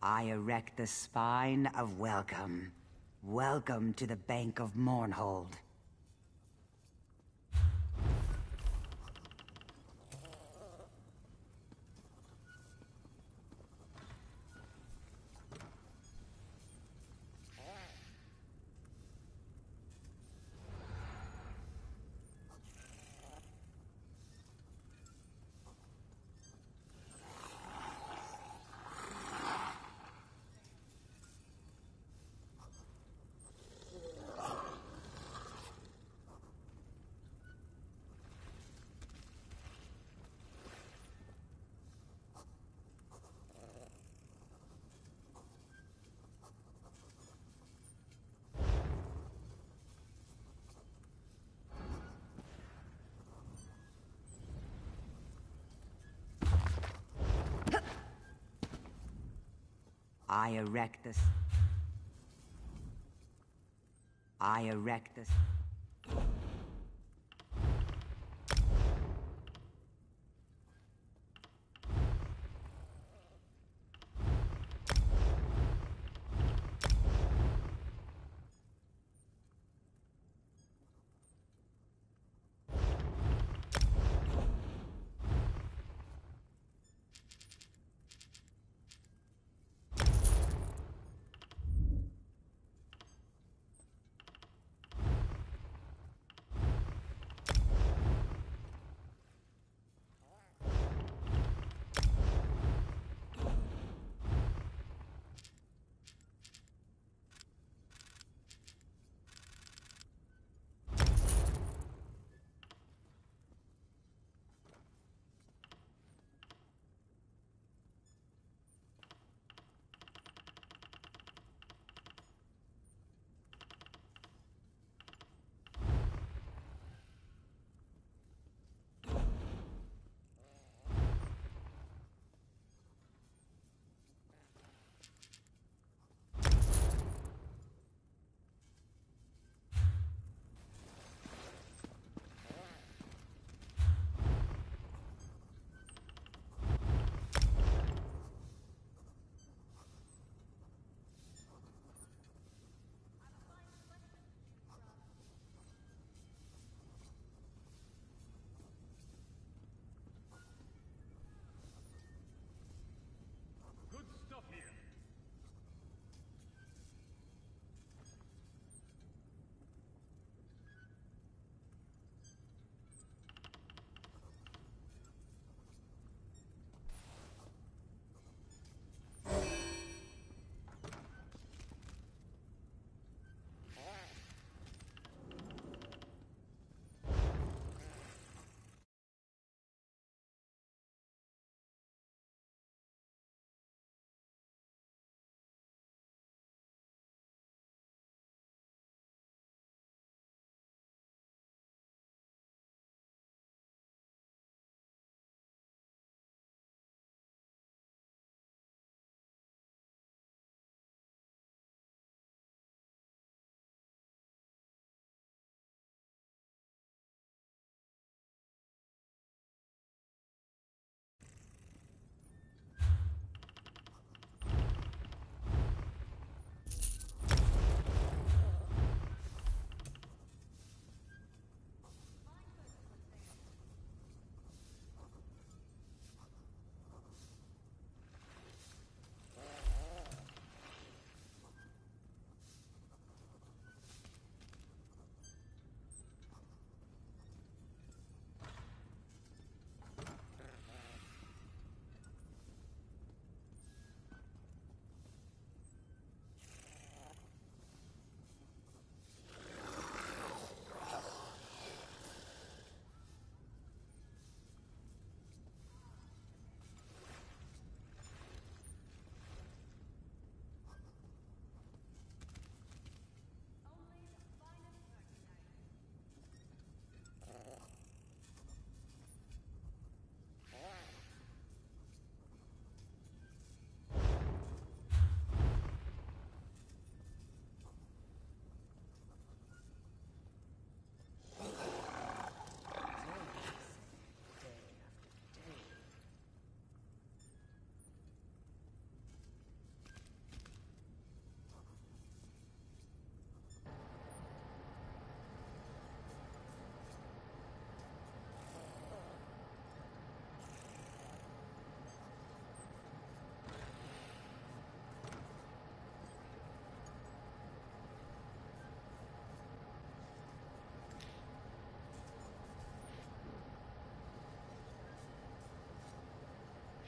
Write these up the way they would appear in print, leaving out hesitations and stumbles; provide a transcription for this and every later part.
I erect the spine of welcome. Welcome to the Bank of Mournhold. I erect this. I erect this.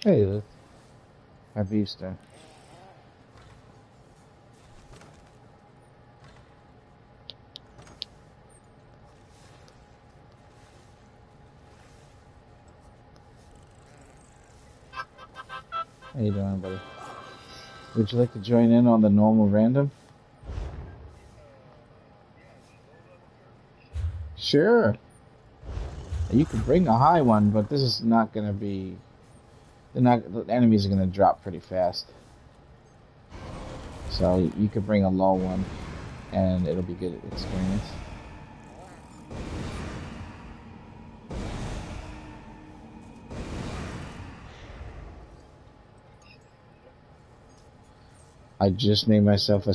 Hey, Luke. Happy Easter. How you doing, buddy? Would you like to join in on the normal random? Sure. You could bring a high one, but this is not going to be... The enemies are going to drop pretty fast. So you could bring a low one, and it'll be good experience. I just made myself a...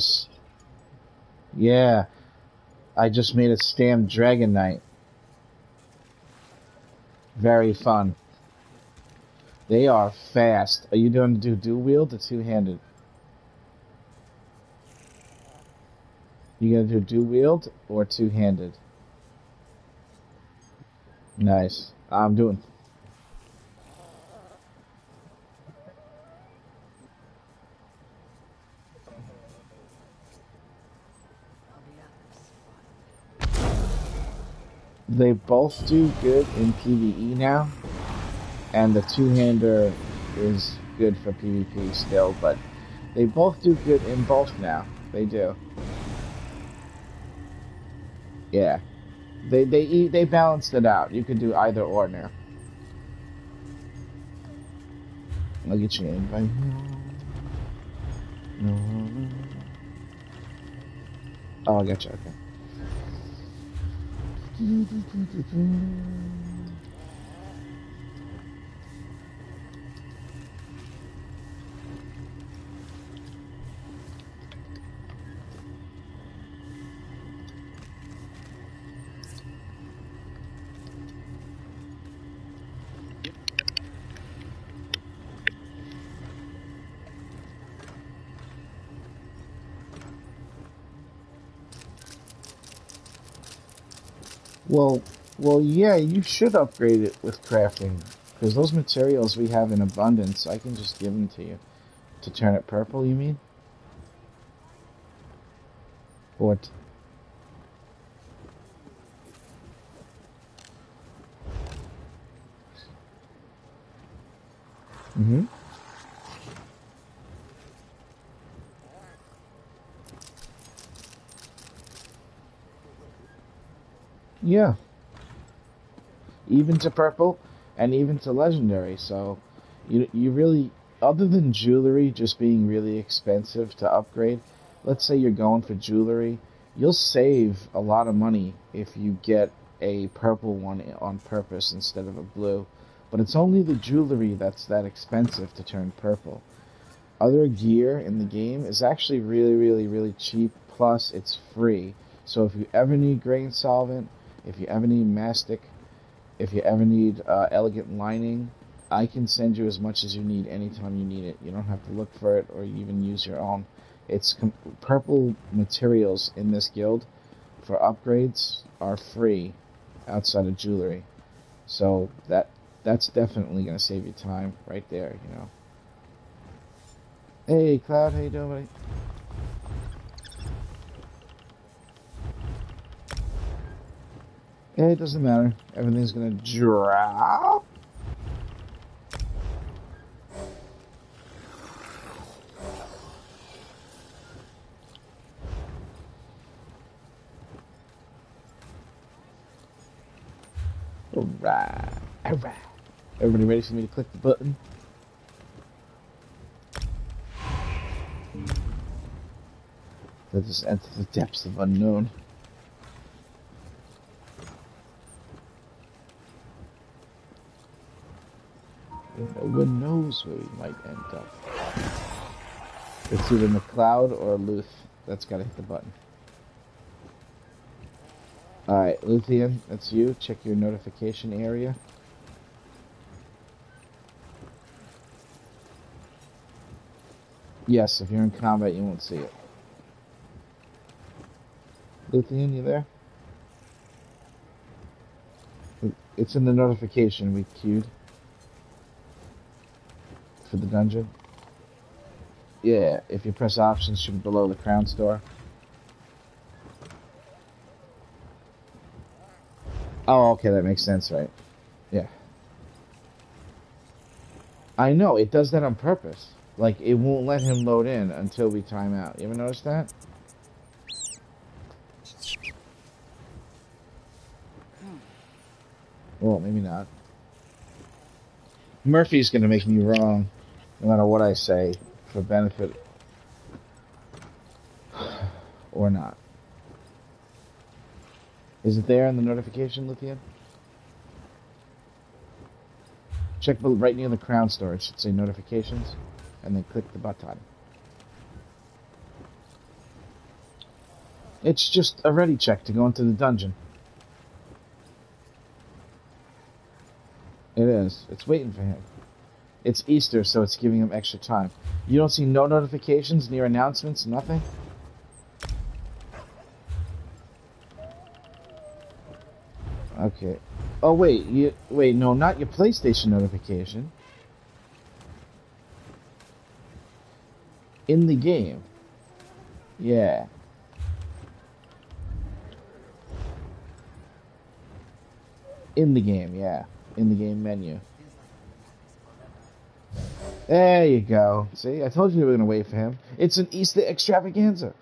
Yeah. I just made a Stam Dragon Knight. Very fun. They are fast. Are you going to do dual wield or two-handed? You gonna do dual wield or two-handed? Nice. I'm doing... They both do good in PvE now, and the two-hander is good for PvP still, but they both do good in both now. They do. Yeah. They balanced it out. You can do either or now. I'll get you an invite. Oh, I got you. Okay. Well, yeah, you should upgrade it with crafting, because those materials we have in abundance, I can just give them to you. To turn it purple, you mean? What? Mm-hmm. Yeah. Even to purple, and even to legendary, so you really, other than jewelry just being really expensive to upgrade, let's say you're going for jewelry, you'll save a lot of money if you get a purple one on purpose instead of a blue. But it's only the jewelry that's that expensive to turn purple. Other gear in the game is actually really, really, really cheap, plus it's free. So if you ever need grain solvent, if you ever need mastic, if you ever need elegant lining, I can send you as much as you need anytime you need it. You don't have to look for it or even use your own. It's purple materials in this guild for upgrades are free outside of jewelry. So that's definitely going to save you time right there, you know. Hey, Cloud, how you doing, buddy? Hey, it doesn't matter. Everything's going to drop. Alright. Alright. Everybody ready for me to click the button? Let us enter the depths of unknown. No one knows where we might end up. It's either McLeod or Luth that's gotta hit the button. Alright, Luthien, that's you. Check your notification area. Yes, if you're in combat, you won't see it. Luthien, you there? It's in the notification we queued. for the dungeon. Yeah, if you press options, should be below the crown store. Oh, okay, that makes sense, right? Yeah. I know, it does that on purpose. Like, it won't let him load in until we time out. You ever notice that? Well, maybe not. Murphy's gonna make me wrong, no matter what I say, for benefit or not. Is it there in the notification, Luthien? Check right near the crown store. It should say notifications, and then click the button. It's just a ready check to go into the dungeon. It is. It's waiting for him. It's Easter, so it's giving him extra time. You don't see no notifications near announcements? Nothing? Okay. Oh, wait. Wait, no, not your PlayStation notification. In the game. Yeah. In the game, yeah. In the game menu. There you go. See, I told you we were going to wait for him. It's an Easter extravaganza.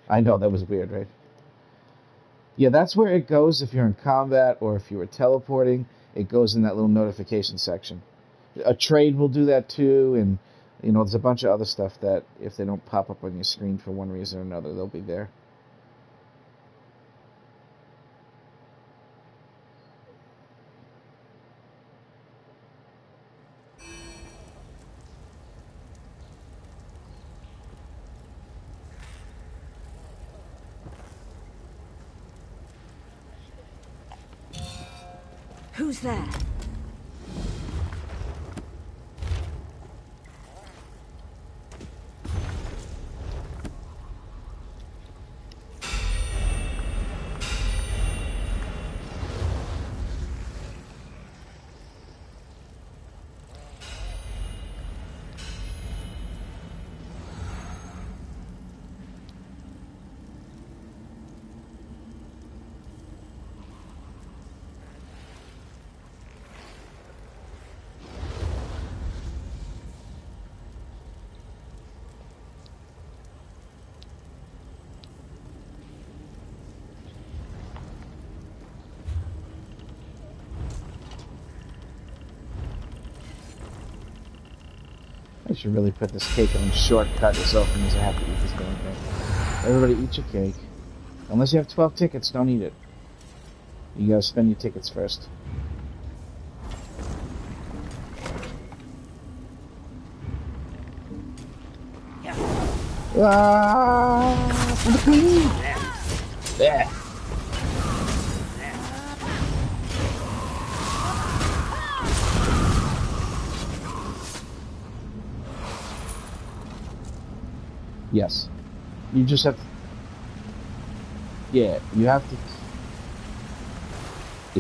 I know, that was weird, right? Yeah, that's where it goes if you're in combat or if you were teleporting. It goes in that little notification section. A trade will do that too, and, you know, there's a bunch of other stuff that if they don't pop up on your screen for one reason or another, they'll be there. Who's there? I should really put this cake on shortcut as often as I have to eat this damn thing. Everybody eat your cake. Unless you have 12 tickets, don't eat it. You gotta spend your tickets first. Ah, for the queen! There. Yes. You just have to... Yeah, you have to...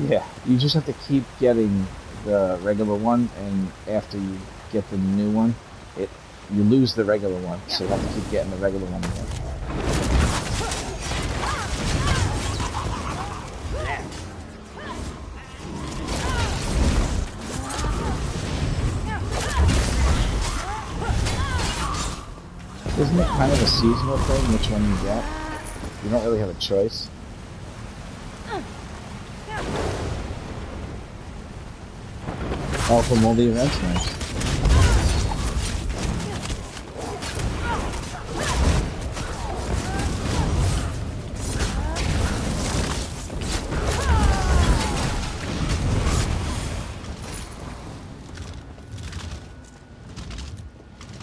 Yeah, you just have to keep getting the regular one, and after you get the new one, you lose the regular one, so you have to keep getting the regular one again. Isn't it kind of a seasonal thing which one you get? You don't really have a choice. Oh, from all the events, nice.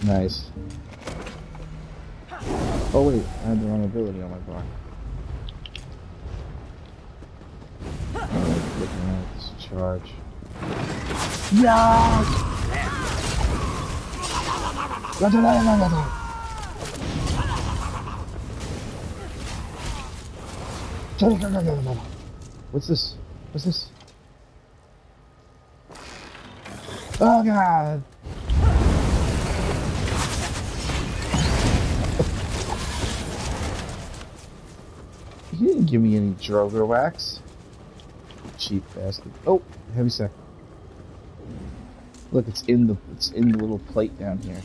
Nice. Oh wait, I had the wrong ability on my bar. Alright, looking at this charge. Yeah! What's this? What's this? Oh god! You didn't give me any Droger wax. Cheap bastard. Oh, heavy sec. Look, it's in the little plate down here.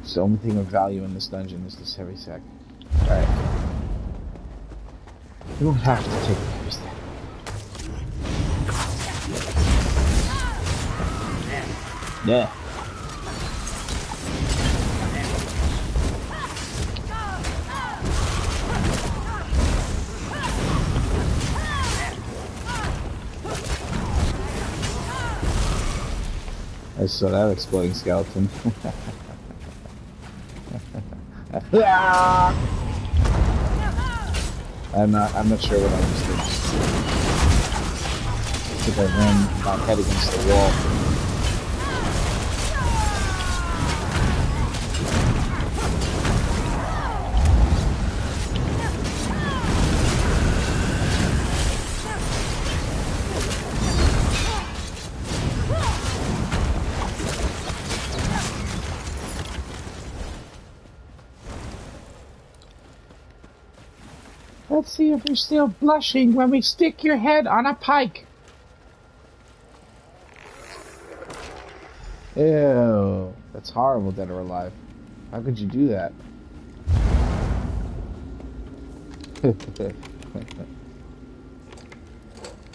It's the only thing of value in this dungeon is this heavy sack. Alright. You don't have to take the heavy sack. Yeah. I saw that exploding skeleton. I'm not sure what I was doing. I think I ran my head against the wall. Let's see if you're still blushing when we stick your head on a pike. Ew, that's horrible, dead or alive. How could you do that?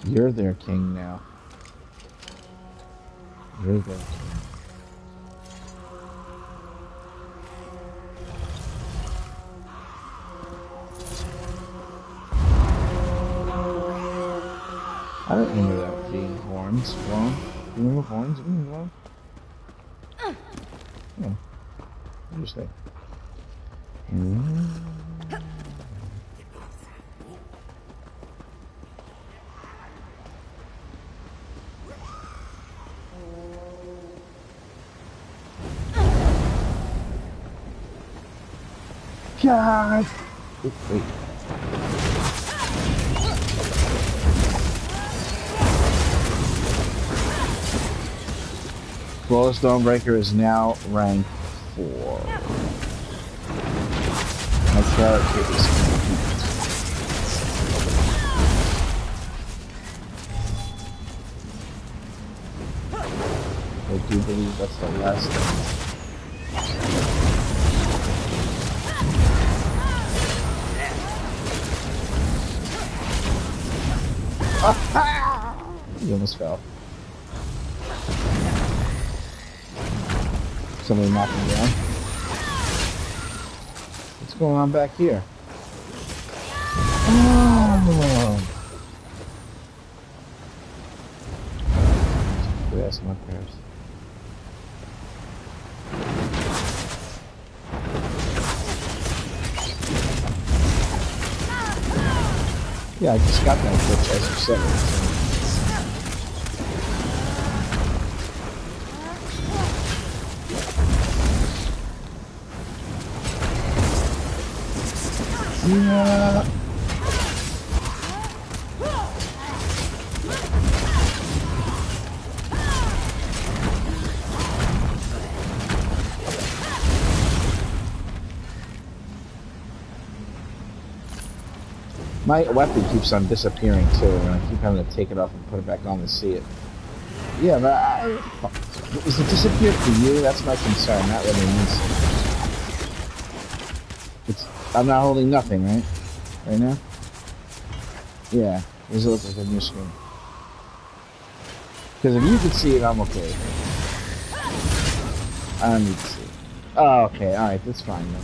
You're their king now. You're their king. I don't remember that being horns. Well, you remember horns being well? Oh, interesting. God! Wait. Flawless Dawnbreaker is now rank 4. My character is complete. I do believe that's the last thing. You almost fell. Somebody knocked me down. What's going on back here? Oh. Good ass my prayers. Yeah, I just got that glitch as you said it. So. Yeah. My weapon keeps on disappearing too, and I keep having to take it off and put it back on to see it. Yeah, but is it disappeared for you? That's my concern, not really means. I'm not holding nothing, right? Right now? Yeah. Does it look like on your screen? Because if you can see it, I'm okay. I don't need to see it. Oh, okay. Alright, that's fine then.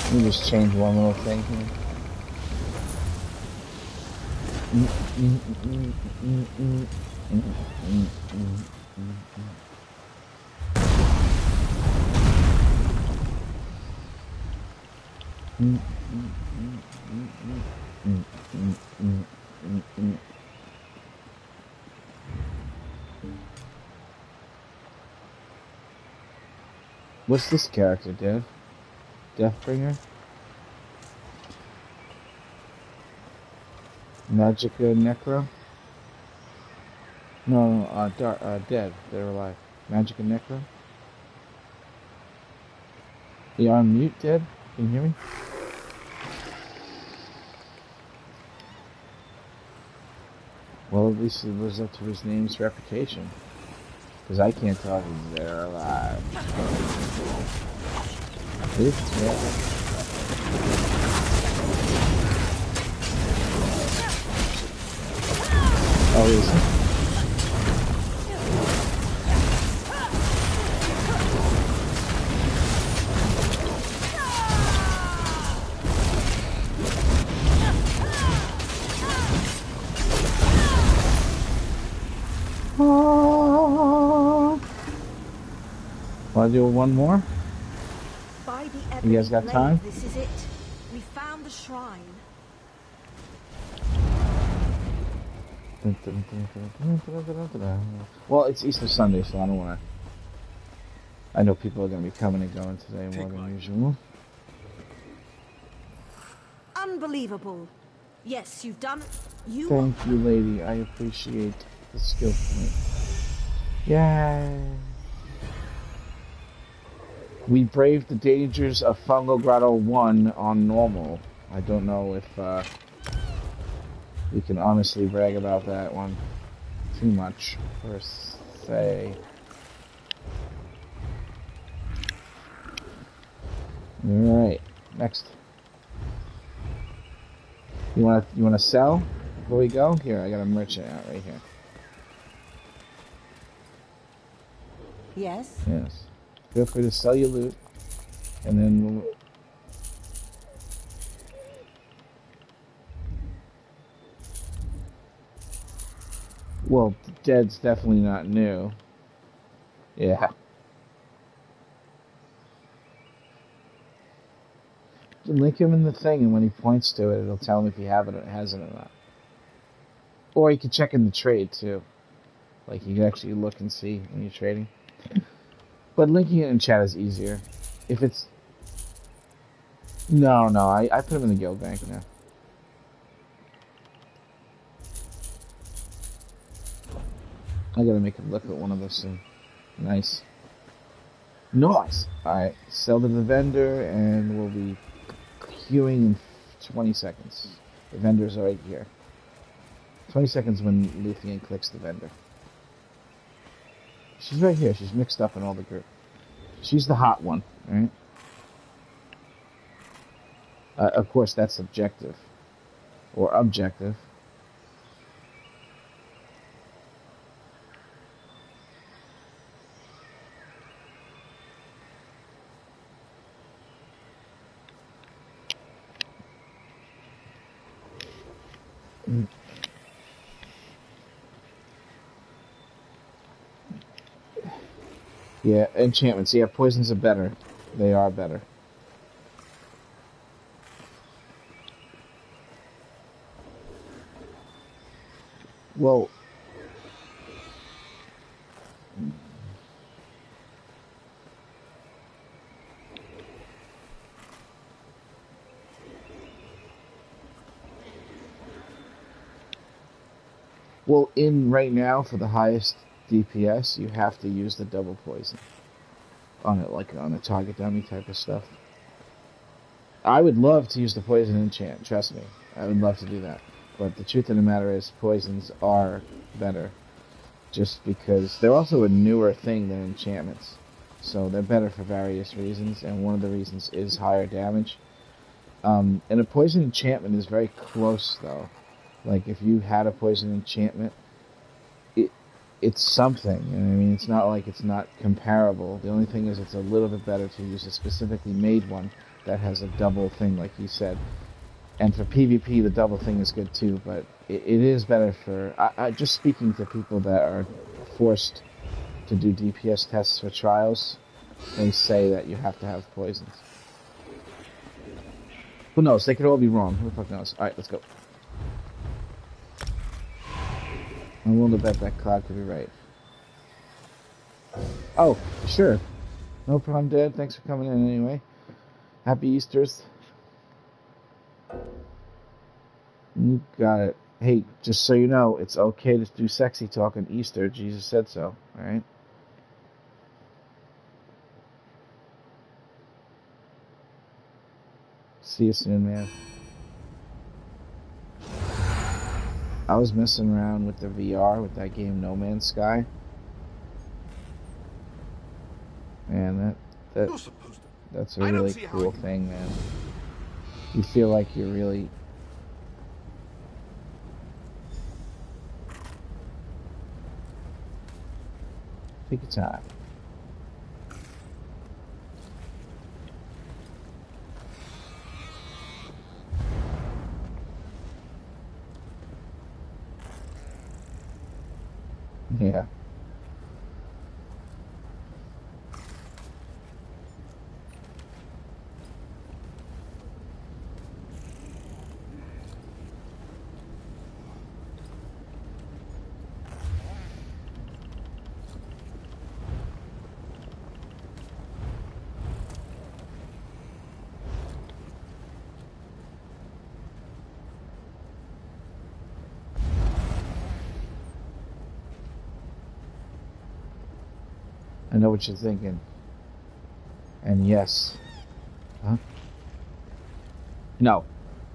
Let me just change one little thing here. What's this character, Dev? Deathbringer? Magica Necro? No, dead. They're alive. Magica Necro? You on mute, Dead? Can you hear me? Well, at least it lives up to his name's reputation. Because I can't tell if they're alive. Yeah. Oh, is he? Want to do one more? By the You guys got time? This is it. We found the shrine. Well, it's Easter Sunday, so I don't want to... I know people are going to be coming and going today more than usual. Unbelievable. Yes, you've done... Thank you, lady. I appreciate the skill point. Yay! We braved the dangers of Fungal Grotto 1 on normal. I don't know if we can honestly brag about that one too much, per se. Alright, next. You wanna sell before we go? Here, I got a merchant out right here. Yes? Yes. Feel free to sell your loot, and then well, Dead's definitely not new. Yeah. You can link him in the thing, and when he points to it, it'll tell him if he has it or not. Or you can check in the trade, too. Like, you can actually look and see when you're trading. But linking it in chat is easier. If it's... No, I put him in the guild bank now. I gotta make him look at one of those soon. Nice. Nice! Alright, sell to the vendor, and we'll be queuing in 20 seconds. The vendor's right here. 20 seconds when Luthien clicks the vendor. She's right here. She's mixed up in all the group. She's the hot one, right? Of course, that's subjective. Or objective. Yeah, enchantments. Yeah, poisons are better. They are better. Well... Well, in right now, for the highest DPS, you have to use the double poison on it, like on a target dummy type of stuff. I would love to use the poison enchant, trust me. I would love to do that. But the truth of the matter is, poisons are better. Just because they're also a newer thing than enchantments. So they're better for various reasons, and one of the reasons is higher damage. And a poison enchantment is very close, though. Like, if you had a poison enchantment, it's something. You know what I mean? It's not like it's not comparable. The only thing is it's a little bit better to use a specifically made one that has a double thing, like you said. And for PvP, the double thing is good too, but it is better for... I just speaking to people that are forced to do DPS tests for trials, they say that you have to have poisons. Who knows? They could all be wrong. Who the fuck knows? Alright, let's go. I'm willing to bet that Cloud could be right. Oh, sure. No problem, Dad. Thanks for coming in anyway. Happy Easters. You got it. Hey, just so you know, it's okay to do sexy talk on Easter. Jesus said so. All right. See you soon, man. I was messing around with the VR with that game No Man's Sky. Man, You're supposed to. that's a I don't really see how cool I can- thing, man. You feel like you're really take your time. Yeah. I know what you're thinking. And yes. Huh? No.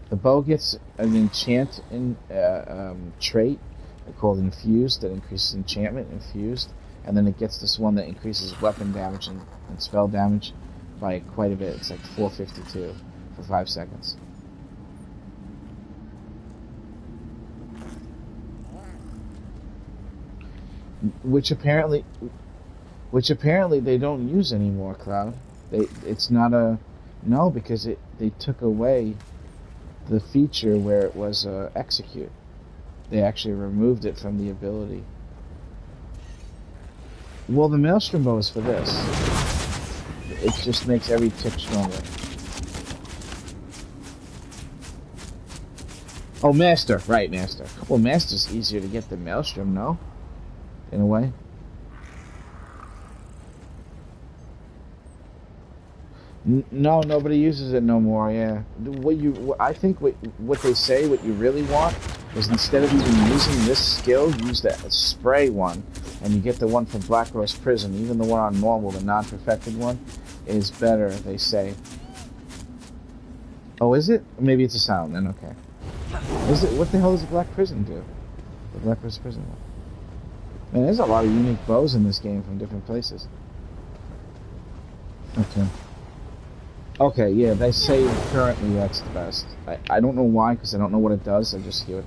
The bow gets an enchant trait called Infused that increases enchantment, Infused. And then it gets this one that increases weapon damage and spell damage by quite a bit. It's like 452 for 5 seconds. Which apparently they don't use anymore, Cloud. It's not a no, because they took away the feature where it was execute. They actually removed it from the ability. Well, the Maelstrom bow is for this. It just makes every tick stronger. Oh, Master. Right, Master. Well, Master's easier to get than Maelstrom, no? In a way. No, nobody uses it no more. Yeah, I think what they say, what you really want, is instead of even using this skill, use the spray one, and you get the one from Black Rose Prison. Even the one on normal, the non-perfected one, is better. They say. Oh, is it? Maybe it's a sound then. Okay. Is it? What the hell does the Black Prison do? The Black Rose Prison one. Man, there's a lot of unique bows in this game from different places. Okay. Okay, yeah, they say currently that's the best. I don't know why, because I don't know what it does, I just hear it.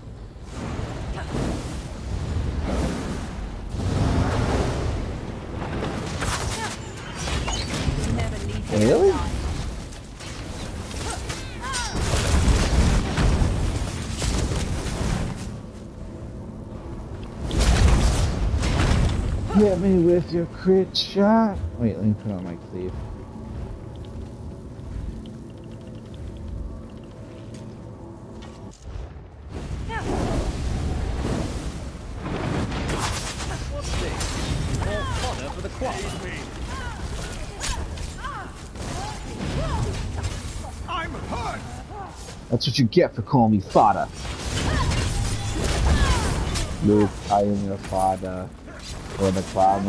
Really? Hit me with your crit shot. Wait, let me put on my cleave. I'm hurt. That's what you get for calling me fodder. Luke, I am your father. For the clown.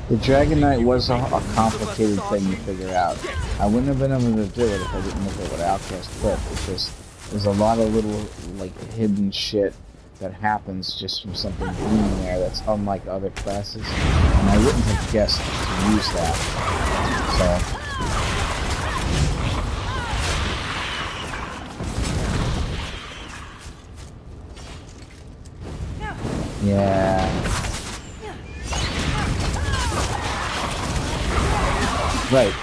The Dragon Knight was a complicated thing to figure out. I wouldn't have been able to do it if I didn't look at what Outcast put. It's just, there's a lot of little, like, hidden shit that happens just from something being there that's unlike other classes. And I wouldn't have guessed to use that. So. Yeah. Right.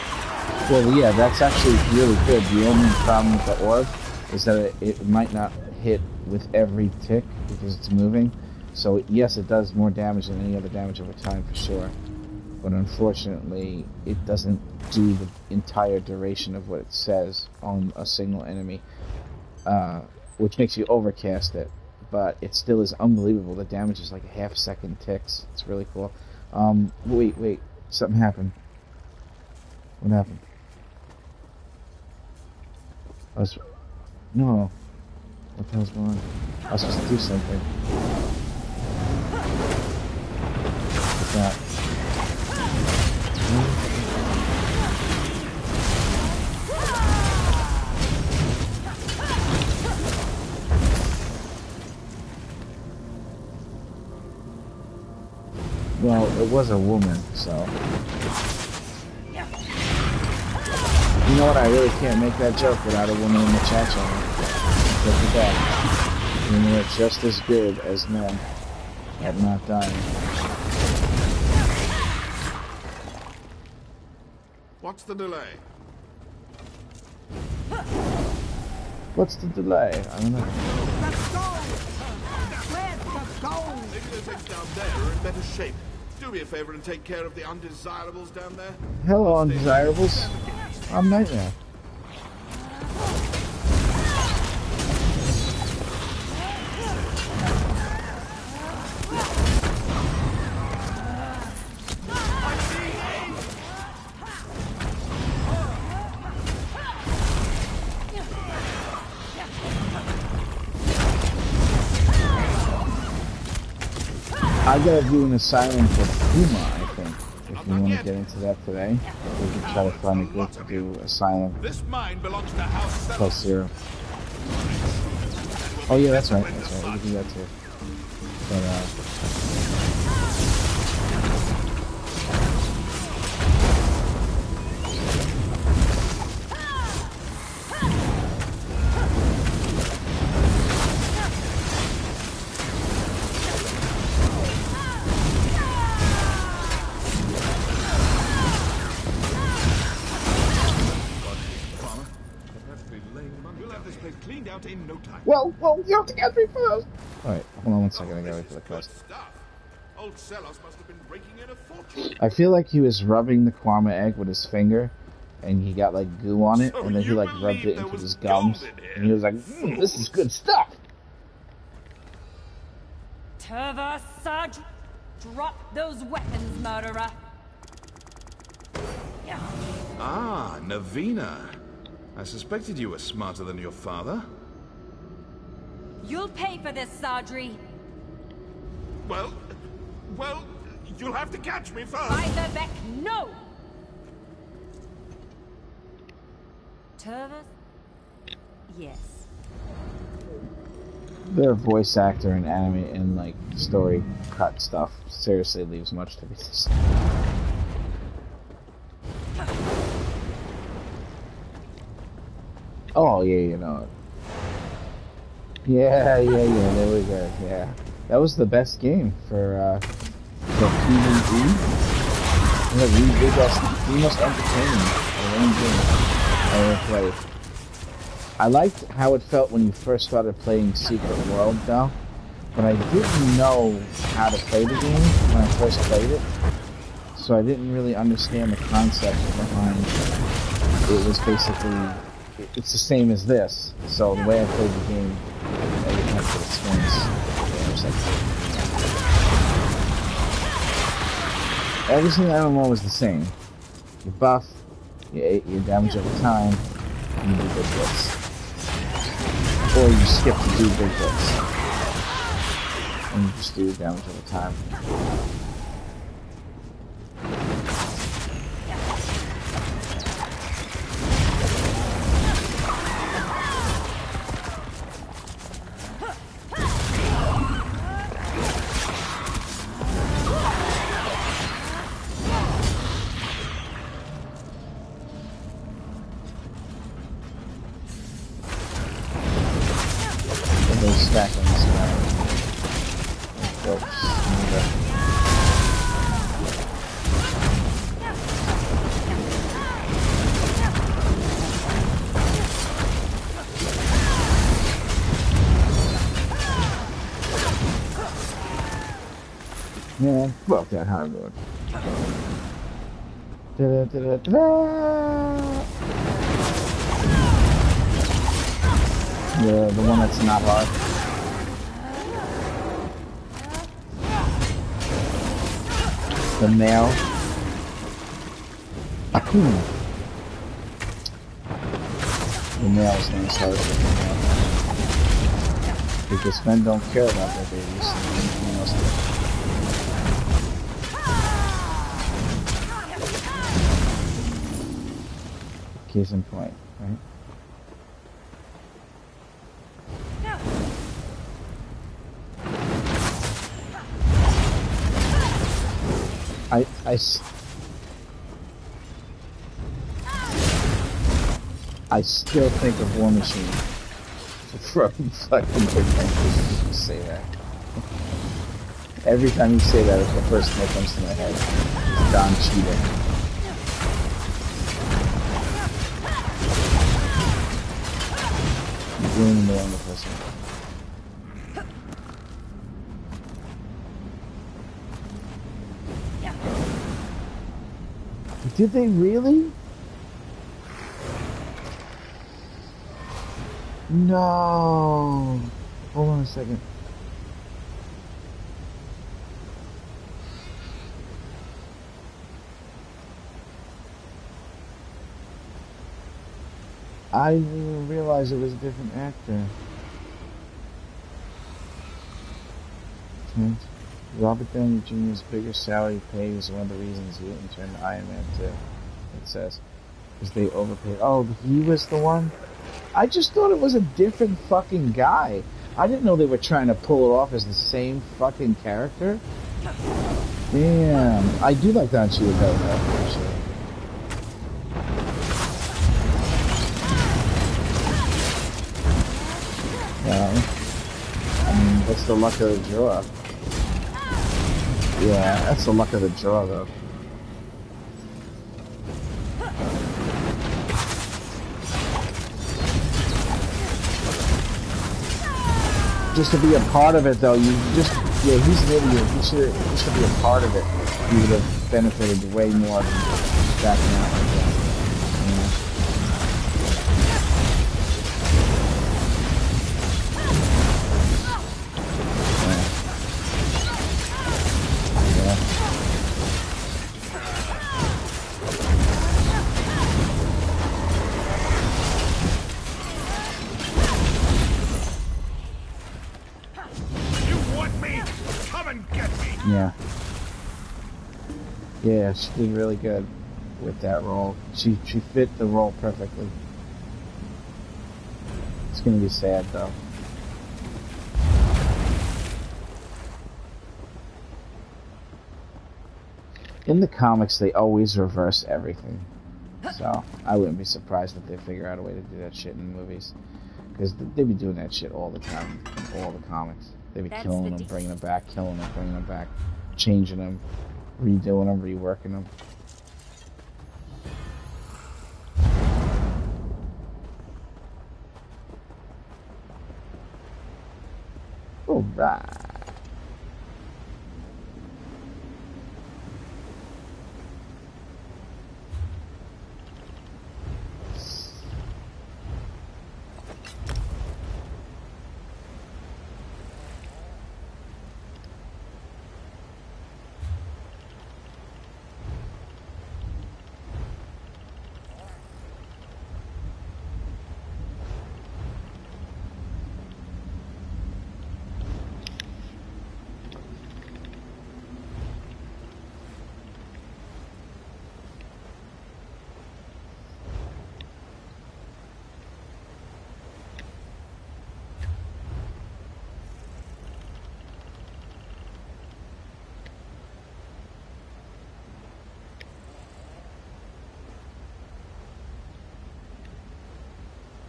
Well, yeah, that's actually really good. The only problem with the orb is that it might not hit with every tick because it's moving. So yes, it does more damage than any other damage over time for sure. But unfortunately, it doesn't do the entire duration of what it says on a single enemy, which makes you overcast it. But it still is unbelievable. The damage is like a half-second ticks. It's really cool. Wait, something happened. What happened? No. What the hell's going on? I was supposed to do something. What's that? Well, it was a woman, so... You know what, I really can't make that joke without a woman in the chat channel. Look at that. Women are just as good as men at not dying. What's the delay? What's the delay? I don't know. Let's go! Where's the gold? Maybe those eggs down there are in better shape. Do me a favor and take care of the undesirables down there. Hello, undesirables. I'm Nightmare. I gotta do an asylum for Puma, I think. If you want to get into that today, we can try to find a group to do asylum. This mine belongs to House Plus 0. Oh yeah, that's right. That's right. We can do that too. But in no time. Well, you have to get me first. Alright, hold on one second, I gotta wait for the quest. Old Celos must have been raking in a fortune. I feel like he was rubbing the Kwama egg with his finger, and he got like goo on it, and then he like rubbed it into his gums, and he was like, this is good stuff! Turva Saj, drop those weapons, murderer. Ah, Navina. I suspected you were smarter than your father. You'll pay for this, Sadri. Well, you'll have to catch me first. By the Beck, no! Turva? Yes. Their voice actor and anime and like story cut stuff seriously leaves much to be desired. Oh yeah, you know it. Yeah, there we go. Yeah, that was the best game for PvE. The most entertaining game I ever played. I liked how it felt when you first started playing Secret World, though, but I didn't know how to play the game when I first played it, so I didn't really understand the concept behind it. Was basically, it's the same as this, so the way I played the game, I didn't have to experience every single MMO was the same. You buff, you damage over time, and you do big hits. Or you skip to do big hits. And you just do damage over time. Stack on this guy. Man, fuck that high road. Da-da-da-da-da. The one that's not hard. The nail. The nail is nice hard. Because men don't care about their babies and anything else. Case in point, right? I still think of War Machine from fucking Big Bang. Just say that. Every time you say that, it's the first thing that comes to my head. It's Don Cheadle. Doing the wrong person. Did they really? No. Hold on a second. I didn't even realize it was a different actor. Robert Downey Jr.'s bigger salary pay is one of the reasons he didn't turn to Iron Man 2. It says. Because they overpaid. Oh, he was the one? I just thought it was a different fucking guy. I didn't know they were trying to pull it off as the same fucking character. Damn. I do like Don Cheadle better though, actually. Yeah. I mean, that's the luck of the draw. Yeah, that's the luck of the draw, though. Just to be a part of it, though, you just, yeah, he's an idiot. He should, just to be a part of it, he would have benefited way more than backing out like that. Yeah. Yeah. Yeah, she did really good with that role. She fit the role perfectly. It's gonna be sad though. In the comics, they always reverse everything. So, I wouldn't be surprised if they figure out a way to do that shit in movies. Because they be doing that shit all the time in all the comics. They be killing them, bringing them back, killing them, bringing them back, changing them, redoing them, reworking them. Alright.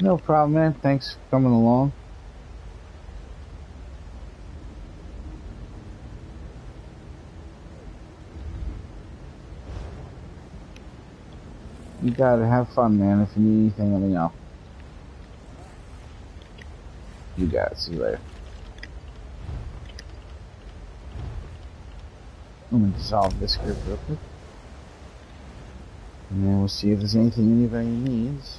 No problem, man. Thanks for coming along. You gotta have fun, man. If you need anything, let me know. You got it. See you later. I'm gonna dissolve this group real quick. And then we'll see if there's anything anybody needs.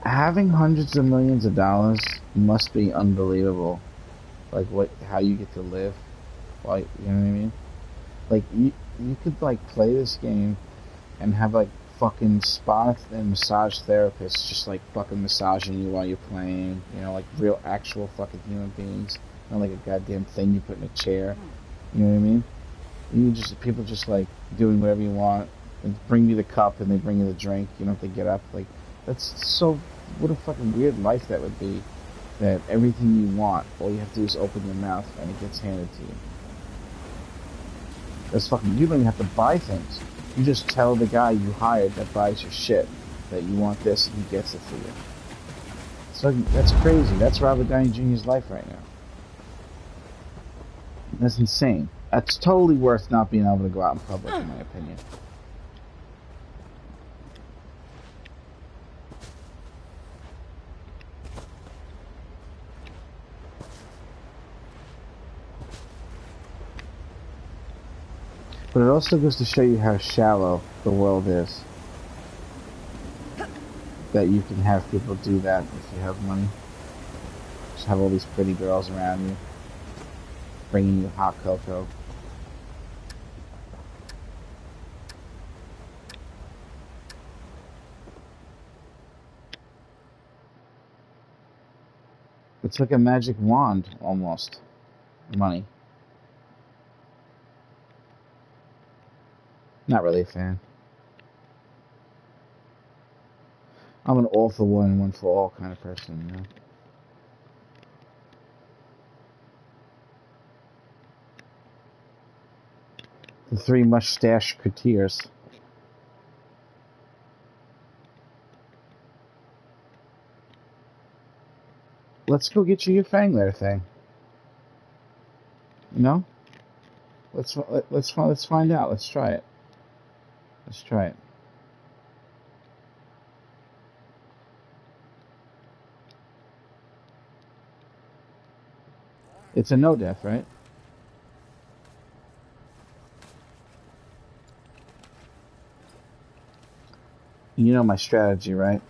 Having hundreds of millions of dollars must be unbelievable. Like how you get to live, like, you know what I mean? Like you could like play this game and have like fucking spa and massage therapists just like fucking massaging you while you're playing. You know, like real actual fucking human beings, not like a goddamn thing you put in a chair. You know what I mean? People just like doing whatever you want and bring you the cup and they bring you the drink. You don't have to get up. Like, that's so. What a fucking weird life that would be. That everything you want, all you have to do is open your mouth and it gets handed to you. That's fucking. You don't even have to buy things. You just tell the guy you hired that buys your shit that you want this and he gets it for you. So that's crazy. That's Robert Downey Jr.'s life right now. That's insane. That's totally worth not being able to go out in public, in my opinion. But it also goes to show you how shallow the world is. That you can have people do that if you have money. Just have all these pretty girls around you, bringing you hot cocoa. It's like a magic wand, almost. Money. Not really a fan. I'm an all for one, one for all kind of person, you know? The three mustache courtiers. Let's go get you your Fangler thing. You know? Let's find out. Let's try it. Let's try it. It's a no death, right? You know my strategy, right?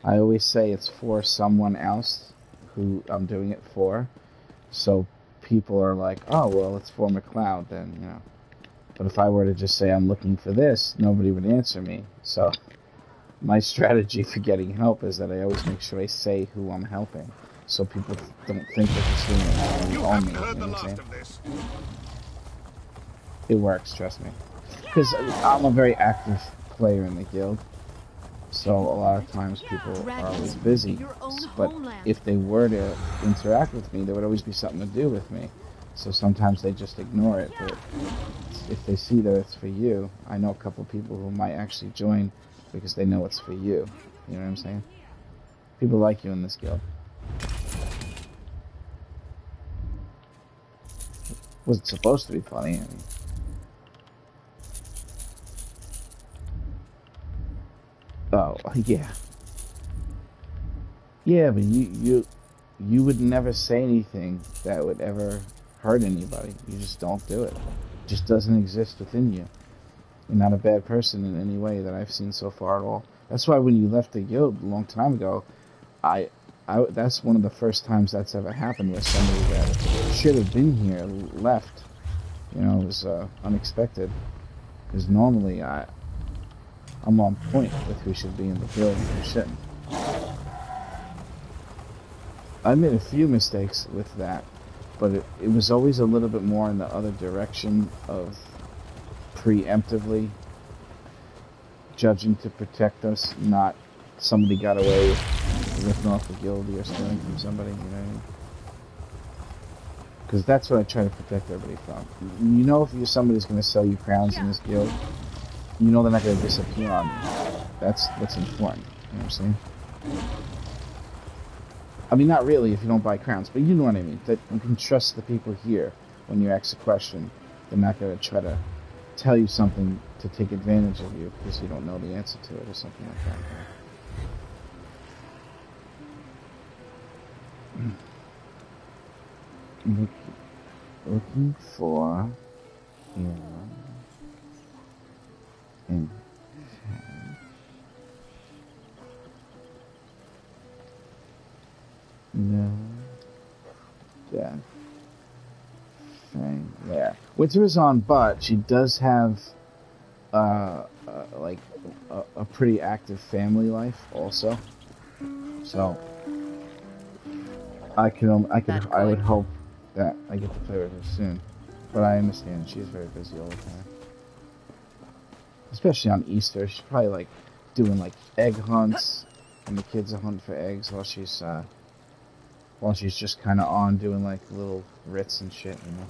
I always say it's for someone else who I'm doing it for. So people are like, oh, well, it's for McLeod then, you know. But if I were to just say I'm looking for this, nobody would answer me. So my strategy for getting help is that I always make sure I say who I'm helping. So people don't think that it's doing it on me. You know what I'm saying? It works, trust me. Because I'm a very active player in the guild. So a lot of times people are always busy. But if they were to interact with me, there would always be something to do with me. So sometimes they just ignore it. But if they see that it's for you, I know a couple people who might actually join because they know it's for you. You know what I'm saying? People like you in this guild. Was it supposed to be funny? I mean, oh, yeah. Yeah, but you would never say anything that would ever hurt anybody. You just don't do it. It just doesn't exist within you. You're not a bad person in any way that I've seen so far at all. That's why when you left the guild a long time ago, that's one of the first times that's ever happened where somebody that should have been here left. You know, it was unexpected. Because normally I'm on point with who should be in the guild and who shouldn't. I made a few mistakes with that, but it was always a little bit more in the other direction of preemptively judging to protect us, not somebody got away with ripping off a guildie or stealing from somebody, you know what I mean? Because that's what I try to protect everybody from. You know, if somebody's going to sell you crowns in this guild, you know they're not going to disappear on you. That's what's important. You know what I'm saying? I mean, not really if you don't buy crowns, but you know what I mean. That you can trust the people here when you ask a question. They're not going to try to tell you something to take advantage of you because you don't know the answer to it or something like that. Looking for here in no death thing there. Winter is on, but she does have like a pretty active family life also. So I would hope that I get to play with her soon. But I understand she's very busy all the time. Especially on Easter. She's probably like doing like egg hunts and the kids are hunting for eggs while she's just kinda on doing like little writs and shit, you know.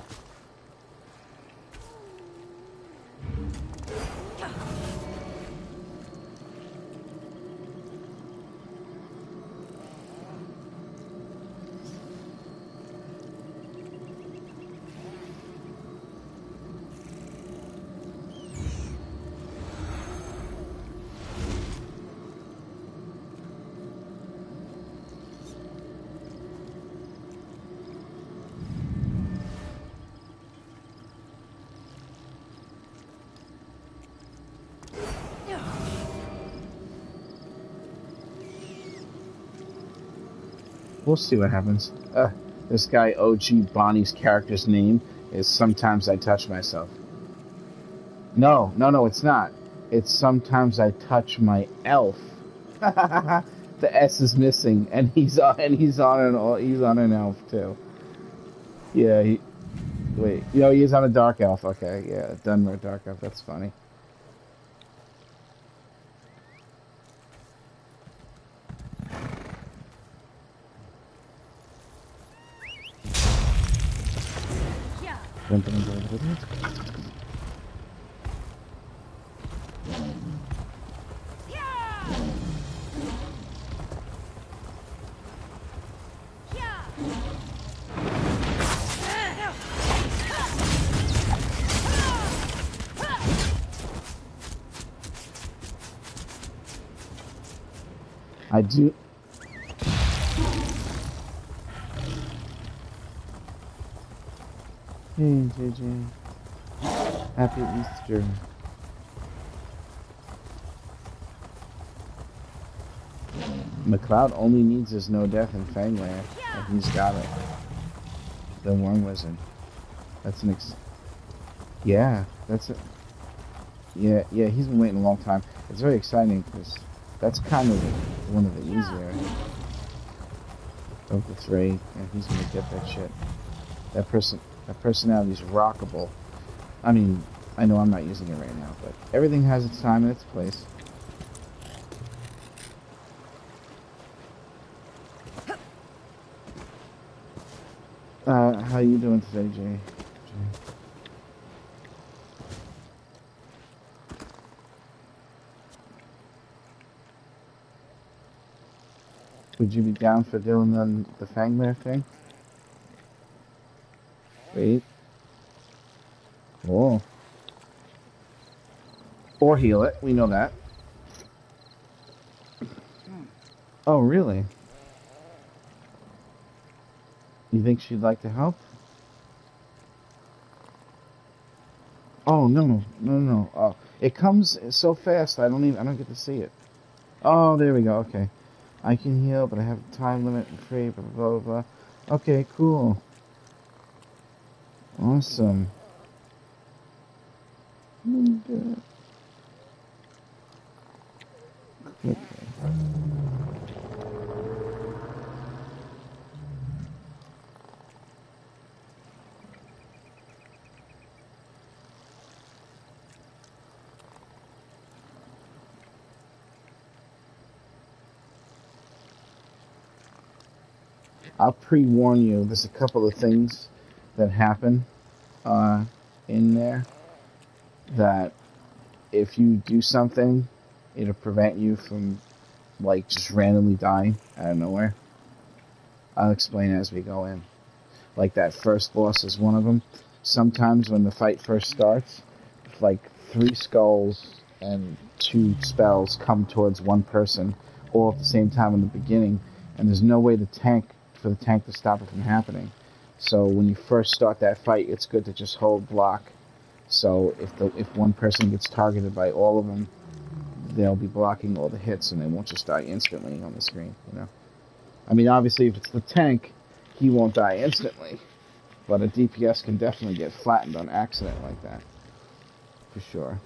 We'll see what happens. This guy, OG Bonnie's character's name is Sometimes I Touch Myself. No, it's not. It's Sometimes I Touch My Elf. The S is missing, and he's on an elf too. Yeah, he is on a dark elf. Okay, yeah, Dunmer dark elf. That's funny. I do. Hey, JJ. Happy Easter. McLeod only needs his no death in Fanglair, and he's got it. The Worm Wizard. That's an yeah, that's it. Yeah, he's been waiting a long time. It's very exciting because that's kind of one of the easier of the three, and he's gonna get that shit. That personality's rockable. I mean, I know I'm not using it right now, but everything has its time and its place. How you doing today, Jay? Would you be down for doing the Fanglair thing? Wait. Cool. Or heal it, we know that. Oh, really? You think she'd like to help? Oh, no. Oh, it comes so fast, I don't get to see it. Oh, there we go, okay. I can heal, but I have a time limit and free, blah, blah, blah. Okay, cool. Awesome. Okay. I'll pre-warn you, there's a couple of things that happen in there that if you do something, it'll prevent you from like just randomly dying out of nowhere. I'll explain as we go in. Like that first boss is one of them. Sometimes when the fight first starts, like 3 skulls and 2 spells come towards one person all at the same time in the beginning, and there's no way for the tank to stop it from happening. So when you first start that fight, it's good to just hold block. So if one person gets targeted by all of them, they'll be blocking all the hits and they won't just die instantly on the screen, you know? I mean, obviously, if it's the tank, he won't die instantly. But a DPS can definitely get flattened on accident like that. For sure.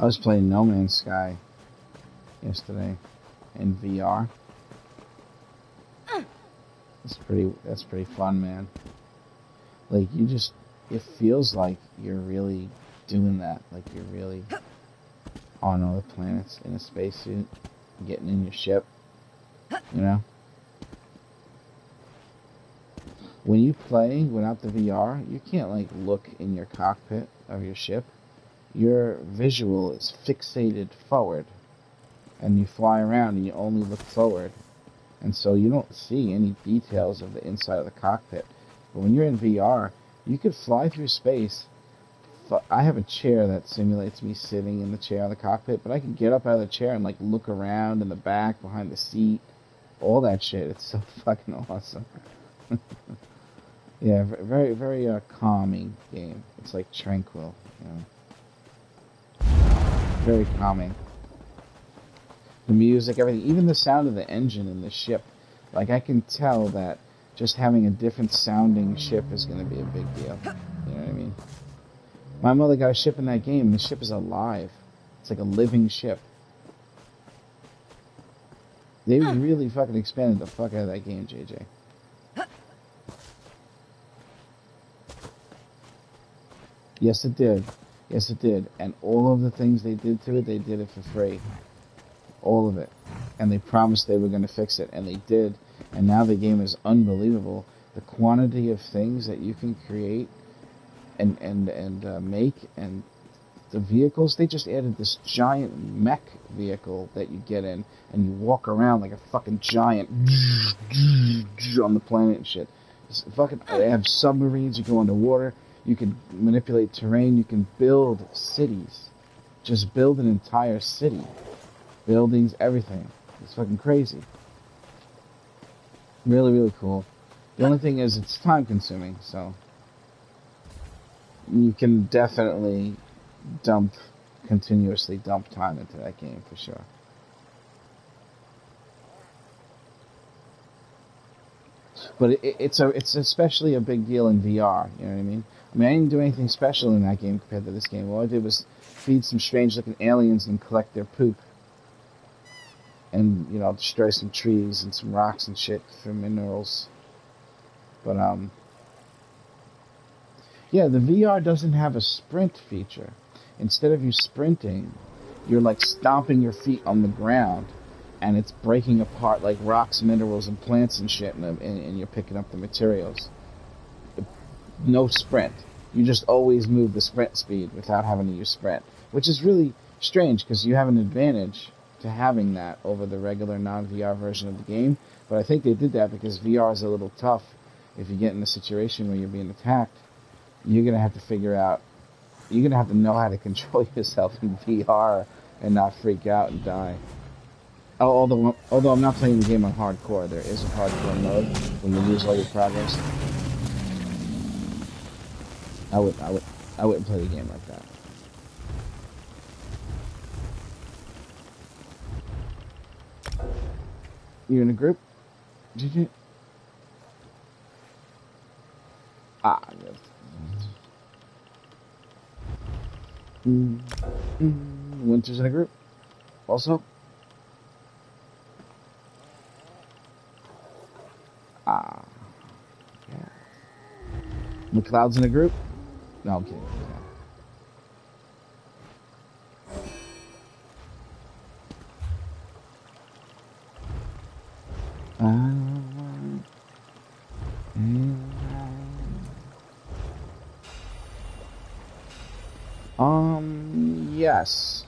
I was playing No Man's Sky yesterday in VR. That's pretty fun, man. Like it feels like you're really doing that. Like you're really on other planets in a spacesuit, getting in your ship, you know? When you play without the VR, you can't like look in your cockpit of your ship. Your visual is fixated forward, and you fly around and you only look forward, and so you don't see any details of the inside of the cockpit. But when you're in VR, you could fly through space. I have a chair that simulates me sitting in the chair in the cockpit, but I can get up out of the chair and like look around in the back, behind the seat, all that shit. It's so fucking awesome. Yeah, very, very calming game. It's like tranquil, you know. Very calming. The music, everything, even the sound of the engine in the ship. Like, I can tell that just having a different sounding ship is going to be a big deal. You know what I mean? My mother got a ship in that game, and the ship is alive. It's like a living ship. They really fucking expanded the fuck out of that game, JJ. Yes, it did. Yes, it did. And all of the things they did to it, they did it for free. All of it. And they promised they were going to fix it, and they did. And now the game is unbelievable. The quantity of things that you can create and make, and the vehicles, they just added this giant mech vehicle that you get in, and you walk around like a fucking giant on the planet and shit. It's fucking, they have submarines, you go underwater. You can manipulate terrain. You can build cities. Just build an entire city. Buildings, everything. It's fucking crazy. Really, really cool. The only thing is it's time consuming, so you can definitely continuously dump time into that game for sure. But it's especially a big deal in VR, you know what I mean? I mean, I didn't do anything special in that game compared to this game. All I did was feed some strange-looking aliens and collect their poop. And, you know, destroy some trees and some rocks and shit for minerals. But, yeah, the VR doesn't have a sprint feature. Instead of you sprinting, you're, like, stomping your feet on the ground, and it's breaking apart, like, rocks, minerals, and plants and shit, and you're picking up the materials. No sprint. You just always move the sprint speed without having to use sprint, which is really strange because you have an advantage to having that over the regular non-VR version of the game. But I think they did that because VR is a little tough. If you get in a situation where you're being attacked, you're going to have to figure out, you're going to have to know how to control yourself in VR and not freak out and die. Although I'm not playing the game on hardcore, there is a hardcore mode when you lose all your progress. I wouldn't play the game like that. You in a group? Did you? Ah, yes. Winter's in a group. Also. Ah. Yeah. McLeod's in a group. No, I'm kidding. Yes.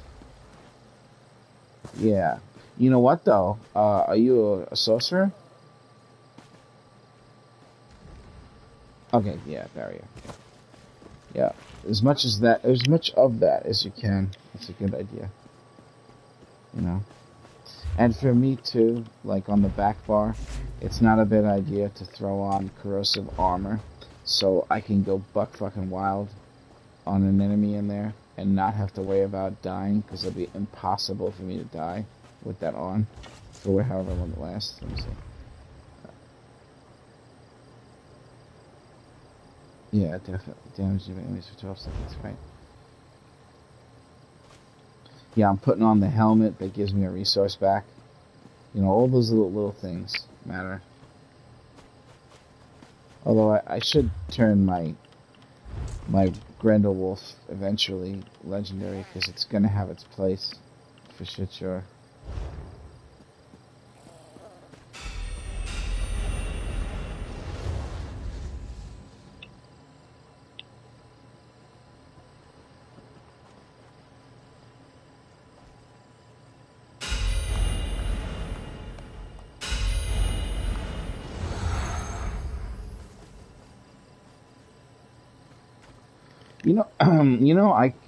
Yeah. You know what though? Are you a sorcerer? Okay, yeah, barrier. Yeah. As much of that as you can. That's a good idea. You know? And for me too, like on the back bar, it's not a bad idea to throw on corrosive armor so I can go buck fucking wild on an enemy in there and not have to worry about dying, because it'll be impossible for me to die with that on for however long it lasts. Let me see. Yeah, definitely. Damage your enemies for 12 seconds, right? Yeah, I'm putting on the helmet that gives me a resource back. You know, all those little things matter. Although I should turn my Grendelwolf eventually legendary, because it's gonna have its place for shit sure.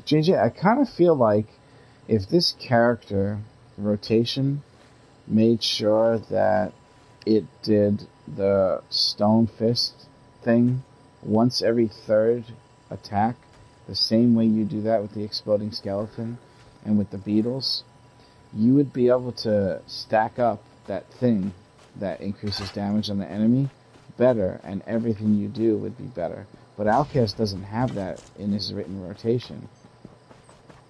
JJ, I kind of feel like if this character rotation made sure that it did the Stone Fist thing once every third attack, the same way you do that with the Exploding Skeleton and with the beetles, you would be able to stack up that thing that increases damage on the enemy better, and everything you do would be better. But Outcast doesn't have that in his written rotation.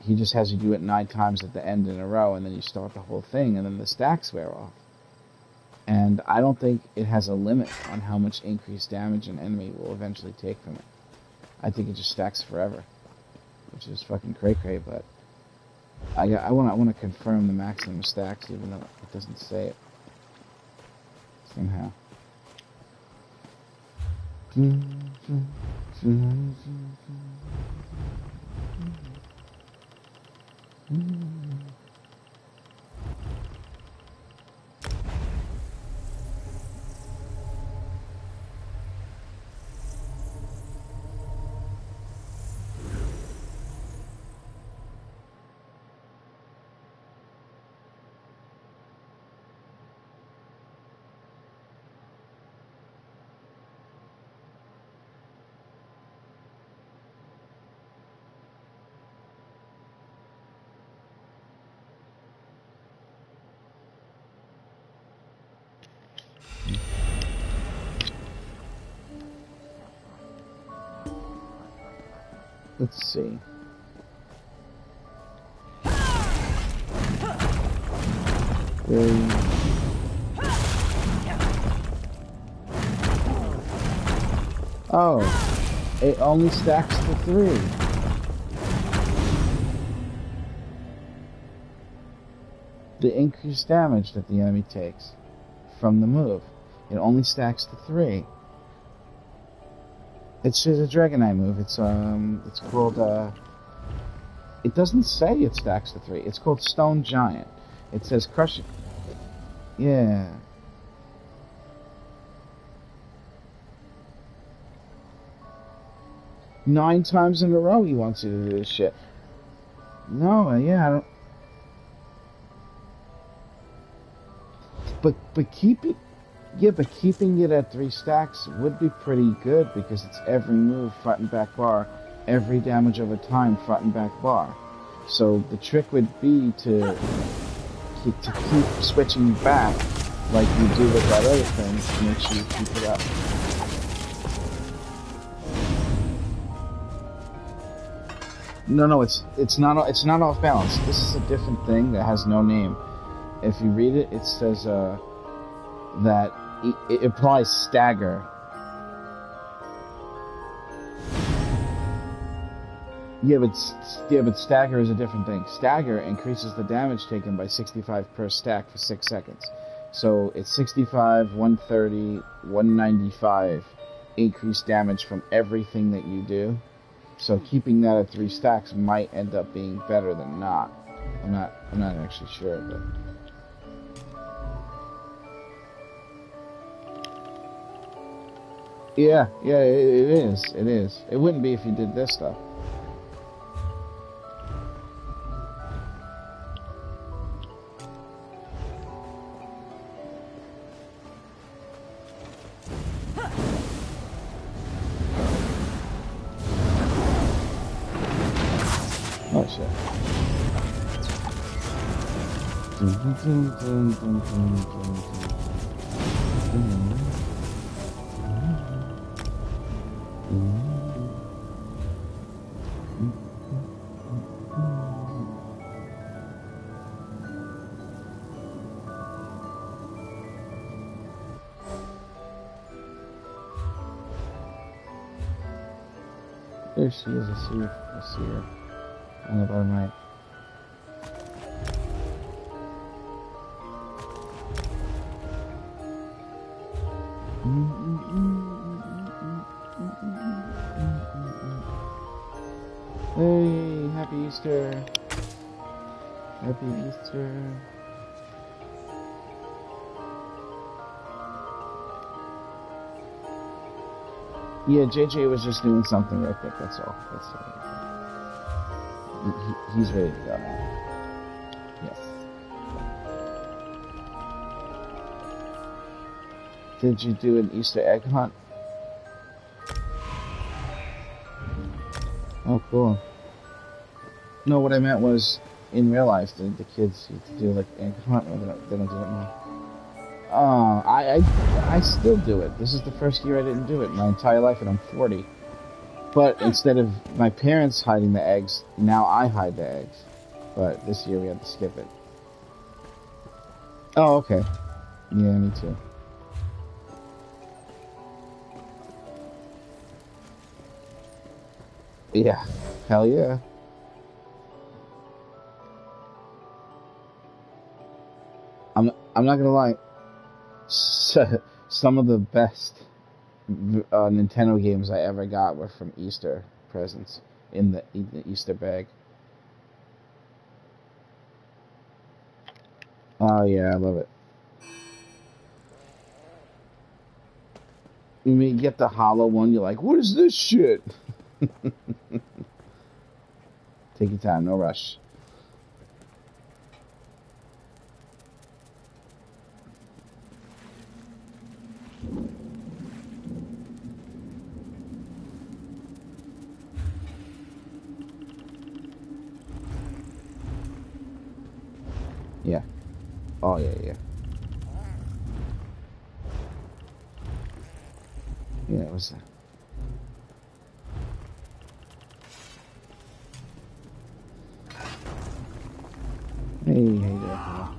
He just has you do it 9 times at the end in a row, and then you start the whole thing, and then the stacks wear off. And I don't think it has a limit on how much increased damage an enemy will eventually take from it. I think it just stacks forever, which is fucking cray-cray, but I want to confirm the maximum stacks, even though it doesn't say it somehow. Let's see. Oh, it only stacks to 3. The increased damage that the enemy takes from the move, it only stacks to 3. It's a Dragonite move. It's called, it doesn't say it stacks to 3. It's called Stone Giant. It says crushing. Yeah. Nine times in a row he wants you to do this shit. No, yeah, I don't. but keep it. Yeah, but keeping it at 3 stacks would be pretty good because it's every move front and back bar, every damage over time front and back bar. So the trick would be to keep switching back like you do with that other thing to make sure you keep it up. No, it's not off balance. This is a different thing that has no name. If you read it, it says that it applies stagger. Yeah, but stagger is a different thing. Stagger increases the damage taken by 65 per stack for 6 seconds. So it's 65, 130, 195 increased damage from everything that you do. So keeping that at 3 stacks might end up being better than not. I'm not actually sure, but yeah, it is. It is. It wouldn't be if you did this stuff. Oh shit. There she is. I see her on the bottom right. Hey, happy Easter. Happy Easter. Yeah, JJ was just doing something real quick, that's all. He's ready to go now. Yes. Did you do an Easter egg hunt? Oh, cool. No, what I meant was, in real life, the kids used to do like egg hunt, or they don't do it now. I still do it. This is the first year I didn't do it in my entire life, and I'm 40. But instead of my parents hiding the eggs, now I hide the eggs. But this year we had to skip it. Oh, okay. Yeah, me too. Yeah. Hell yeah. I'm not gonna lie. Some of the best Nintendo games I ever got were from Easter presents in the Easter bag. Oh yeah, I love it. You mean you get the hollow one, you're like, what is this shit? Take your time, no rush. Yeah. Oh, yeah. Yeah, it was... Hey there.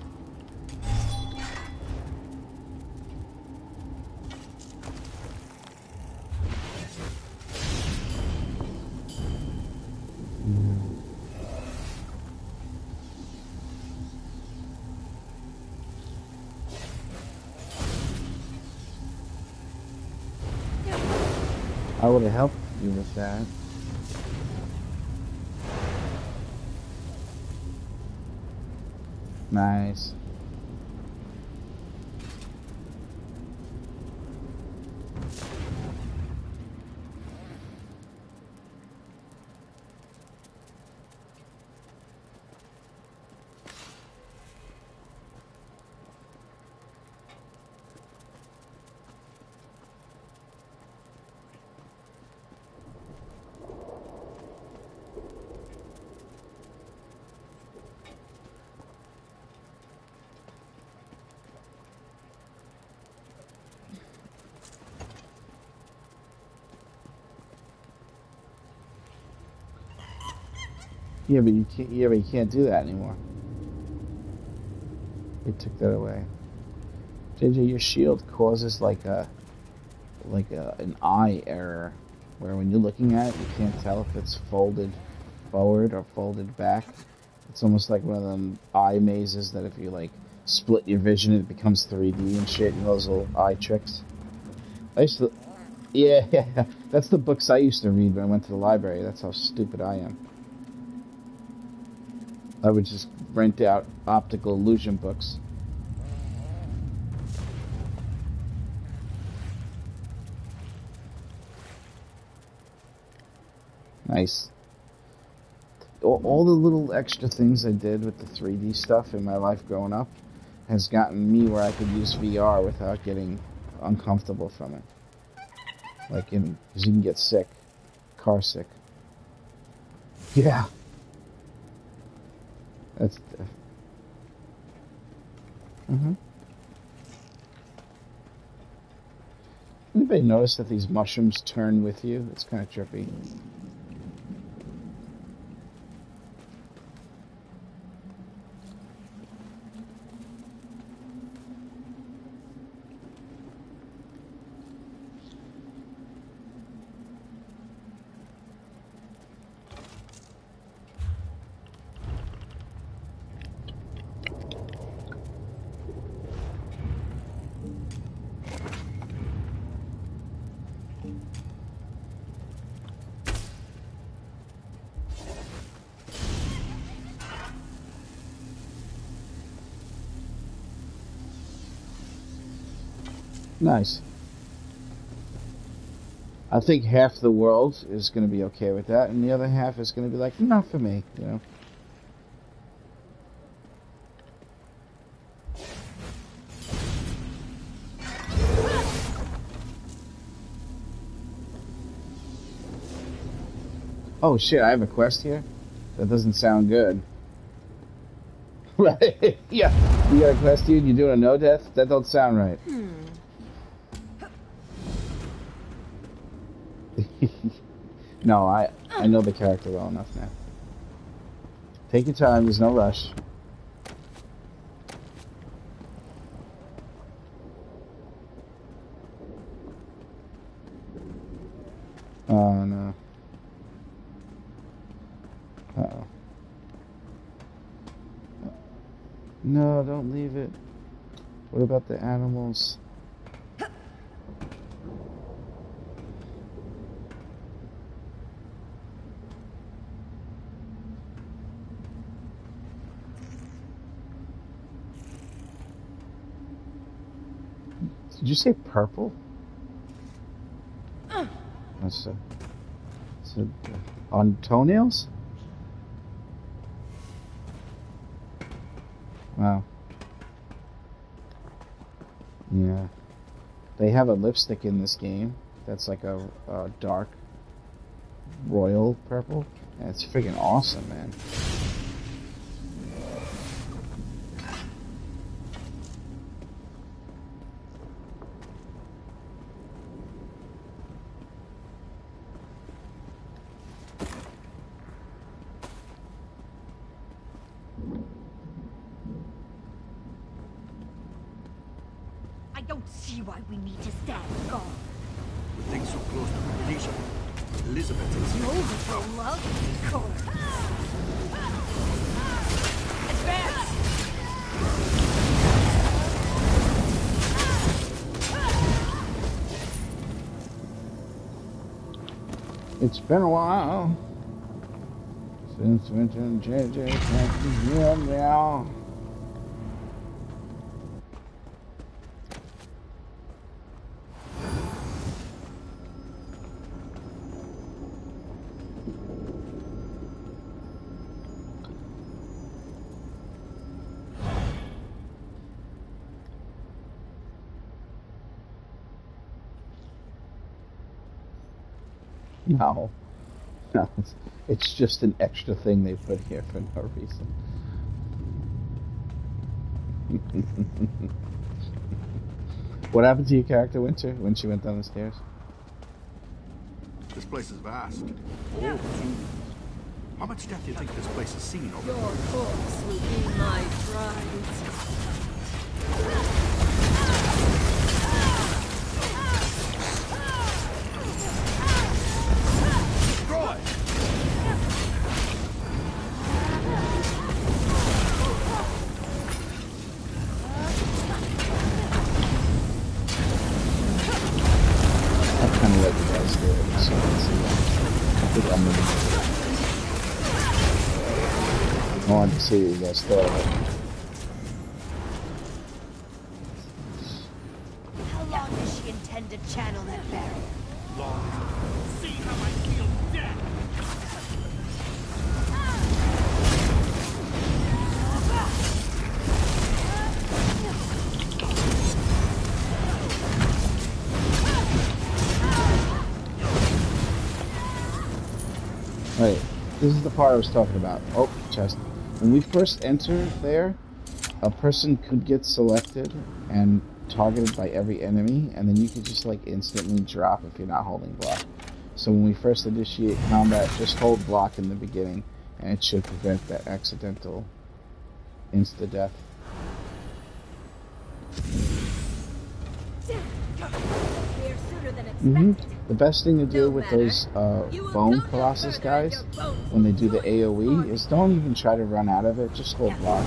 I would have helped you with that. Nice. Yeah, but you can't. Yeah, but you can't do that anymore. They took that away. JJ, your shield causes an eye error, where when you're looking at it, you can't tell if it's folded forward or folded back. It's almost like one of them eye mazes that if you like split your vision, it becomes 3D and shit. You know those little eye tricks. I used to, yeah, yeah. That's the books I used to read when I went to the library. That's how stupid I am. I would just rent out optical illusion books. Nice. All the little extra things I did with the 3D stuff in my life growing up has gotten me where I could use VR without getting uncomfortable from it. Like, because you can get sick. Car sick. Yeah. That's... Anybody notice that these mushrooms turn with you? It's kind of trippy. Nice. I think half the world is going to be okay with that, and the other half is going to be like, not for me, you know. Oh shit, I have a quest here? That doesn't sound good. Right? Yeah. You got a quest here and you're doing a no death? That don't sound right. No, I know the character well enough now. Take your time, there's no rush. Oh no. Uh-oh. No, don't leave it. What about the animals? Did you say purple? That's on toenails? Wow. Yeah. They have a lipstick in this game that's like a dark royal purple. And it's freaking awesome, man. It's been a while since Winter and JJ can't be here now. No, it's just an extra thing they put here for no reason. What happened to your character, Winter, when she went down the stairs? This place is vast. How much death do you think this place has seen over? Your corpse will be my prize. Destroy! I kind of let you guys do it, so let's see. I think I'm gonna. I wanted to see what you guys thought of it. How long does she intend to channel that barrier? Long. See how I feel dead! Right, this is the part I was talking about. Oh, chest. When we first enter there, a person could get selected and targeted by every enemy, and then you could just like instantly drop if you're not holding block. So when we first initiate combat, just hold block in the beginning, and it should prevent that accidental insta-death. Here sooner than expected. The best thing to do No with matter. those You will bone go no colossus further and guys, your bones when they will do the be AoE, is don't even try to run out of it, just hold block.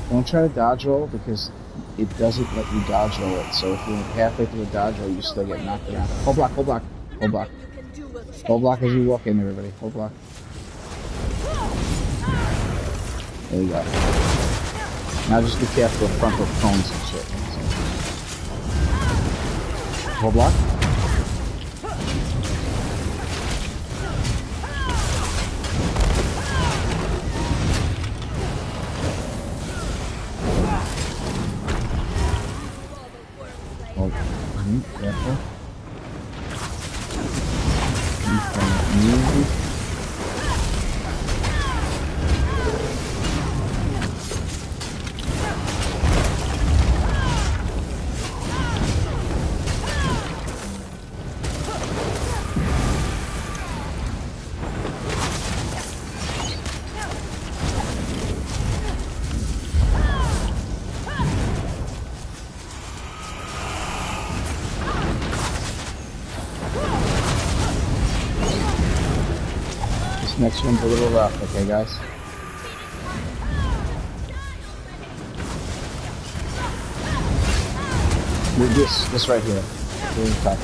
Don't try to dodge roll, because it doesn't let you dodge roll it, so if you're halfway through a dodge roll, you still get knocked around. Hold block, hold block, hold block. You can do will change Hold block as you that. walk in, everybody. Hold block. There you go. Now just be careful of frontal cones and shit. Hold block. Hold. Careful. Easy. This next one's a little rough, okay, guys? Move this right here. Really tough.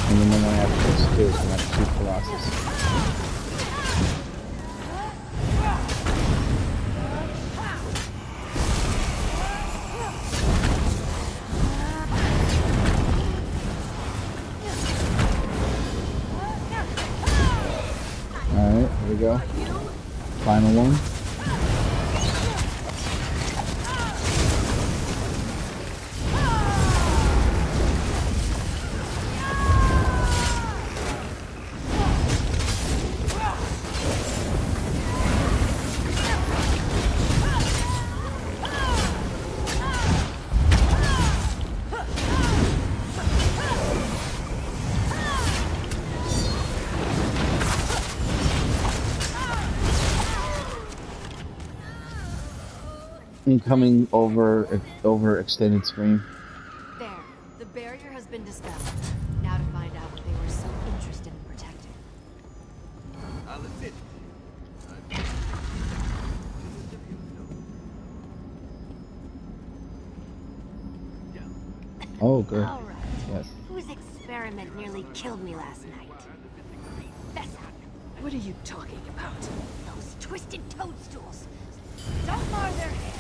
And then we're gonna have this too, so we're gonna have two Colossus. Alright, here we go. Final one. Incoming over extended screen. There. The barrier has been dispelled. Now to find out what they were so interested in protecting. I'll admit. Oh, good. All right. Yes. Whose experiment nearly killed me last night? Fessa. What are you talking about? Those twisted toadstools. Don't mar their hair.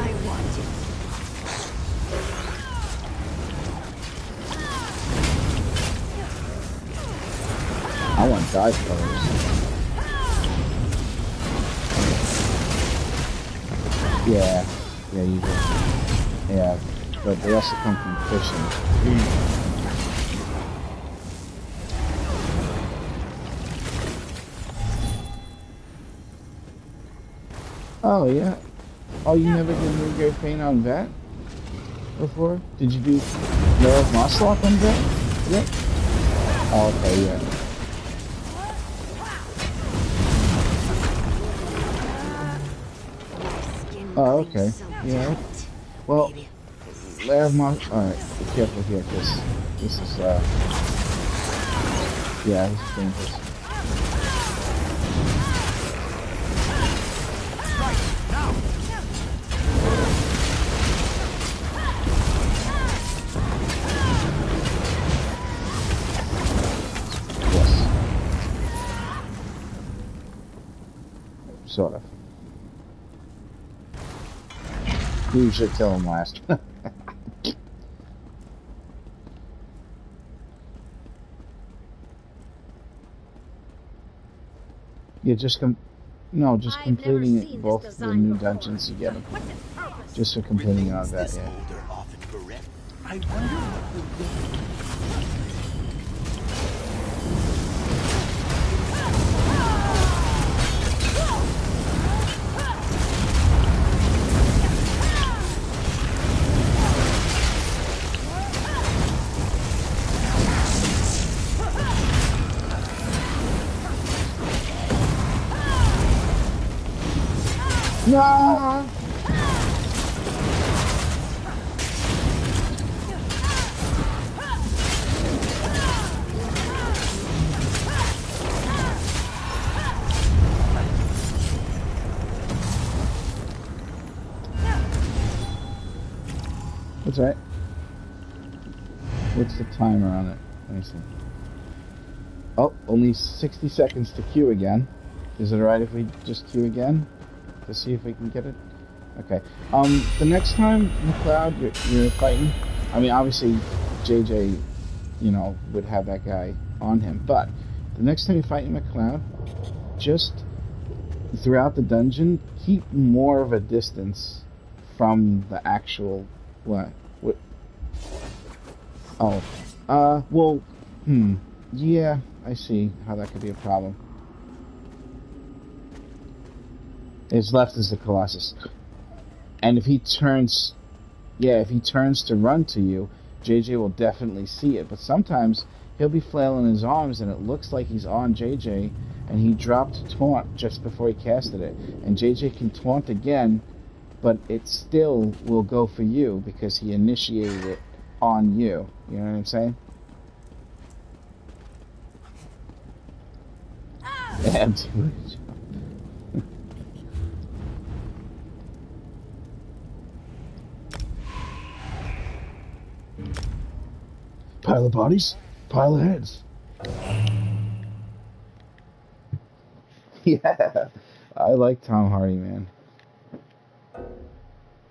I want it. I want dive colors. Yeah, you do. Yeah, but they also come from fishing. Oh yeah. Oh, you never did Midgard Pain on Vet before? Did you do Lair of Moslock on Vet? Yep. Oh, okay, yeah. Oh, okay. Yeah. Well, Lair Moss. Alright, be careful here, because this is, yeah, this is dangerous. Yes. Sort of. You should kill him last. Yeah, just just completing it, both the new dungeons you get them. Just for completing all that, yeah. I wonder what will go. No! That's right. What's the timer on it? Let me see. Oh, only 60 seconds to queue again. Is it alright if we just queue again? To see if we can get it? Okay. The next time, McLeod, you're fighting, I mean, obviously, JJ, would have that guy on him, but the next time you're fighting McLeod, just throughout the dungeon, keep more of a distance from the actual, what? Oh. Well, yeah, I see how that could be a problem. His left is the Colossus. And if he turns to run to you, JJ will definitely see it. But sometimes he'll be flailing his arms and it looks like he's on JJ and he dropped taunt just before he casted it. And JJ can taunt again, but it still will go for you because he initiated it on you. You know what I'm saying? Absolutely. Pile of bodies, pile of heads. Yeah, I like Tom Hardy, man.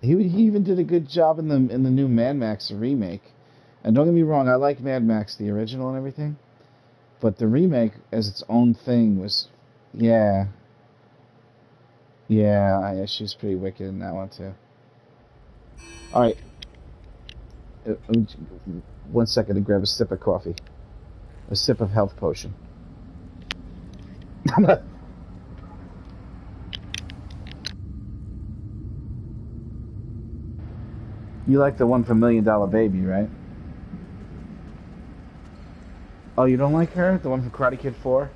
He even did a good job in the new Mad Max remake. And don't get me wrong, I like Mad Max the original and everything, but the remake as its own thing was, yeah, she was pretty wicked in that one too. All right. 1 second to grab a sip of coffee. A sip of health potion. You like the one for $1 Million Baby, right? Oh, you don't like her? The one from Karate Kid 4?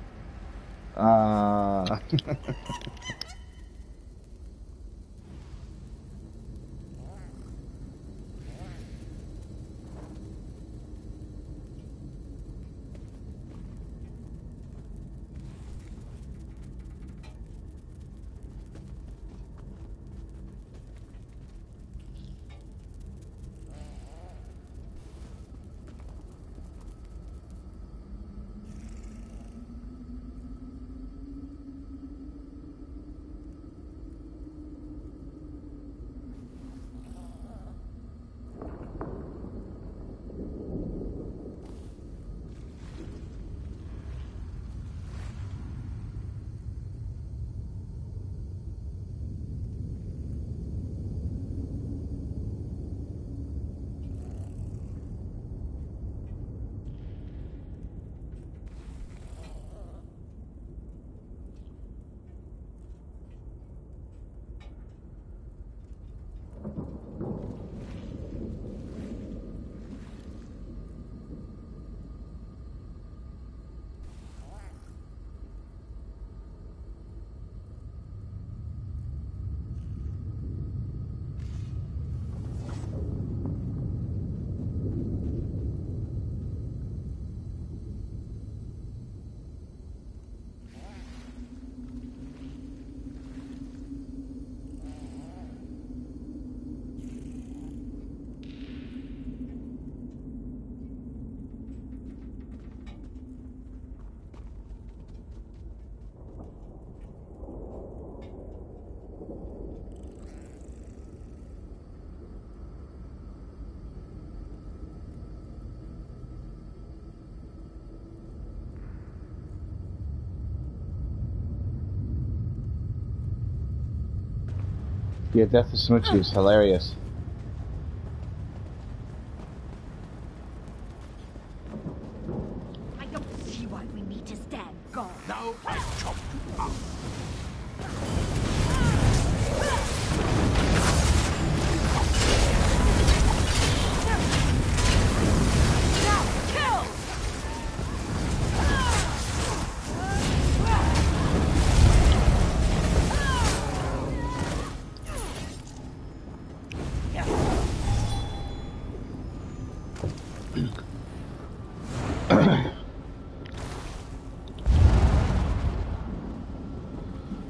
Yeah, Death of Smoochie is hilarious. I don't see why we need to stand guard. Now I chop you up.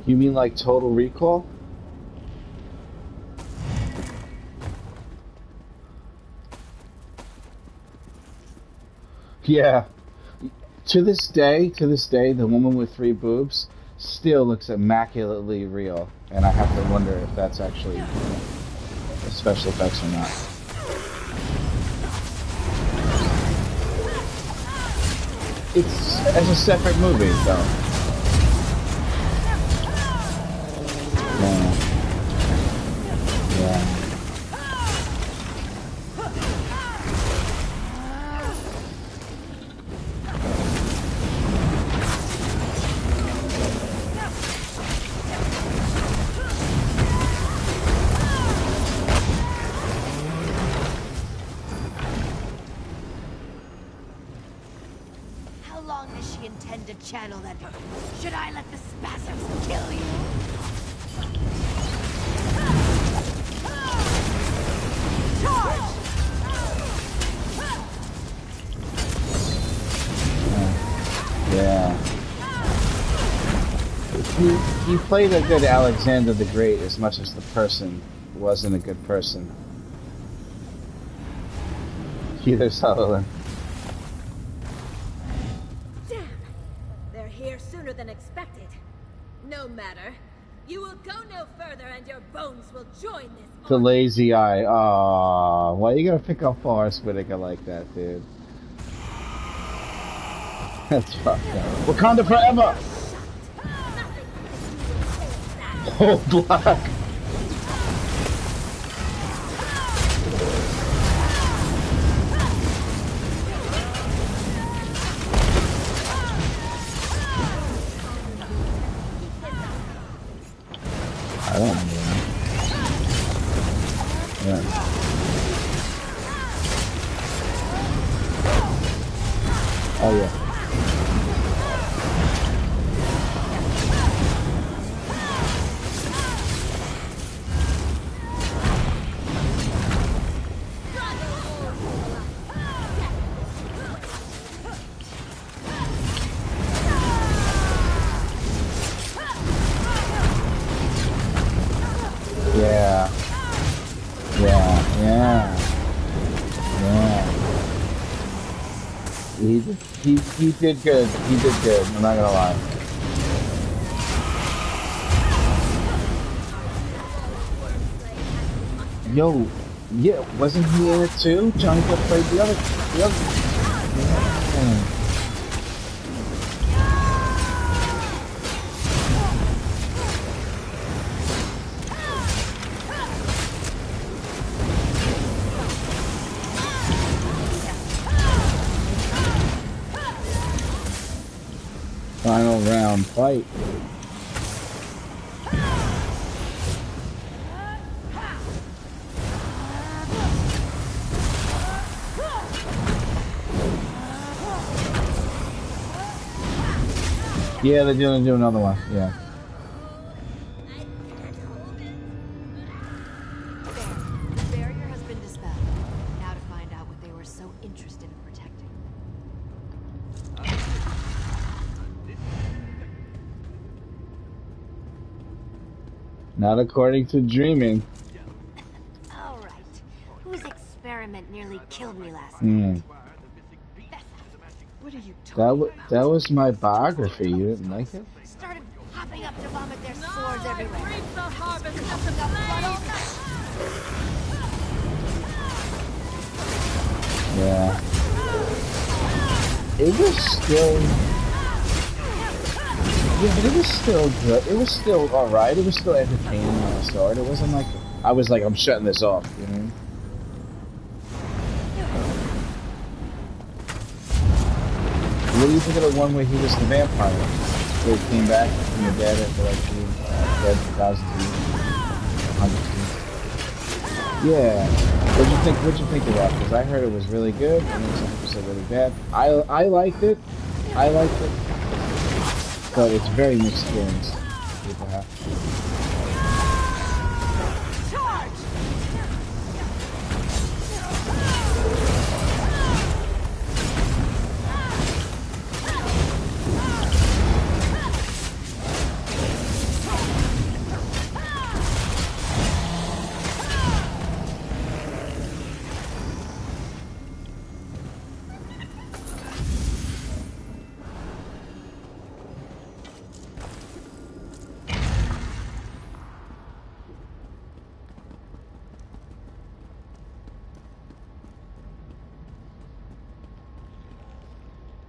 You mean like Total Recall? Yeah. To this day, the woman with 3 boobs still looks immaculately real, and I have to wonder if that's actually special effects or not. It's as a separate movie, though. Yeah. Yeah. How long does she intend to channel that? Should I let the spasms kill you? Yeah. He played a good Alexander the Great as much as the person wasn't a good person. Keith Sutherland. Damn! They're here sooner than expected. No matter. You will go no further and your bones will join this The army. lazy eye. Aww. Why you gotta pick on Forrest Whitaker like that, dude? That's fucked up. Wakanda forever! Oh, Black! I don't know. Yeah. Oh, yeah. Yeah. Yeah. Yeah. Yeah. He did good. He did good. I'm not gonna lie. Yo, yeah, wasn't he in it too? Johnny Depp played the other. Yeah. Final round fight. Yeah, they're gonna do another one. Yeah. The barrier has been dispelled. Now to find out what they were so interested in protecting. Not according to dreaming. All right. Whose experiment nearly killed me last night? What are you talking That was my biography. You didn't like it? Started hopping up to vomit their swords I everywhere. reap the harvest of Pumping the up blood all Yeah. It was still. Yeah, but it was still good. It was still alright. It was still entertaining when I saw it. It wasn't like I was like, I'm shutting this off, you know? What do you think of the one where he was the vampire? Where he came back from the dead after like being dead for thousands of years? Hundreds of years. Yeah. What'd you think of that? Because I heard it was really good, and then some people said really bad. I liked it. I liked it. But it's very mixed feelings people have.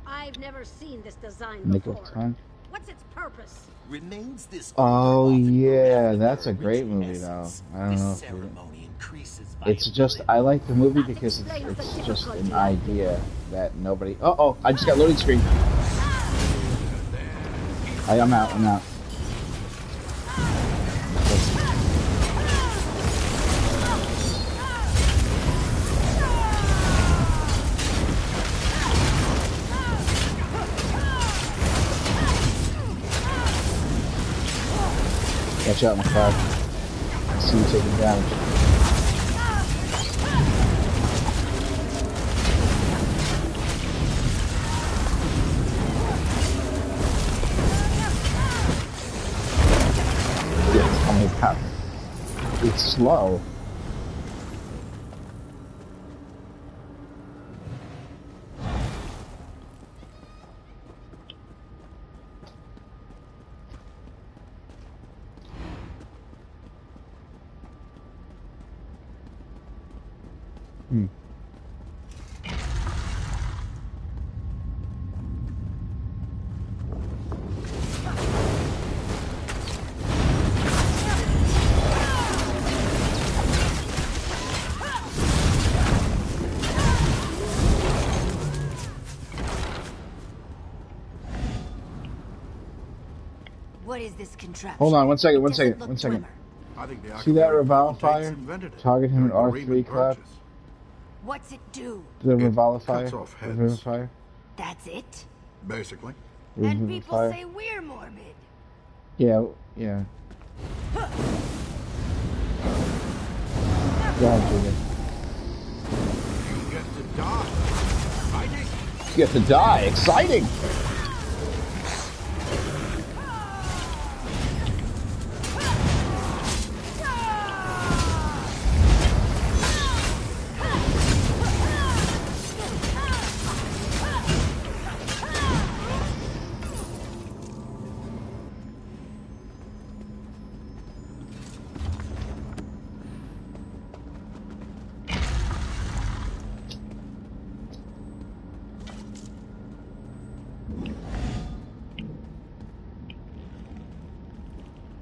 I've never seen this design Nick before. of time. What's its purpose? Remains this Oh often yeah, grounded that's a in great rich movie though. essence. I don't This know if you. ceremony increases It's just I like the movie That because explains the it's just an difficulty. idea that nobody. Oh, I just got loading screen. I'm out. I'm out. Watch out, my cloud. I see you taking damage. Yeah, it's coming back. It's slow. What is this contraption? Hold on, one second. It doesn't look One second. glimmer. I think the See that Archivary revolve Potentates fire? invented it Target him in during the R3 Riemann clap. purchase. What's it do? The It revolve cuts fire. off heads. Revolve fire. That's it? Basically. And Revolve people fire. say we're morbid. Yeah. Go ahead, Julia. You get to die. Fighting. You get to die. Exciting.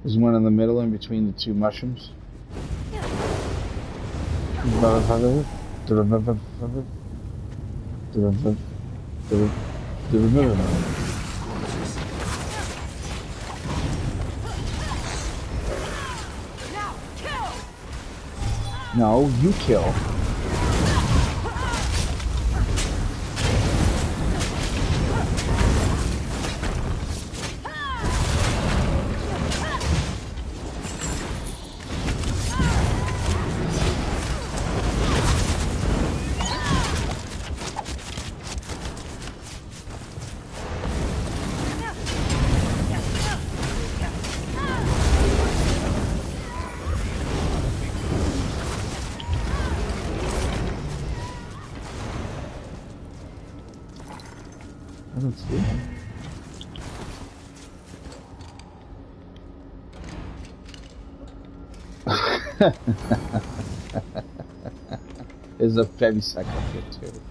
There's one in the middle in between the two mushrooms. No, you kill. I don't see him. There's a Fevisec up here too.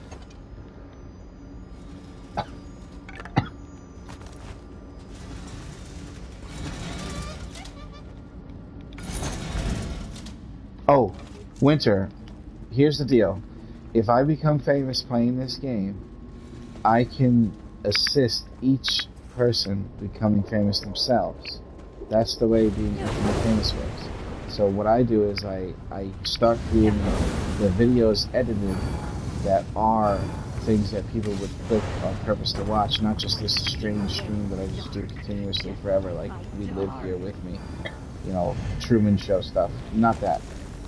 Winter, here's the deal. If I become famous playing this game, I can assist each person becoming famous themselves. That's the way being famous works. So what I do is I start creating the videos edited that are things that people would click on purpose to watch, not just this strange stream that I just do continuously forever, like We Live Here With Me, you know, Truman Show stuff. Not that.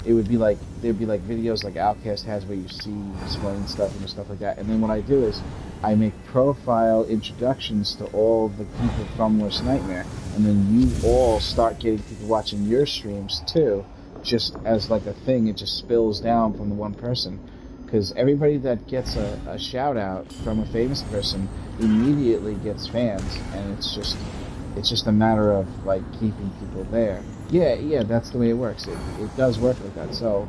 It would be like, there'd be like videos like Outcast has where you see explain stuff and stuff like that. And then what I do is I make profile introductions to all the people from Worst Nightmare, and then you all start getting people watching your streams too, just as like a thing. It just spills down from the one person. Because everybody that gets a shout out from a famous person immediately gets fans, and it's just a matter of like keeping people there. Yeah, that's the way it works. It does work like that. So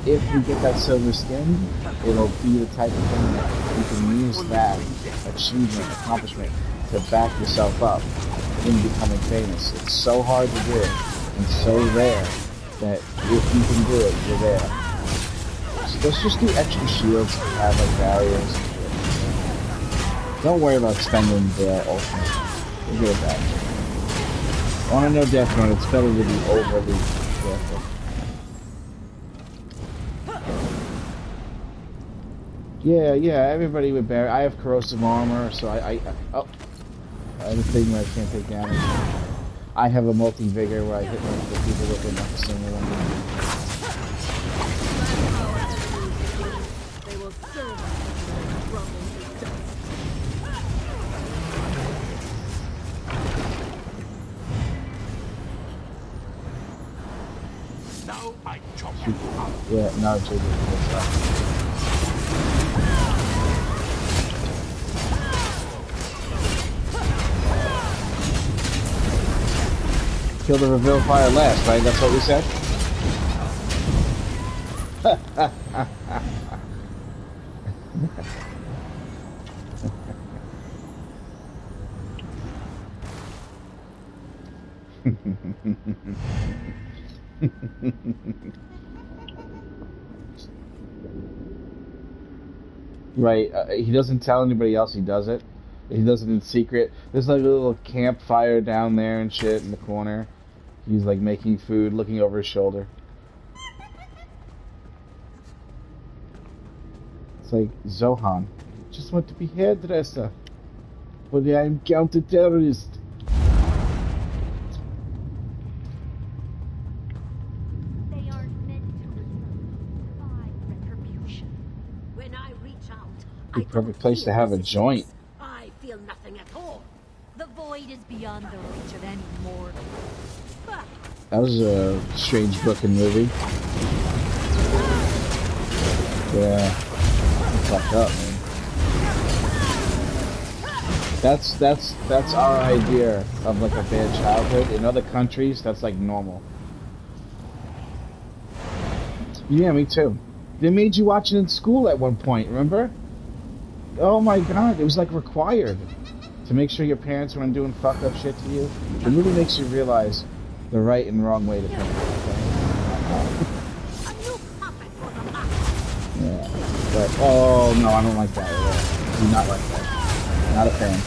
if we get that silver skin, it'll be the type of thing that you can use that achievement, accomplishment to back yourself up in becoming famous. It's so hard to do and so rare that if you can do it, you're there. Let's just do extra shields and have like barriers. Don't worry about spending the ultimate. We're good at that. On a no death run, it's better to be overly careful. Yeah, everybody with barrier. I have corrosive armor, so I have a thing where I can't take damage. I have a multi-vigor where I hit multiple people with it, not a single one. Yeah, no, it's kill the reveal fire last, right? That's what we said? Right, he doesn't tell anybody else he does it. He does it in secret. There's like a little campfire down there and shit in the corner. He's like making food, looking over his shoulder. It's like, Zohan, just want to be hairdresser, but I'm counter-terrorist. They aren't meant to find retribution. When I reach out, The perfect place to have a joint. I feel nothing at all. The void is beyond the reach of any mortal. That was a strange looking movie. Yeah. Fucked up, man. That's our idea of like a bad childhood. In other countries, that's like normal. Yeah, me too. They made you watch it in school at one point, remember? Oh my god, it was like required to make sure your parents weren't doing fucked up shit to you. It really makes you realize the right and wrong way to think. Yeah, but oh no, I don't like that at all. Do not like that. Not a fan.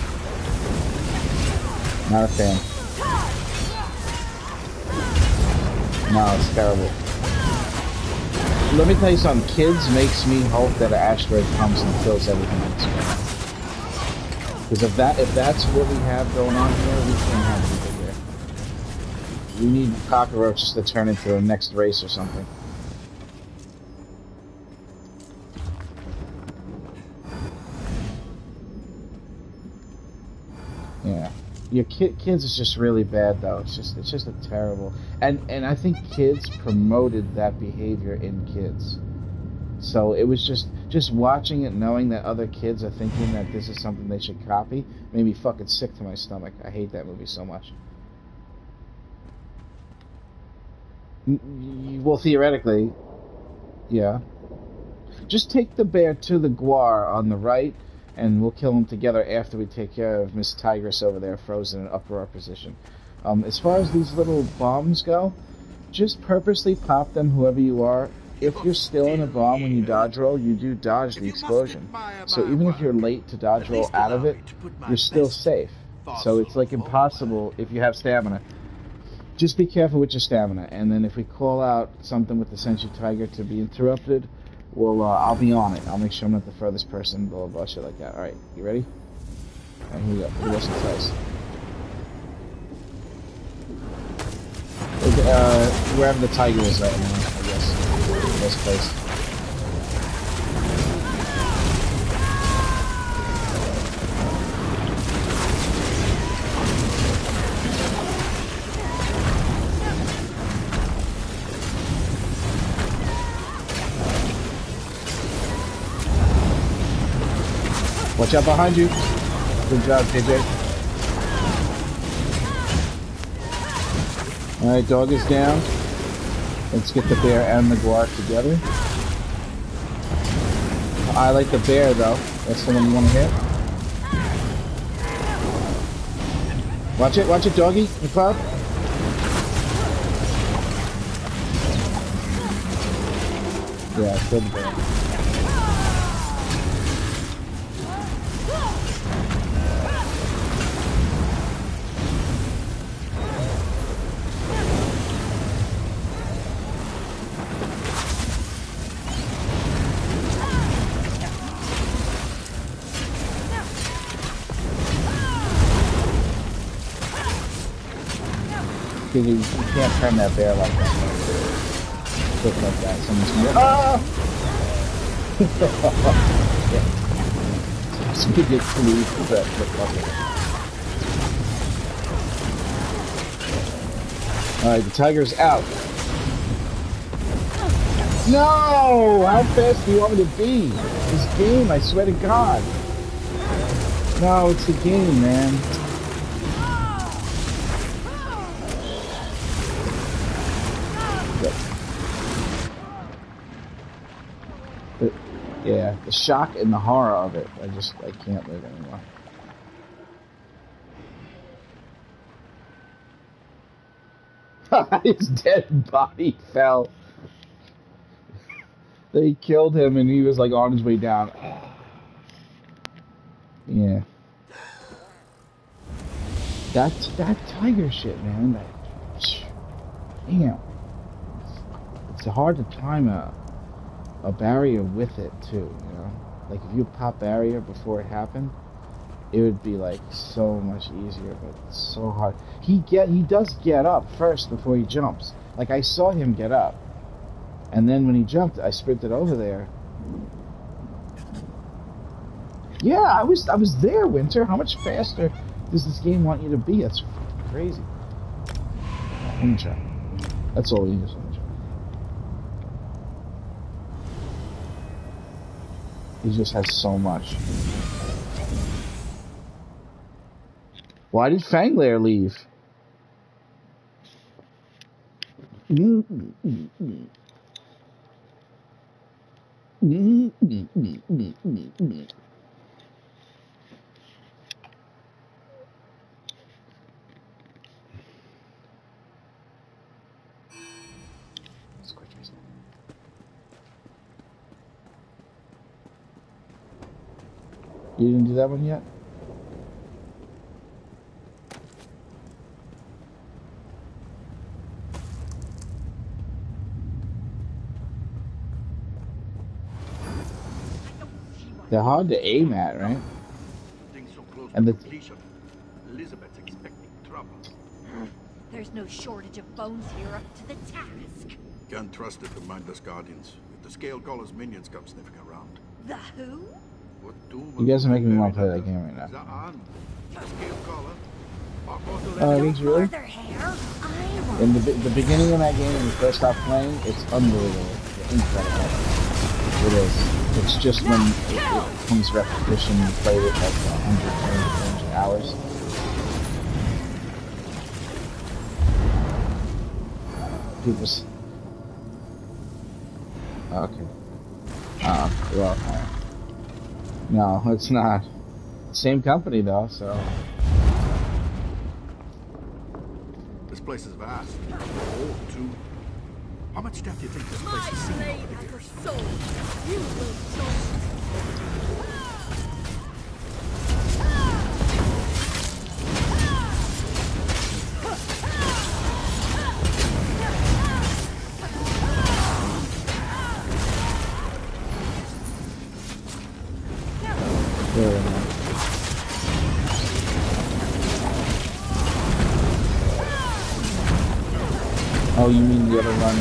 Not a fan. No, it's terrible. Let me tell you something. Kids makes me hope that an asteroid comes and kills everything on the screen. Because if that's what we have going on here, we can't have people here. We need cockroaches to turn into the next race or something. Yeah. Your kids is just really bad though. It's just a terrible, and I think kids promoted that behavior in kids. So it was just watching it, knowing that other kids are thinking that this is something they should copy, made me fucking sick to my stomach. I hate that movie so much. Well, theoretically, yeah. Just take the bear to the Guar on the right, and we'll kill them together after we take care of Miss Tigress over there, frozen in uproar position. As far as these little bombs go, just purposely pop them, whoever you are, if you're still in a bomb when you dodge roll, you do dodge the explosion. So even if you're late to dodge roll out of it, you're still safe. So it's like impossible if you have stamina. Just be careful with your stamina, and then if we call out something with the Senshi Tiger to be interrupted, I'll be on it. I'll make sure I'm not the furthest person, blah, blah, blah, shit like that. Alright, you ready? Alright, here we go. Here goes some dice. Wherever the tiger is right now, I guess. This place. Watch out behind you. Good job, JJ. Alright, dog is down. Let's get the bear and the guard together. I like the bear though. That's the one you want to hit. Watch it, doggy. McCloud. Yeah, kill the bear. You can't turn that bear like that. Quick like that. Someone's gonna yeah. It's gonna get flew for that quick like that. Alright, the tiger's out. No! How fast do you want me to be? This game, I swear to God. No, it's the game, man. Yeah, the shock and the horror of it. I can't live anymore. His dead body fell. They killed him and he was like on his way down. Yeah. That tiger shit, man. Damn. It's hard to time a barrier with it too, you know? Like if you pop barrier before it happened, it would be like so much easier, but it's so hard. He does get up first before he jumps. Like I saw him get up. And then when he jumped, I sprinted over there. Yeah, I was there, Winter. How much faster does this game want you to be? That's crazy. Let me try. That's all we need. He just has so much. Why did Fanglair leave? You didn't do that one yet? They're hard to aim at, right? And the Elizabeth's expecting trouble. There's no shortage of bones here up to the task. Can't trust it to mindless guardians. If the Scale Caller's minions come sniffing around. The who? You guys are making me want to play that game right now. Did you really? In the beginning of that game, when you first start playing, it's unbelievable. It's incredible. It is. It's just when it comes repetition, you play it like 100 hours. People's... Okay. Well, no, it's not. Same company though, so. This place is vast. Old too. How much death do you think this My place has seen? blade has a soul. You will join. There we go. Oh, you mean the other run?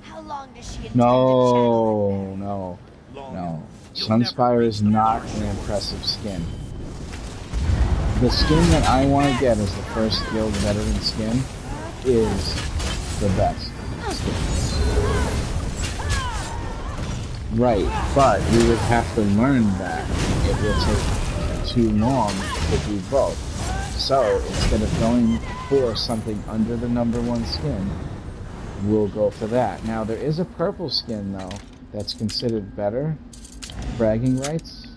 How long does she intend to channel No. Long. No. You'll Sunspire never is reach the not mark. an impressive skin. The skin that I want to get as the first guild veteran skin is the best skin. Right, but we would have to learn that. It will take too long to do both. So instead of going for something under the #1 skin, we'll go for that. Now there is a purple skin though that's considered better, bragging rights.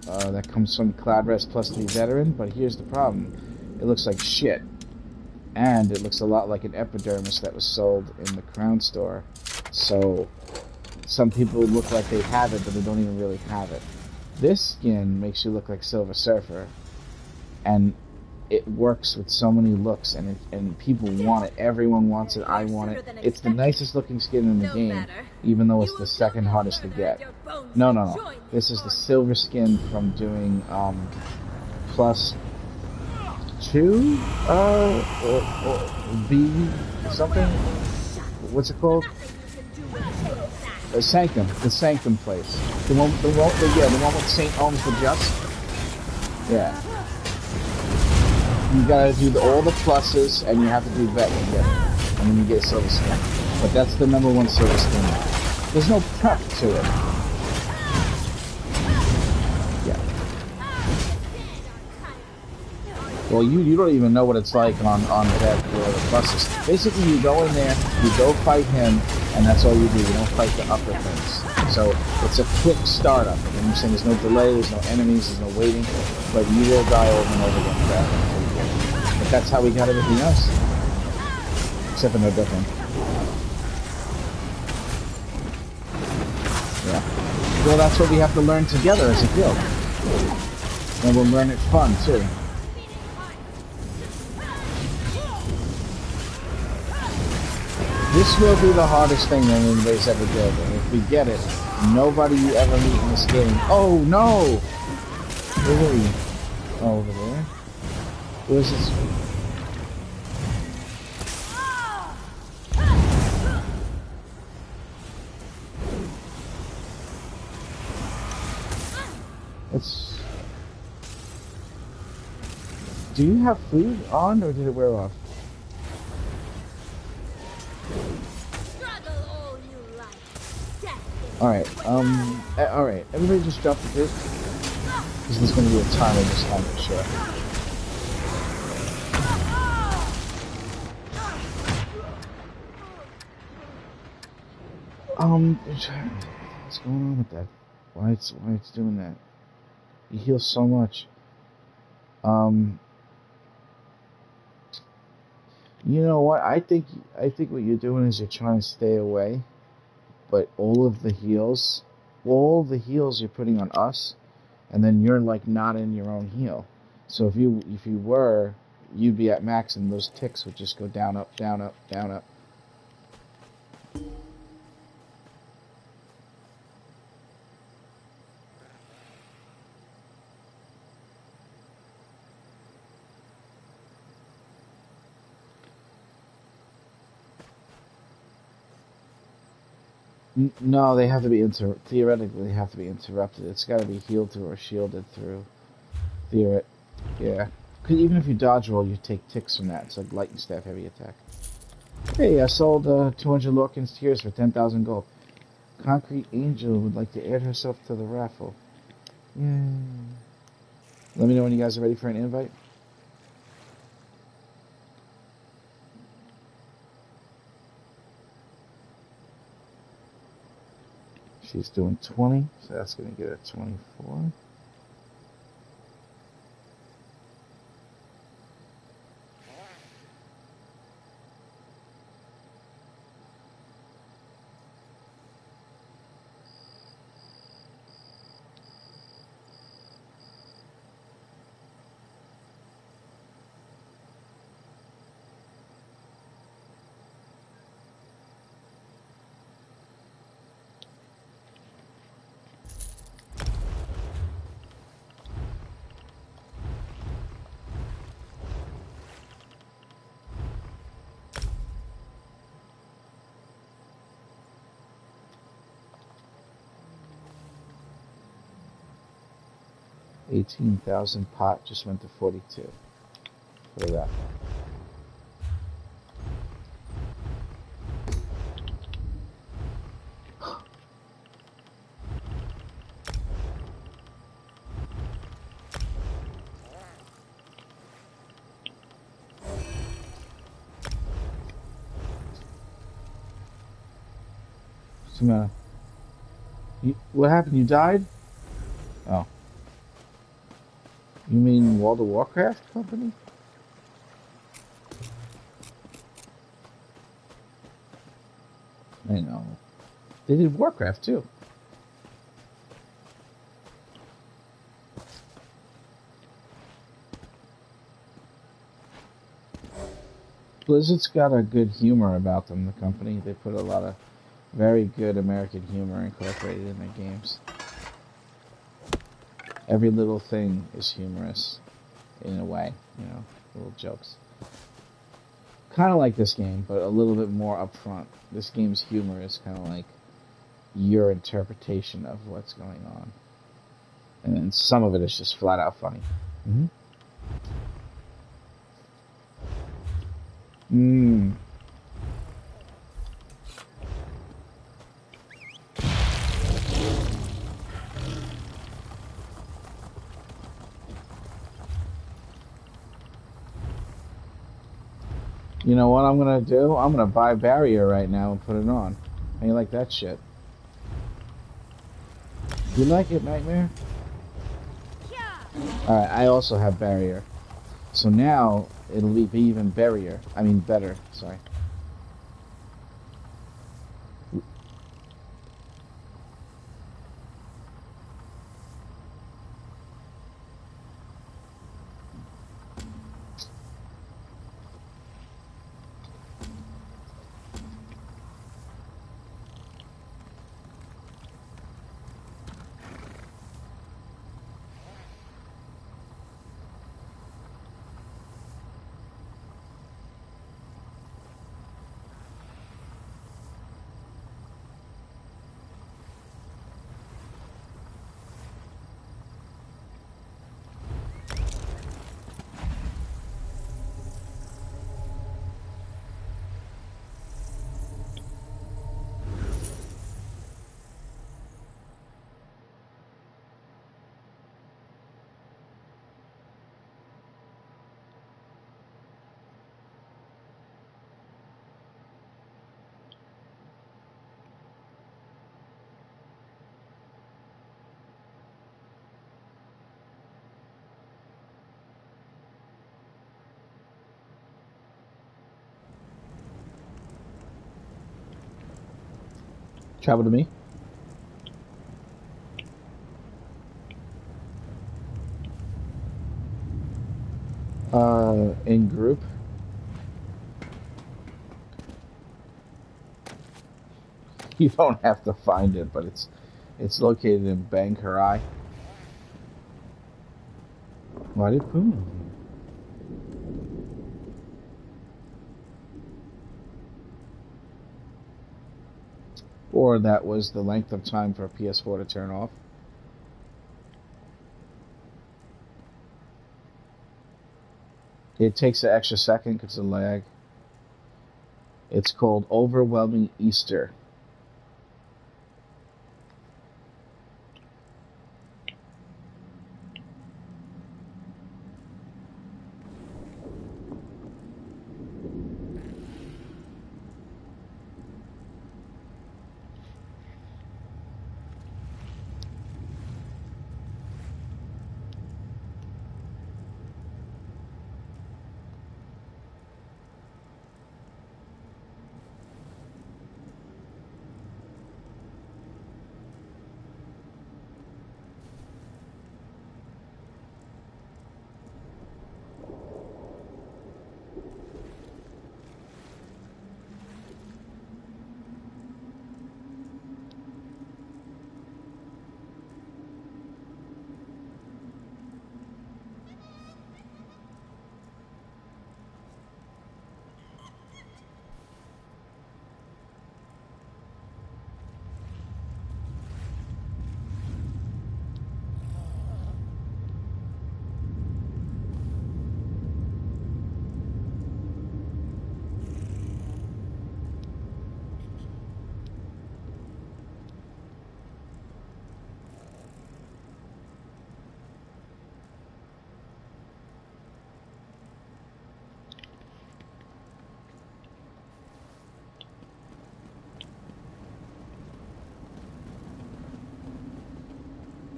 That comes from Cloud Rest plus 3 veteran, but here's the problem. It looks like shit. And it looks a lot like an epidermis that was sold in the Crown store. So some people look like they have it, but they don't even really have it. This skin makes you look like Silver Surfer. And it works with so many looks, and people want it. Everyone wants it. I want it. It's the nicest looking skin in the game, even though it's the second hardest to get. No. This is the silver skin from doing plus 2 B something. What's it called? The Sanctum place. The one with St. Ohms the Just. Yeah. You gotta do all the pluses, and you have to do vet to get it, and then you get a silver skin. But that's the #1 silver skin. There's no prep to it. Yeah. Well, you don't even know what it's like on vet or the pluses. Basically, you go in there, you go fight him, and that's all you do. You don't fight the upper things. So it's a quick startup. You know what I'm saying? There's no delay, there's no enemies, there's no waiting, but you will die over and over again for that. But that's how we got everything else. Except for no different. Yeah. Well, that's what we have to learn together as a guild. And we'll learn it fun, too. This will be the hardest thing that anybody's ever did. And if we get it, nobody you ever meet in this game... Oh, no! Where were you? Oh, over there? Where's this? It's... Do you have food on, or did it wear off? Alright, everybody just drop the bit. Because there's going to be a timer this time for sure. What's going on with that? Why it's doing that? He heals so much. You know what? I think what you're doing is you're trying to stay away, but all the heals you're putting on us, and then you're like not in your own heal. So if you were, you'd be at max, and those ticks would just go down, up, down, up, down, up. No, they have to be theoretically they have to be interrupted. It's got to be healed through or shielded through. Yeah. Because even if you dodge roll, you take ticks from that. It's like lightning staff heavy attack. Hey, I sold 200 Lorcan's Tears for 10,000 gold. Concrete Angel would like to add herself to the raffle. Yeah. Let me know when you guys are ready for an invite. She's doing 20, so that's going to get her 24. 18,000 pot just went to 42 for the raffle. What's the matter? What happened? You died? Oh. You mean World of Warcraft company? I know. They did Warcraft too. Blizzard's got a good humor about them, the company. They put a lot of very good American humor incorporated in their games. Every little thing is humorous, in a way, you know, little jokes. Kind of like this game, but a little bit more upfront. This game's humor is kind of like your interpretation of what's going on. And then some of it is just flat out funny. Mm-hmm. You know what I'm gonna do? I'm gonna buy Barrier right now and put it on. How you like that shit? You like it, Nightmare? Yeah. Alright, I also have Barrier. So now, it'll be even better. Sorry. Travel to me. In group. You don't have to find it, but it's located in Bangkarai. Why did Puma? Or that was the length of time for a PS4 to turn off. It takes an extra second because of lag. It's called Overwhelming Easter.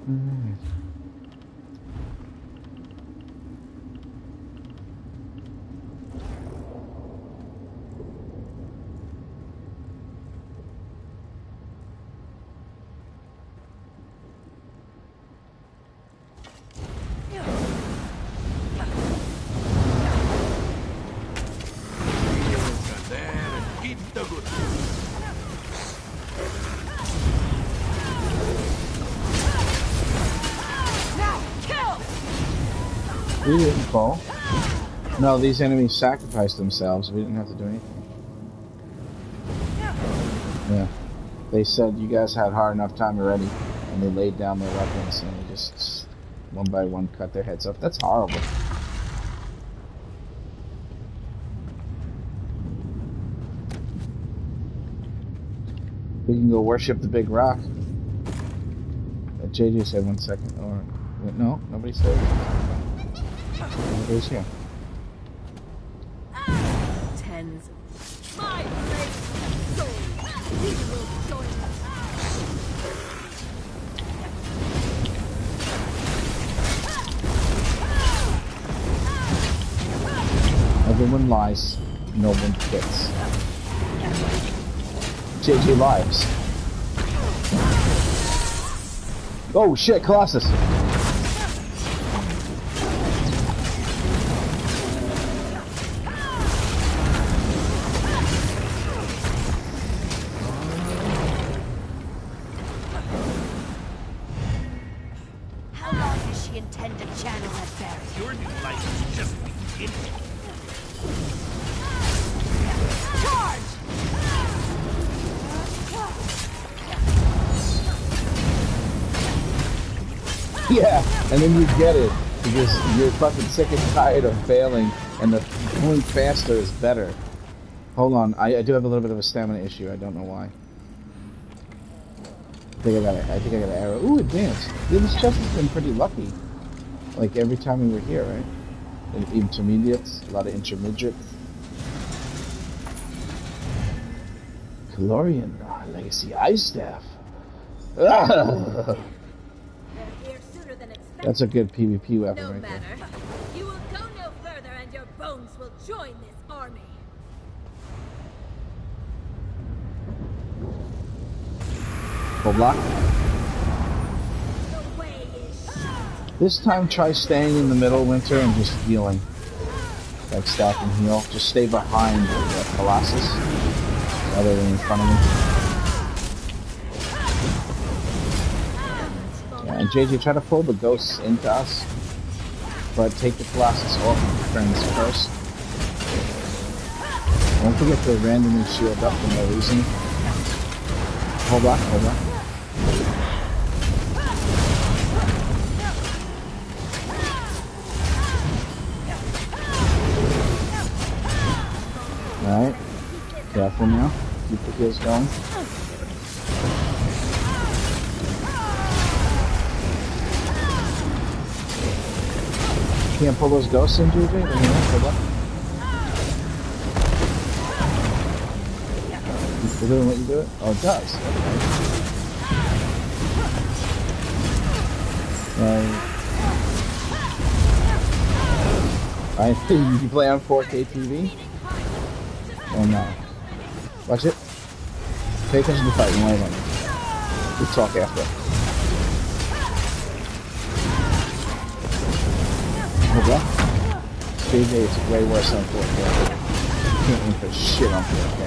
Alright. We didn't fall. No, these enemies sacrificed themselves. We didn't have to do anything. Yeah. They said you guys had hard enough time already, and they laid down their weapons and we just one by one cut their heads off. That's horrible. We can go worship the big rock. JJ said 1 second. Or no, nobody said. Nobody's here. Tens. My great soul. He will join us. Everyone lies. No one quits. JJ lives. Oh shit, Colossus! How long does she intend to channel that barrier? Your new life is just beginning. Yeah, and then you get it because you're fucking sick and tired of failing, and the going faster is better. Hold on, I do have a little bit of a stamina issue. I don't know why. I think I got an arrow. Ooh, advanced. Yeah, this chest has been pretty lucky. Like every time we were here, right? Intermediates, a lot of intermediates. Calorian Legacy Ice Staff. Ah! That's a good PvP weapon right there. You will go no further and your bones will join this army. Full block. The way is shut. This time try staying in the middle, Winter, and just healing. Like stack and heal. Just stay behind the Colossus rather than in front of him. Yeah, and JJ, try to pull the ghosts into us, but take the Colossus off your friends first. Don't forget to randomly shield up for no reason. Hold on, hold on. Alright. Careful now. Keep the heals going. Can't pull those ghosts in, JJ? Hold up. Is it gonna let you do it? Oh, it does. I think you play on 4K TV? Oh no. Watch it. Pay attention to the fight, you might run. We'll talk after. Okay. JJ is way worse on 4K. You can't aim for shit on 4K.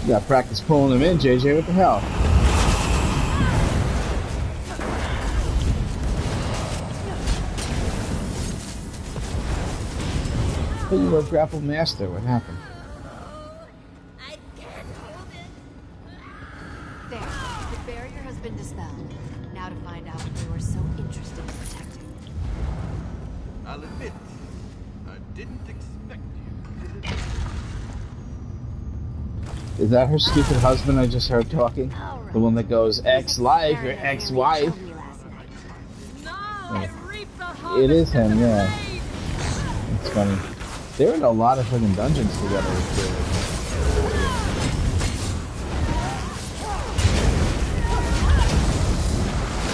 You gotta practice pulling them in, JJ. What the hell? I thought you were a grapple master. What happened? I can't hold it. There, the barrier has been dispelled. Now to find out what they were so interested in protecting. I'll admit, I didn't expect you. Is that her stupid husband I just heard talking? Right. The one that goes ex-life or ex-wife? No, I reap the It is him, harvest of the yeah. blade. It's funny. They were in a lot of fucking dungeons together.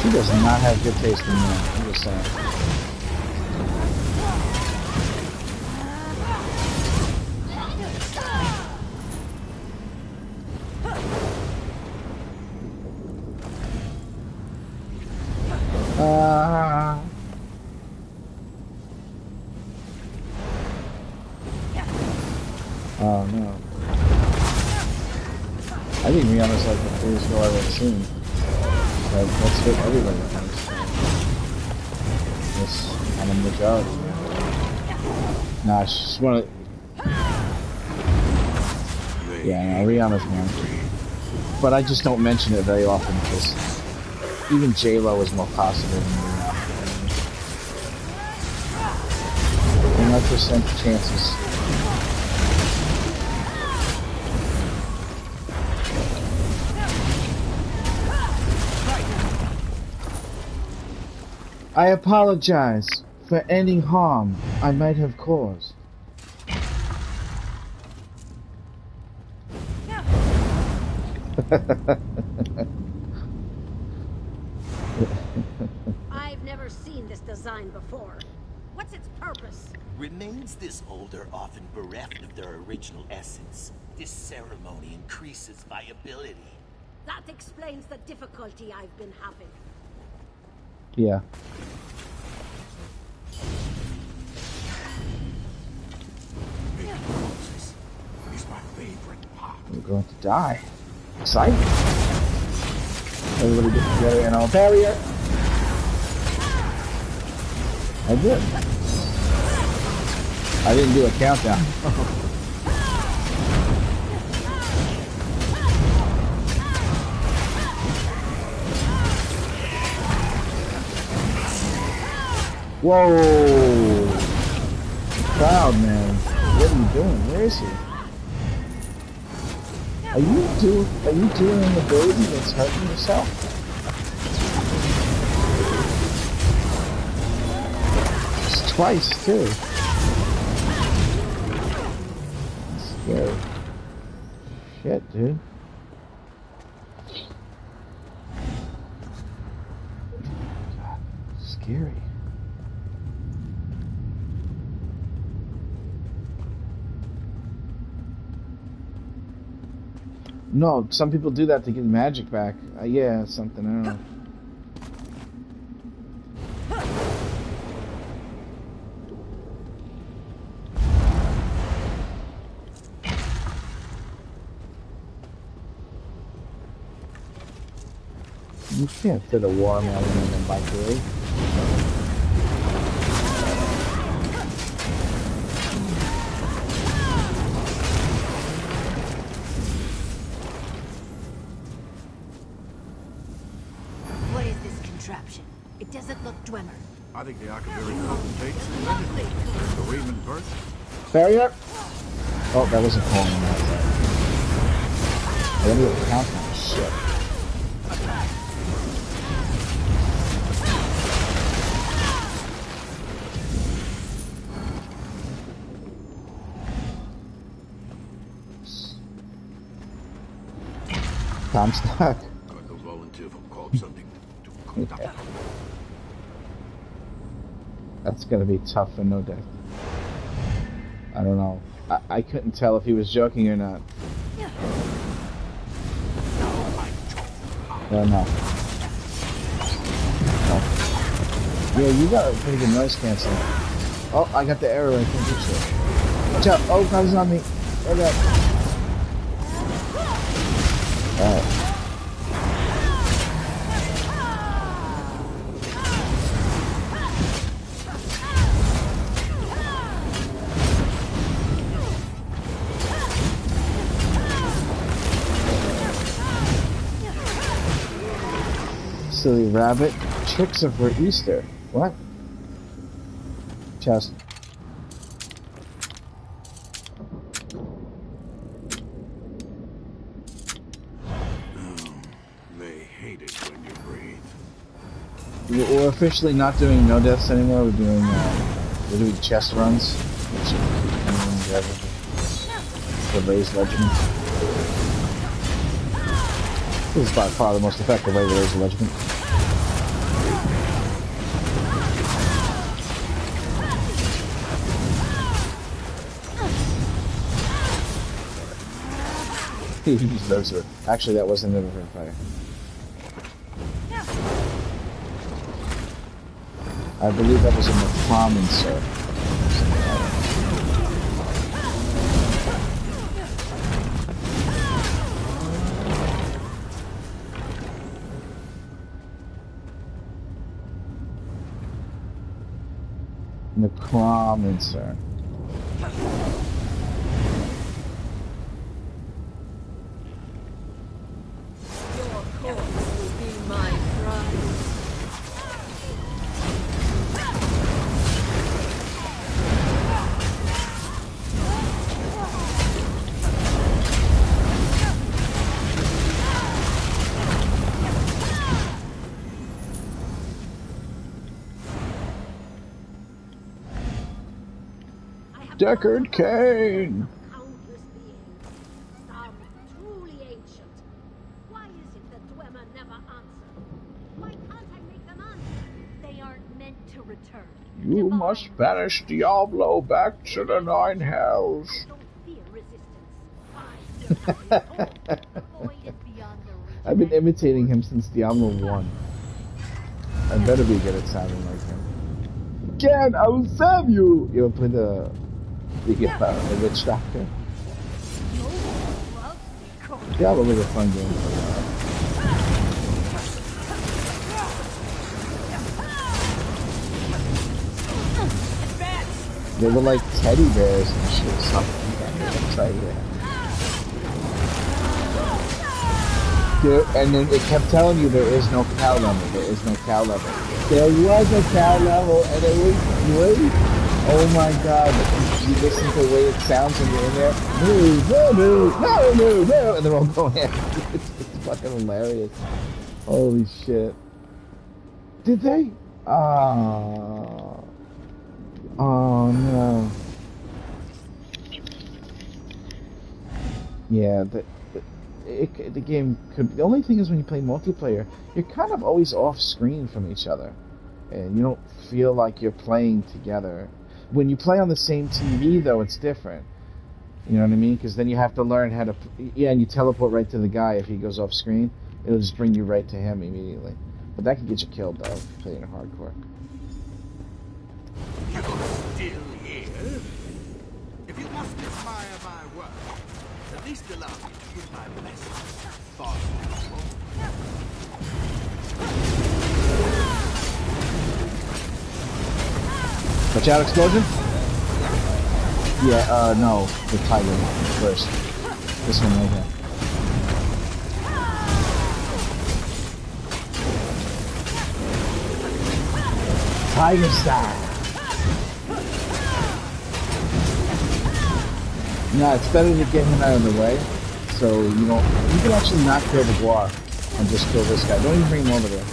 She does not have good taste in men. I'm just saying. Oh no. I think Rihanna's like the coolest girl I've ever seen. That's what everybody thinks. Yes, I'm a majority. Nah, she's one of. Yeah, no, Rihanna's man. But I just don't mention it very often because even J-Lo is more possible than Rihanna. 100% chances. I apologize for any harm I might have caused. I've never seen this design before. What's its purpose? Remains this old are often bereft of their original essence. This ceremony increases viability. That explains the difficulty I've been having. Yeah. This is my favorite part. We're going to die. Exciting. Everybody get together in our barrier. I did. I didn't do a countdown. Whoa! Cloud man, what are you doing? Where is he? Are you doing the baby that's hurting yourself? It's twice too. Scary. Shit, dude. God, scary. No, some people do that to get magic back. Yeah, something, I don't know. You can't fit a watermelon in a microwave. What is this contraption? It doesn't look Dwemer. I think the Akaviri potentates invented it. The Raymond birth. Barrier? Oh, that wasn't calling him out. I didn't even count that shit. Tom stuck. I could volunteer for called something to conduct. Yeah. That's gonna be tough for no death. I don't know. I couldn't tell if he was joking or not. No. Yeah, you got a pretty good noise canceling. Oh, I got the arrow. I can't do shit. Watch out! Oh, comes on me. Look out! Alright. Silly rabbit. Tricks of for Easter. What? Chest. They hate it when you breathe. We're officially not doing no deaths anymore. We're doing chest runs. The raised regiment. This is by far the most effective way to raise a regiment. He deserves it. Actually, that wasn't a different fire. I believe that was a McClommin, sir. McClommin, sir. Your corpse will be my prize. Deckard Cain! Countless beings, some truly ancient. Why is it that Dwemer never answer? Why can't I make them answer? They aren't meant to return. You must banish Diablo back to the Nine Hells. Don't fear resistance. I Void is beyond the reach. I've been imitating him since Diablo 1. I better be good at sounding like him. Again, I will save you! You ever play the Witch Doctor? Diablo was a fun game. They were like teddy bears and shit, something like that. There, and then it kept telling you there is no cow level, there is no cow level. There was a cow level, and it was great. Oh my god, you listen to the way it sounds when you're in there. Move, no, move, no, move, no, and they're all going after you. It's fucking hilarious. Holy shit. Did they? Oh no. Yeah, the game could. The only thing is when you play multiplayer, you're kind of always off screen from each other, and you don't feel like you're playing together. When you play on the same TV, though, it's different. You know what I mean? Because then you have to learn how to. Yeah, and you teleport right to the guy if he goes off screen. It'll just bring you right to him immediately. But that can get you killed, though, if you play in hardcore. You're still here? If you must admire my work, at least allow me to put my message far before. Watch out, explosion? Yeah, no, the tiger first. This one right here. Tiger style. No, it's better to get him out of the way, so you don't. You can actually not kill the Guar and just kill this guy. Don't even bring him over there.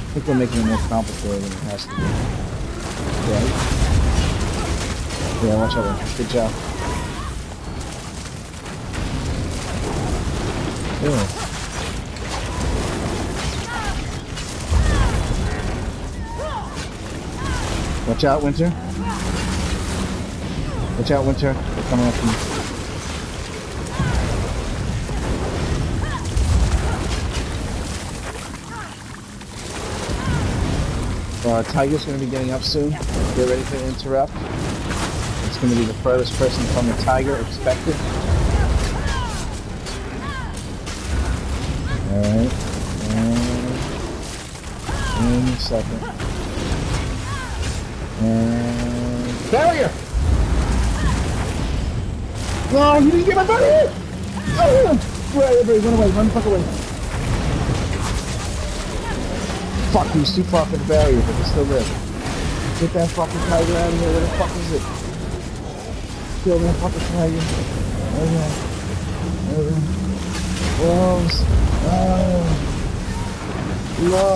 I think we're making it more complicated than it has to be. Right? Yeah, watch out. Good job. Yeah. Watch out, Winter. Watch out, Winter. They're coming up from you. Tiger's going to be getting up soon. Get ready to interrupt. It's going to be the furthest person from the tiger expected. Alright. In a second. And barrier! No, you didn't get my barrier! Oh! Right, everybody, run away, run the fuck away. Fuck, he was too far from the barrier, but he still lives. Get that fucking tiger out of here, where the fuck is it? Kill that fucking tiger. Okay. Close. No.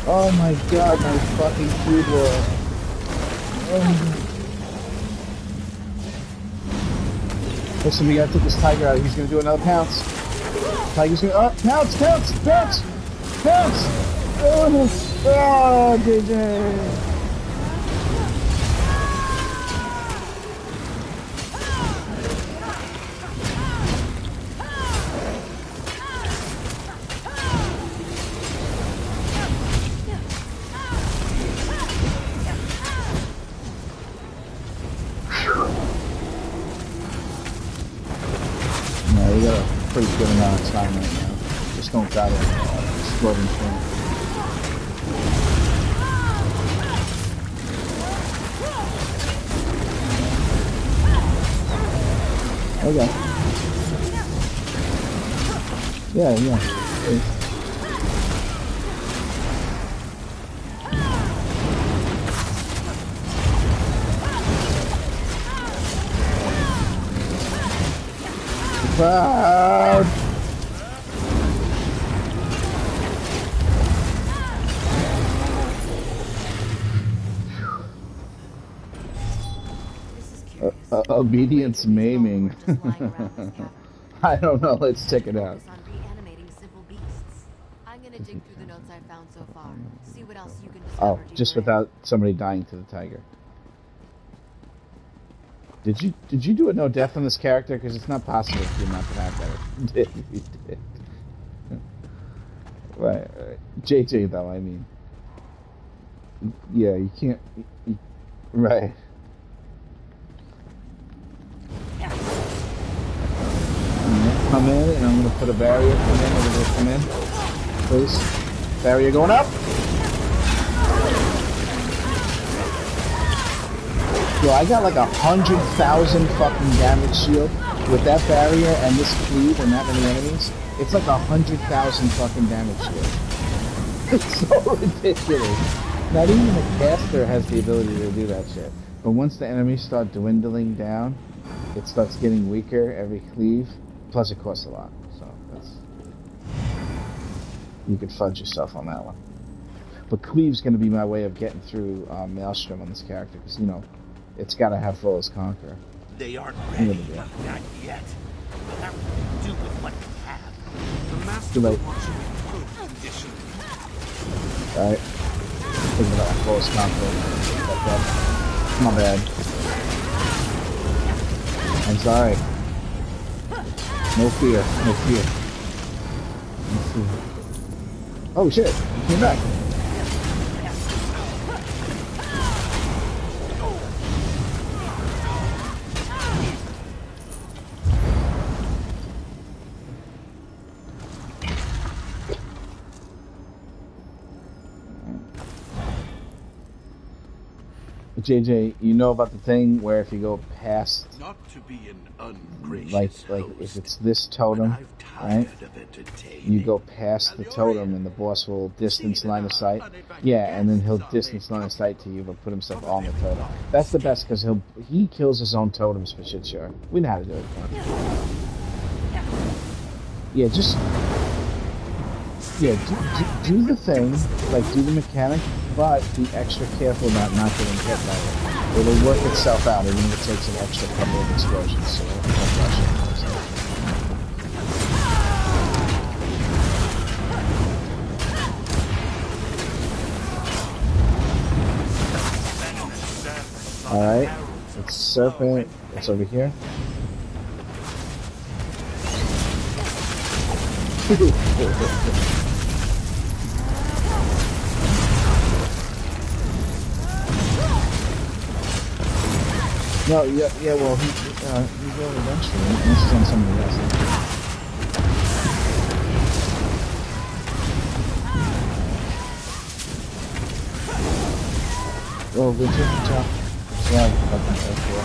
Oh my god, my fucking food world. Listen, we gotta take this tiger out. He's gonna do another pounce. Tiger's gonna. Oh, pounce, pounce, pounce! Pounce! Oh, JJ! pretty good amount of time right now. Just don't got it exploding thing. Okay. Yeah. Cloud! Obedience maiming. I don't know, let's check it out. I'm gonna dig through the notes I found so far. See what else you can Oh, discover. just without somebody dying to the tiger. Did you do a no death on this character? Because it's not possible for you not to have that. You did. Right. JJ though, I mean. Yeah, you can't. Right. Come in, and I'm gonna put a barrier. Come in. Please. Barrier going up. Yo, I got like 100,000 fucking damage shield with that barrier and this cleave and that many enemies. It's like 100,000 fucking damage shield. It's so ridiculous. Not even the caster has the ability to do that shit. But once the enemies start dwindling down, it starts getting weaker every cleave. Plus it costs a lot, so that's... You could fudge yourself on that one. But cleave's gonna be my way of getting through Maelstrom on this character, because, you know, it's gotta have Flawless Conqueror. They aren't ready, but not yet. We'll have to do with what we have. The master will watch you in good condition. Alright. Thinking about Flawless Conqueror. My bad. I'm sorry. No fear. Oh shit, you came back. JJ, you know about the thing where if you go past, Not to be an ungracious like host, if it's this totem, right? You go past the totem and the boss will distance line of sight. Yeah, and then he'll distance line of sight to you, but put himself on the totem. That's the best because he kills his own totems for shit sure. We know how to do it. Yeah, just do the thing, like do the mechanic, but be extra careful about not getting hit by it. It'll work itself out, even if it takes an extra couple of explosions, so don't rush it. Alright, it's Serpent, it's over here. No, yeah, well, he will eventually. This is on somebody else. Oh, good job. Yeah, fucking okay.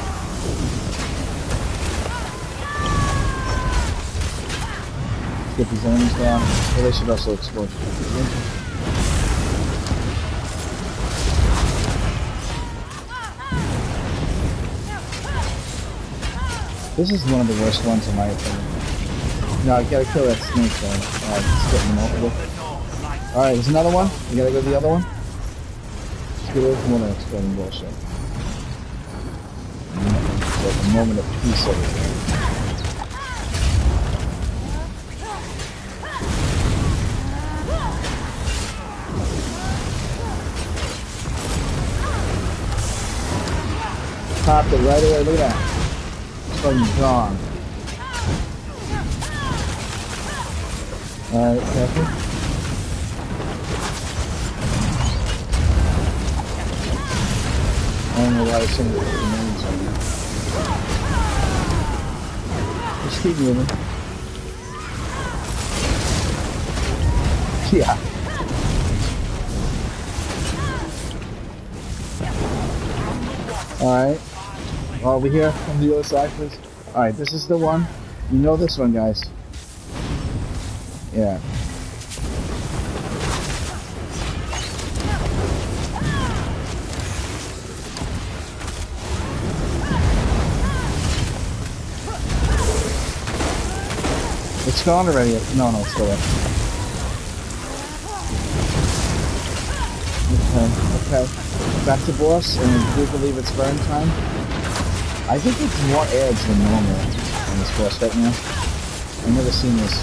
Get these enemies down. Well, they should also explode. This is one of the worst ones in my opinion. No, I gotta kill that snake though. Alright, it's getting multiple. Alright, there's another one. You gotta go to the other one. Just get away from all that exploding bullshit. It's like a moment of peace over here. Popped it right away, look at that. Fucking gone. Alright, careful. I don't know why some of the remains on there. Just keep moving. Yeah. Alright. Over here from the other side, please. Alright, this is the one. You know this one, guys. Yeah. It's gone already. No, it's still there. Okay. Back to boss, and do you believe it's burn time? I think it's more edge than normal on this boss right now. I've never seen this.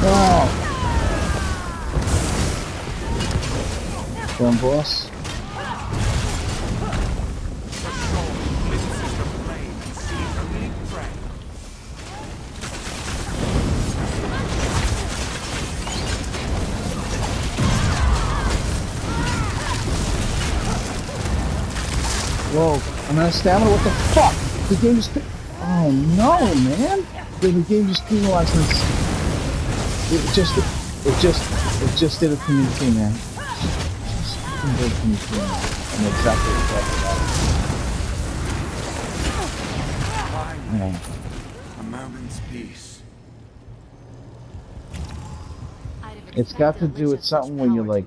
Oh! Burn boss. Whoa, I'm out of stamina? What the fuck? The game just... Oh no, man! The game just penalized me. It just did it for me too, man. Just fucking did it for me too, man. I know exactly what you're talking about. A moment's peace. It's got to do with something where you're like,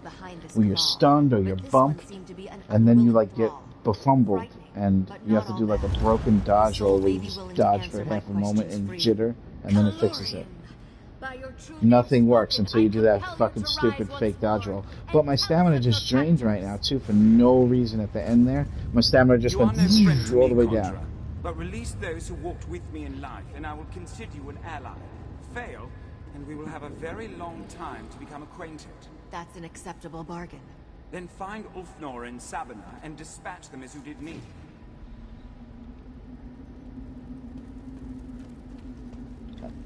where you're stunned or you're bumped, and then you like get befumbled, and you have to do like a broken dodge roll where you just dodge for half a moment and jitter, and then it fixes it. Nothing works until you do that fucking stupid fake dodge roll. But my stamina just drained right now too for no reason at the end there. My stamina just went all the way down. But release those who walked with me in life, and I will consider you an ally. Fail, and we will have a very long time to become acquainted. That's an acceptable bargain. Then find Ulfnor and Sabina and dispatch them as you did me.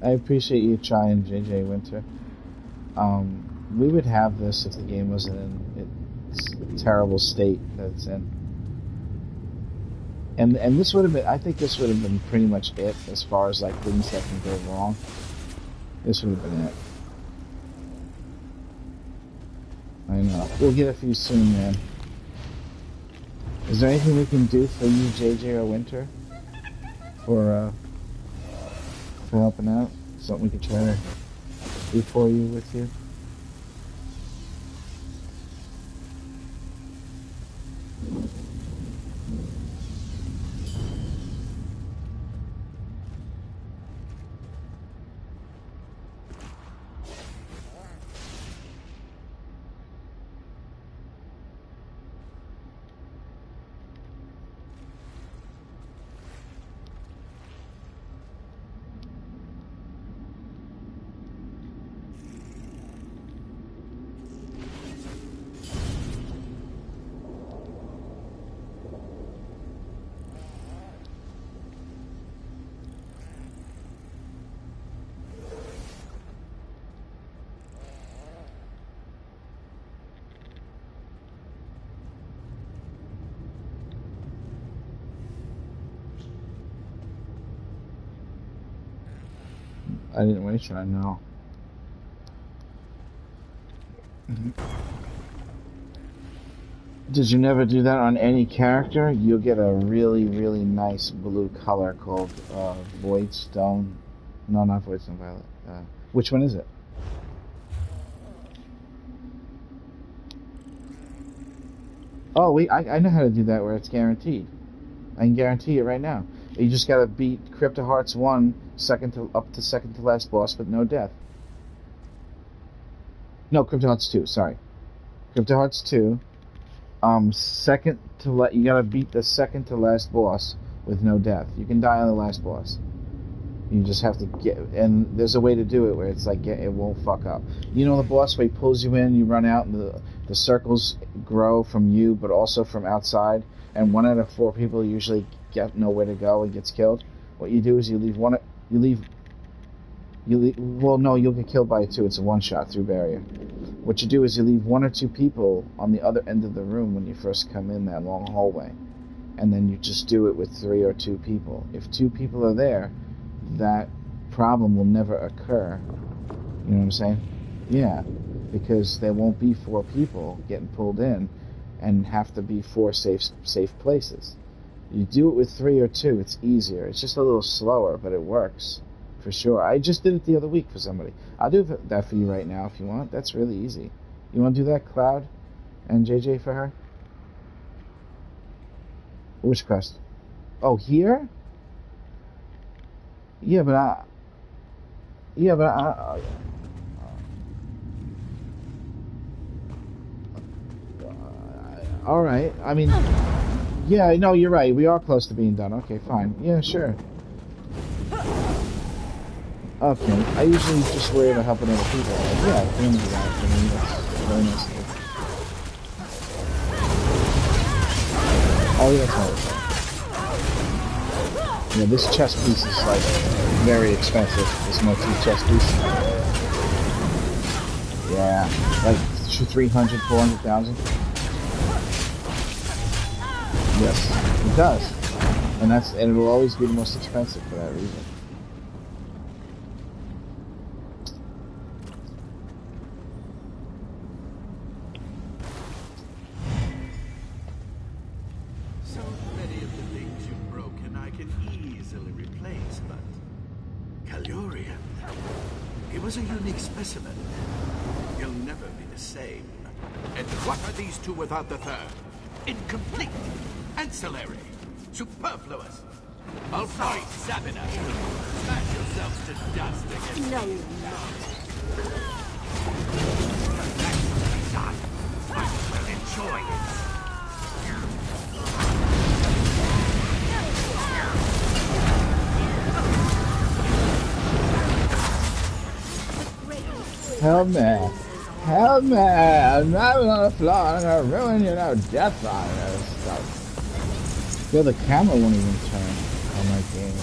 I appreciate you trying, JJ Winter. We would have this if the game wasn't in its terrible state that it's in. And this would have been, I think this would have been pretty much it as far as like things that can go wrong. This would have been it. I know. We'll get a few soon, man. Is there anything we can do for you, JJ or Winter? For helping out? Something we could try to do for you, with you? I didn't waste it, I know. Did you never do that on any character? You'll get a really, really nice blue color called Voidstone. No, not Voidstone Violet. Which one is it? Oh, wait, I know how to do that where it's guaranteed. I can guarantee it right now. You just gotta beat Crypto Hearts 1 up to second to last boss with no death. No, Crypto Hearts 2, sorry. Crypto Hearts 2, you gotta beat the second to last boss with no death. You can die on the last boss. You just have to and there's a way to do it where it's like, it won't fuck up. You know the boss where he pulls you in, you run out, and the circles grow from you, but also from outside, and 1 out of 4 people usually get nowhere to go and gets killed. What you do is you'll get killed by it too. It's a one-shot through barrier. What you do is you leave 1 or 2 people on the other end of the room when you first come in that long hallway, and then you just do it with 3 or 2 people. If 2 people are there, that problem will never occur. You know what I'm saying? Yeah, because there won't be 4 people getting pulled in and have to be 4 safe places. You do it with 3 or 2, it's easier. It's just a little slower, but it works. For sure. I just did it the other week for somebody. I'll do that for you right now if you want. That's really easy. You want to do that, Cloud and JJ, for her? Which quest? Oh, here? Yeah, but I... Alright, I mean... Yeah, no, you're right. We are close to being done. Okay, fine. Yeah, sure. Okay, I usually just worry about helping other people. Yeah, I can do that. I mean, that's very nice of you. Oh, yeah, that's right. Yeah, this chess piece is, like, very expensive. This motif chess piece. Yeah, like 300, 400,000. Yes, it does. And it will always be the most expensive for that reason. Specimen. He'll never be the same. And what are these 2 without the third? Incomplete, ancillary, superfluous. I'll fight Sabina. Smash yourselves to dust again. No, you're not. I will enjoy it. Help me. Help me. I'm driving on the floor. I'm going to ruin, death on this stuff. Yo, the camera won't even turn on my game.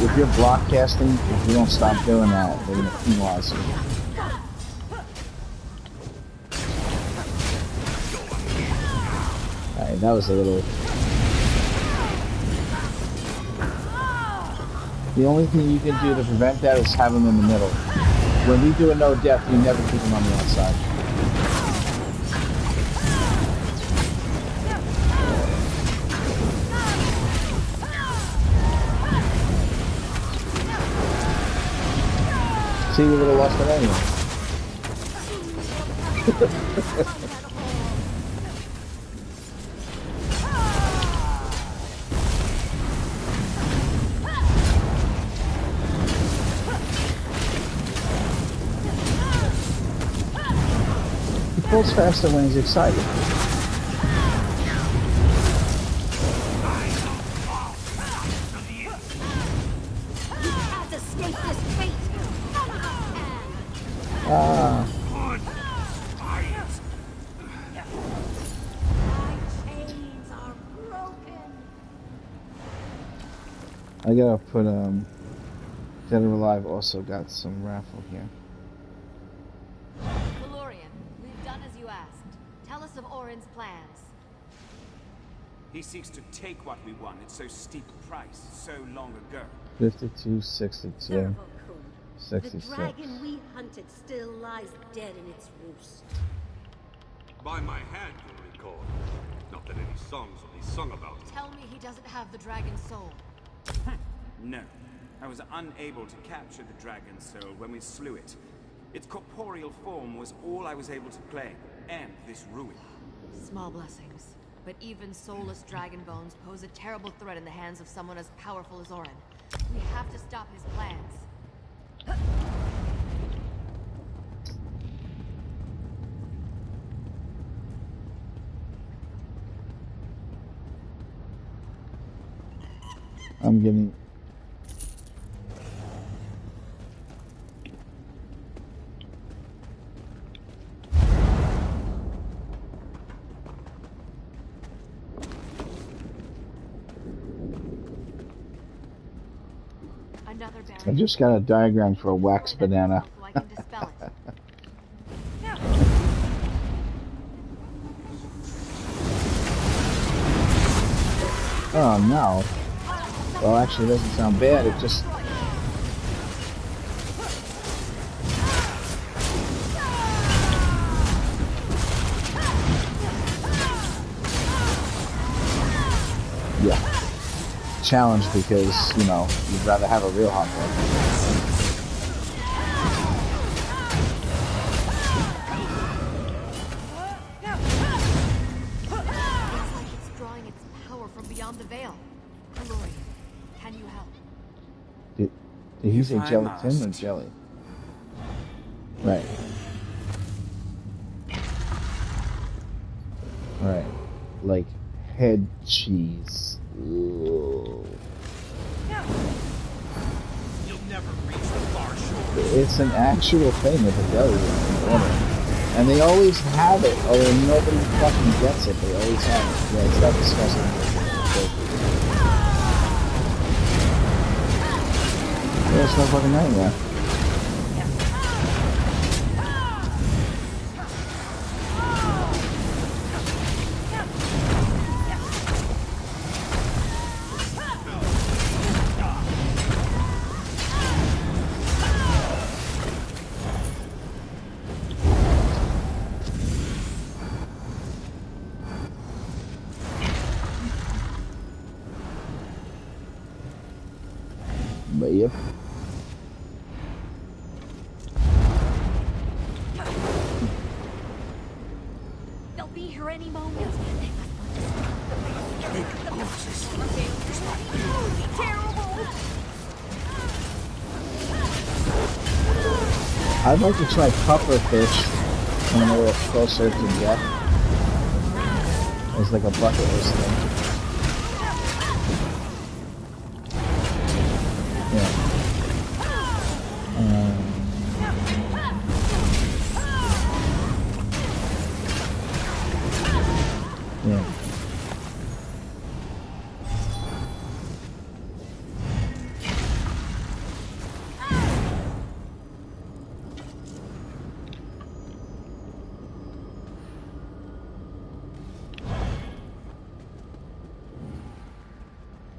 If you're broadcasting, if you don't stop doing that, they're going to penalize you. That was a little... The only thing you can do to prevent that is have them in the middle. When we do a no death, you never keep them on the outside. See, we would have lost it anyway. Pulls faster when he's excited. I gotta put Dead or Alive also got some raffle here. He seeks to take what we won at so steep a price so long ago. 52, 62, 66. The dragon we hunted still lies dead in its roost. By my hand, you'll recall. Not that any songs will be sung about it. Tell me he doesn't have the dragon soul. No. I was unable to capture the dragon soul when we slew it. Its corporeal form was all I was able to claim, and this ruin. Small blessings. But even soulless dragon bones pose a terrible threat in the hands of someone as powerful as Orin. We have to stop his plans. I'm getting... I just got a diagram for a wax banana. So I can dispel it. Oh no. Well, actually, it doesn't sound bad. It just... Yeah. Challenge because, you know, you'd rather have a real hot dog. Looks like it's drawing its power from beyond the veil. Calorian, can you help? Did he say If I gelatin or must. jelly? Right. Right. Like head cheese. Ooh. You'll never reach the far shore. It's an actual thing with the deli in order. And they always have it, although nobody fucking gets it. They always have it. Yeah, it's not disgusting. Yeah, it's no fucking nightmare. But yep. They'll be here any moment. I'd like to try pufferfish when I'm a little closer to death. It's like a bucket list thing. Yeah. Yeah.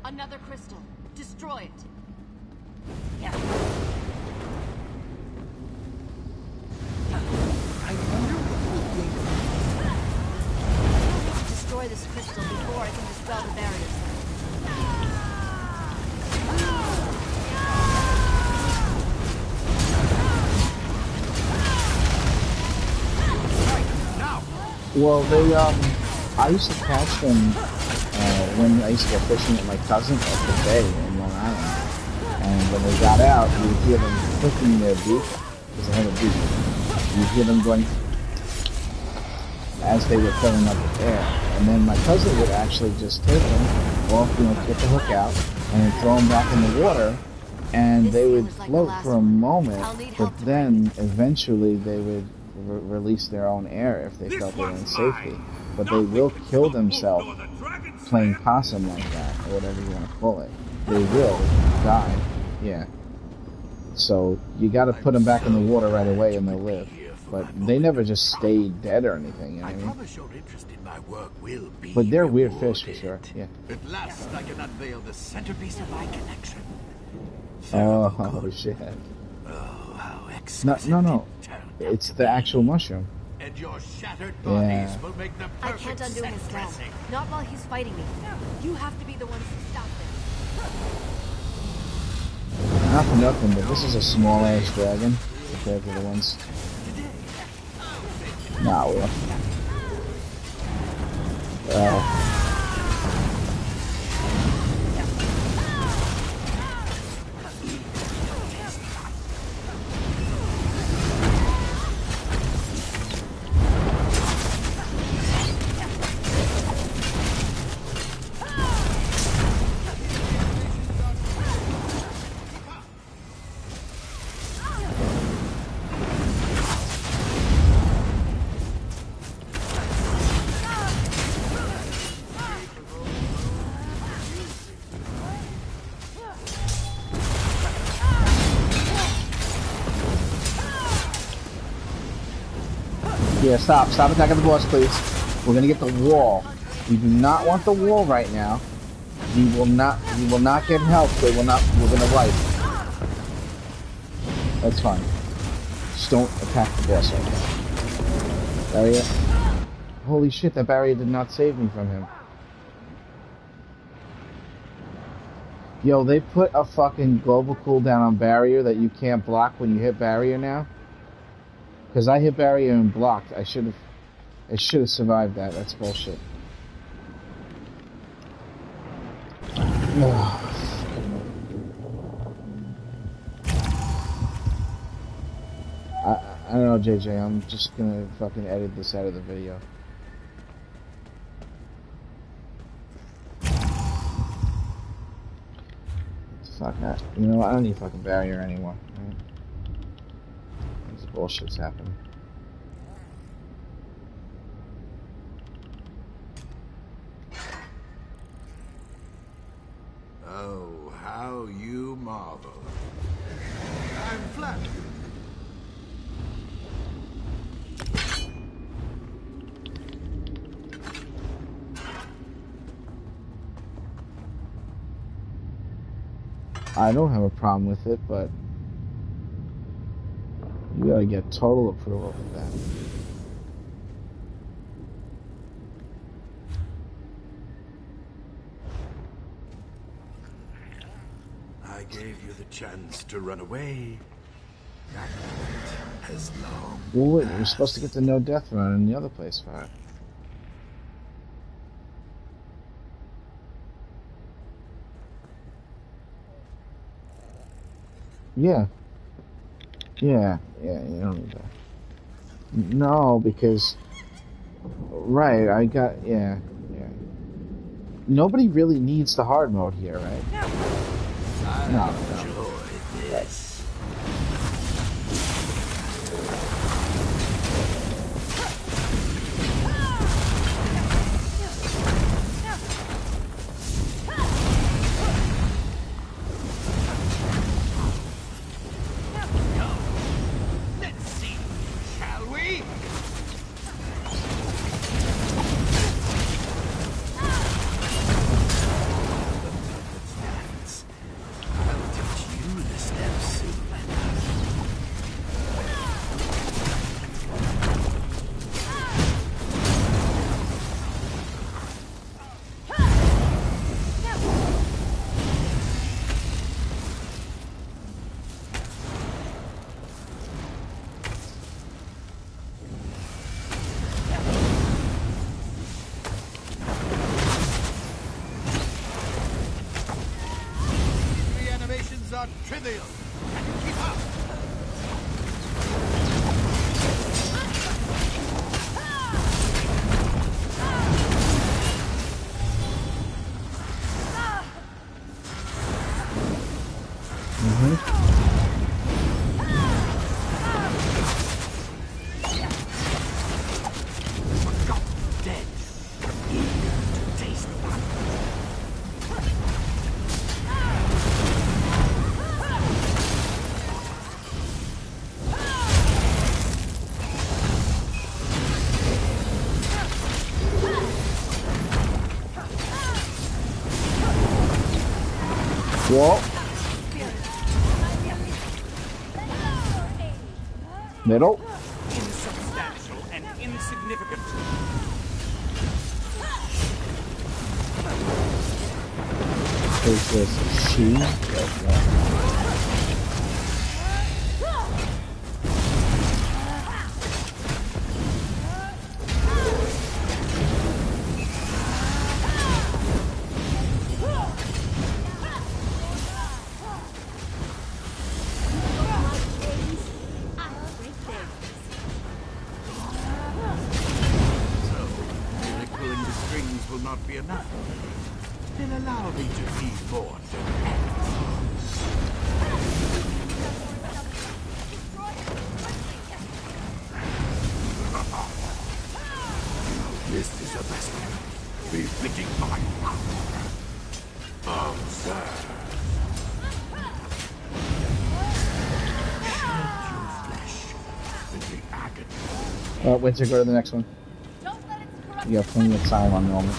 Another crystal. Destroy it. I wonder what will be. Destroy this crystal before I can dispel the barriers. Well, they, I used to catch them, when I used to go fishing with my cousin at the bay in Long Island. And when they got out, you would hear them clicking their beak, because they have a beak. You'd hear them going as they were filling up with air. And then my cousin would actually just take them off, you know, get the hook out, and then throw them back in the water, and they would float for a moment, but then eventually they would release their own air if they felt they were in safety. But they will kill themselves playing possum like that, or whatever you want to call it. They will die. Yeah. So you got to put them back in the water right away and they'll live. But they never just stay dead or anything, you know what I mean? promise your interest in my work will be But they're weird fish for sure, yeah. At last I can unveil the centerpiece of my collection. Oh, shit. Oh, how No, exquisite no, no. it turned out It's to the be. actual mushroom. And your shattered bodies Yeah. will make the I perfect can't undo set his spell. dressing. Not while he's fighting me. You have to be the ones to stop this. Not for nothing, but this is a small-ass dragon compared to the ones... Nah, well... Yeah, stop attacking the boss, please. We're gonna get the wall. We do not want the wall right now. He will not get help. We're gonna wipe. That's fine. Just don't attack the boss right now. Barrier. Holy shit, that barrier did not save me from him. Yo, they put a fucking global cooldown on barrier that you can't block when you hit barrier now. Because I hit barrier and blocked. I should have survived that. That's bullshit. I don't know, JJ. I'm just gonna fucking edit this out of the video. Fuck that. You know what? I don't need fucking barrier anymore. Right? This bullshit's happening. Oh, how you marvel. I'm flattered. I don't have a problem with it, but you gotta get total approval of that. I gave you the chance to run away. That moment has long Well, wait, you're supposed to get the no death run in the other place for it. Yeah. Yeah, you don't need that. No, because... Right, yeah. Nobody really needs the hard mode here, right? No. enjoy this. Let's see, shall we? I'll teach you the steps soon. These reanimations are trivial. And keep up. Forgotten dead. Eager to taste blood. Whoa. Middle. Insubstantial and insignificant. Is this she? So, pulling the strings will not be enough. Then allow me to be more direct. This is a vessel befitting my power. Observe. Shed your flesh in the agony. Winter, go to the next one. Don't let it corrupt You got plenty of time on normal.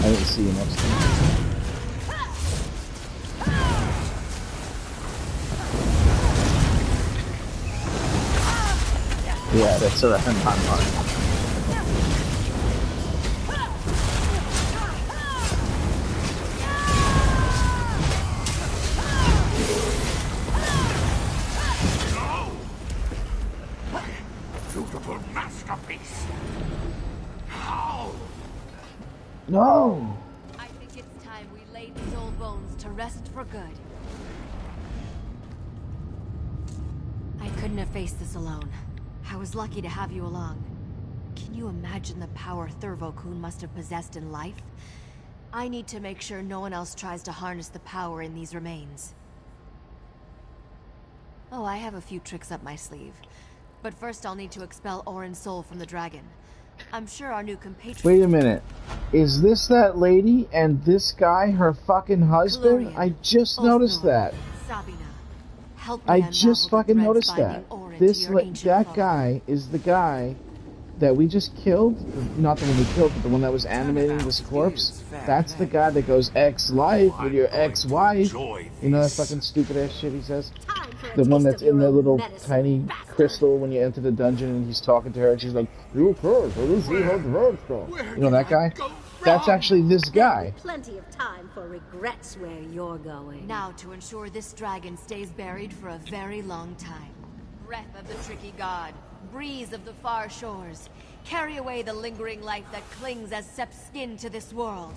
I didn't see you next time. Yeah, that's a hand mark. Beautiful masterpiece. How? No! I think it's time we laid these old bones to rest for good. I couldn't have faced this alone. I was lucky to have you along. Can you imagine the power Thurvo-kun must have possessed in life? I need to make sure no one else tries to harness the power in these remains. Oh, I have a few tricks up my sleeve. But first I'll need to expel Orin's soul from the dragon. I'm sure our new compatriot... Wait a minute. Is this that lady and this guy her fucking husband? Kalurian, I just noticed that. Sabina, help me I unravel just the fucking threads noticed binding that. Orin This to your ancient that foe. guy is the guy that we just killed. Not the one we killed, but the one that was animating this corpse. That's the guy that goes ex-life with your ex-wife. You know that fucking stupid ass shit he says? The one that's in the little tiny crystal when you enter the dungeon and he's talking to her and she's like, you know that guy? That's actually this guy. Plenty of time for regrets where you're going. Now to ensure this dragon stays buried for a very long time. Breath of the tricky god, breeze of the far shores, carry away the lingering life that clings as Sep's skin to this world.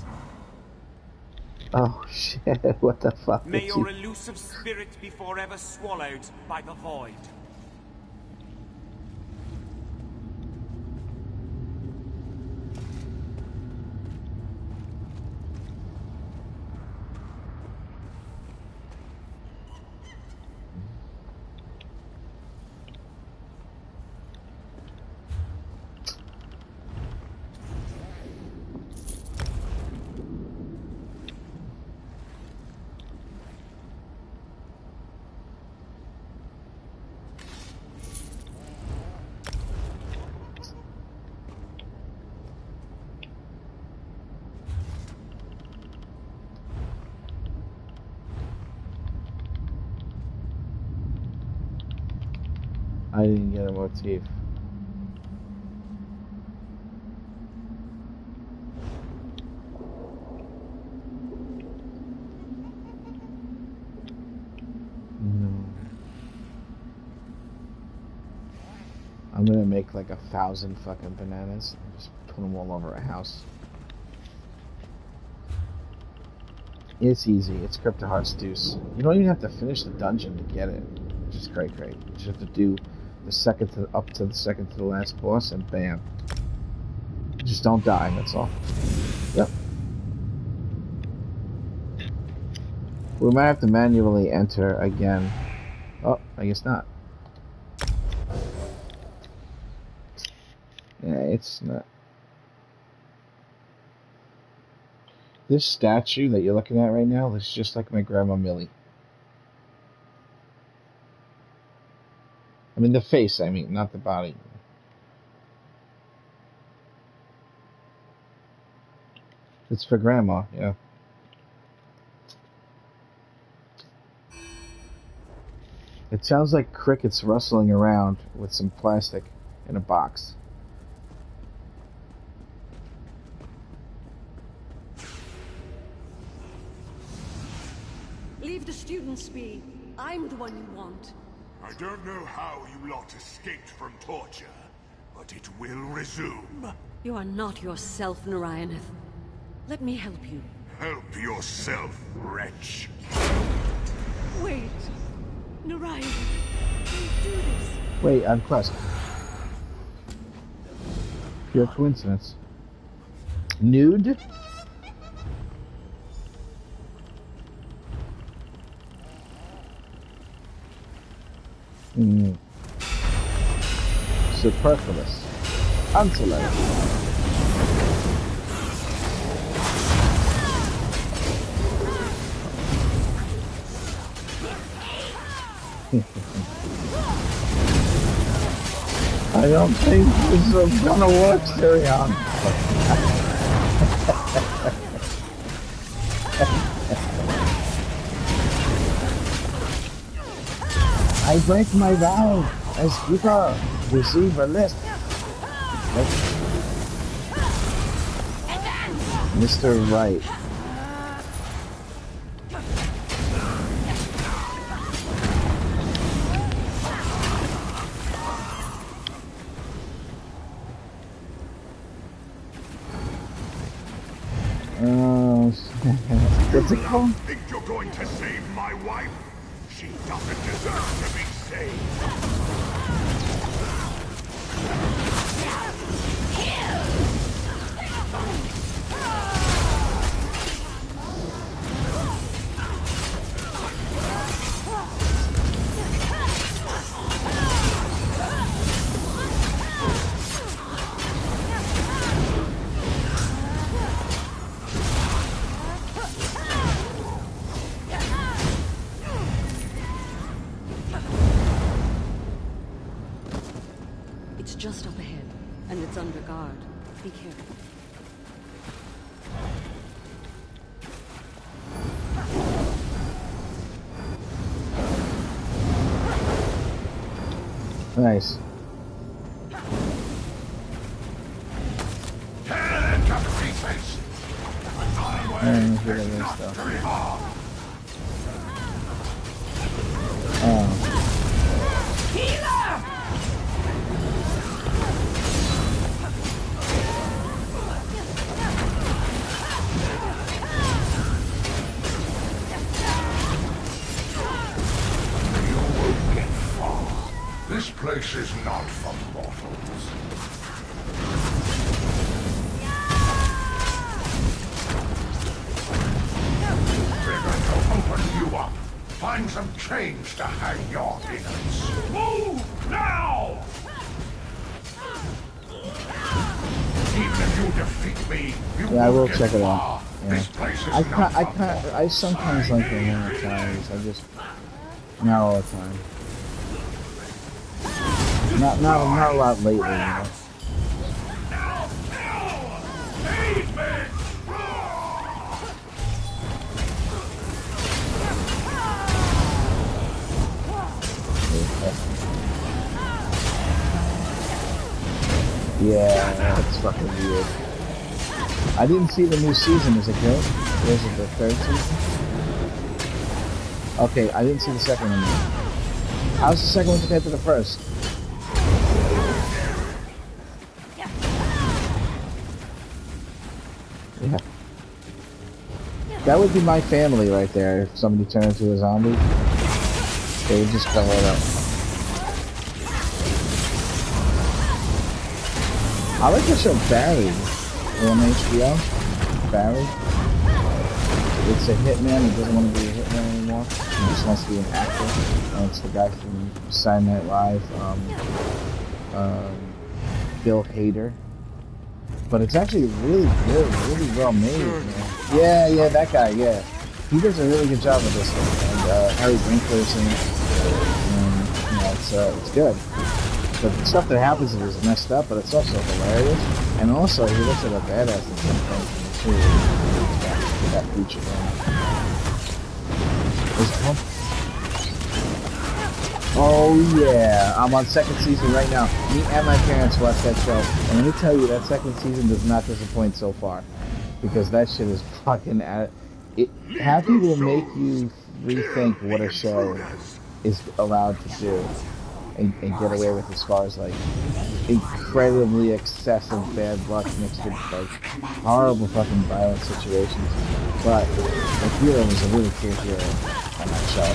Oh shit, what the fuck? May your elusive spirit be forever swallowed by the void. I didn't get a motif. No. I'm gonna make like 1,000 fucking bananas and just put them all over a house. It's easy. It's Crypto Hearts Deuce. You don't even have to finish the dungeon to get it. Just great. You just have to do the second to the last boss, and bam. Just don't die. That's all. Yep. We might have to manually enter again. Oh, I guess not. Yeah, it's not. This statue that you're looking at right now looks just like my grandma Millie. I mean the face, not the body. It's for grandma, yeah. It sounds like crickets rustling around with some plastic in a box. Leave the students be. I'm the one you want. I don't know how you lot escaped from torture, but it will resume. You are not yourself, Narayaneth. Let me help you. Help yourself, wretch. Wait. Narayaneth, don't do this. Wait, I'm quest. Pure coincidence. Nude? Superfluous. Ancillary. I don't think this is gonna work, Sirion. I break my vow as Keeper. Receive a list. Mr. Right. What's it called? Think you're going to save my wife? She doesn't deserve to be saved. It's just up ahead, and it's under guard. Be careful. Nice. This place is not for mortals. We're going to open you up. Find some chains to hang your innards. Move now! Even if you defeat me, you I will get check it far. out. Yeah. This place is not for mortals. I sometimes like the Hammer Times. I just not all the time. Not a lot lately, you know. Yeah, that's fucking weird. I didn't see the new season. Is it good? Is it the third season? Okay, I didn't see the second one yet. How's the second one compared to the first? Yeah. That would be my family right there. If somebody turned into a zombie, they would just cover it up. I like the show Barry on HBO. Barry. It's a hitman who doesn't want to be a hitman anymore. He just wants to be an actor. And it's the guy from Saturday Night Live, Bill Hader. But it's actually really good, really well made, man. Yeah, that guy, yeah. He does a really good job with this one. And Harry Winkler's in it. And, you know, it's good. But the stuff that happens is messed up, but it's also hilarious. And also, he looks like a badass in some points too. That feature, man. Oh yeah, I'm on second season right now. Me and my parents watch that show, and let me tell you, that second season does not disappoint so far, because that shit is fucking Happy will make you rethink what a show is allowed to do and get away with, as far as like incredibly excessive bad luck mixed with like horrible fucking violent situations. But the hero was a really cool hero on that show.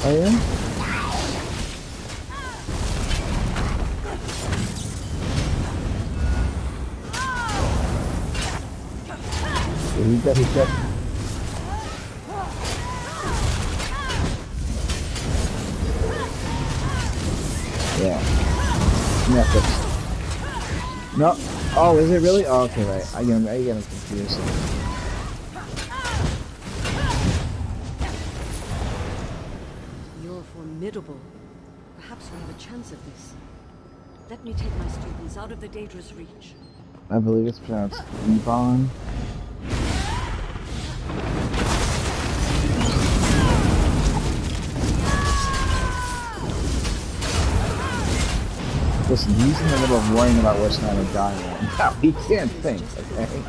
Oh yeah? He got yeah. Netflix. No. Oh, is it really? Oh, okay, right. I get him confused. You're formidable. Perhaps we have a chance at this. Let me take my students out of the Daedra's reach. I believe it's pronounced Yvonne. Listen, he's in the middle of worrying about what's not to die right now. He can't think, okay?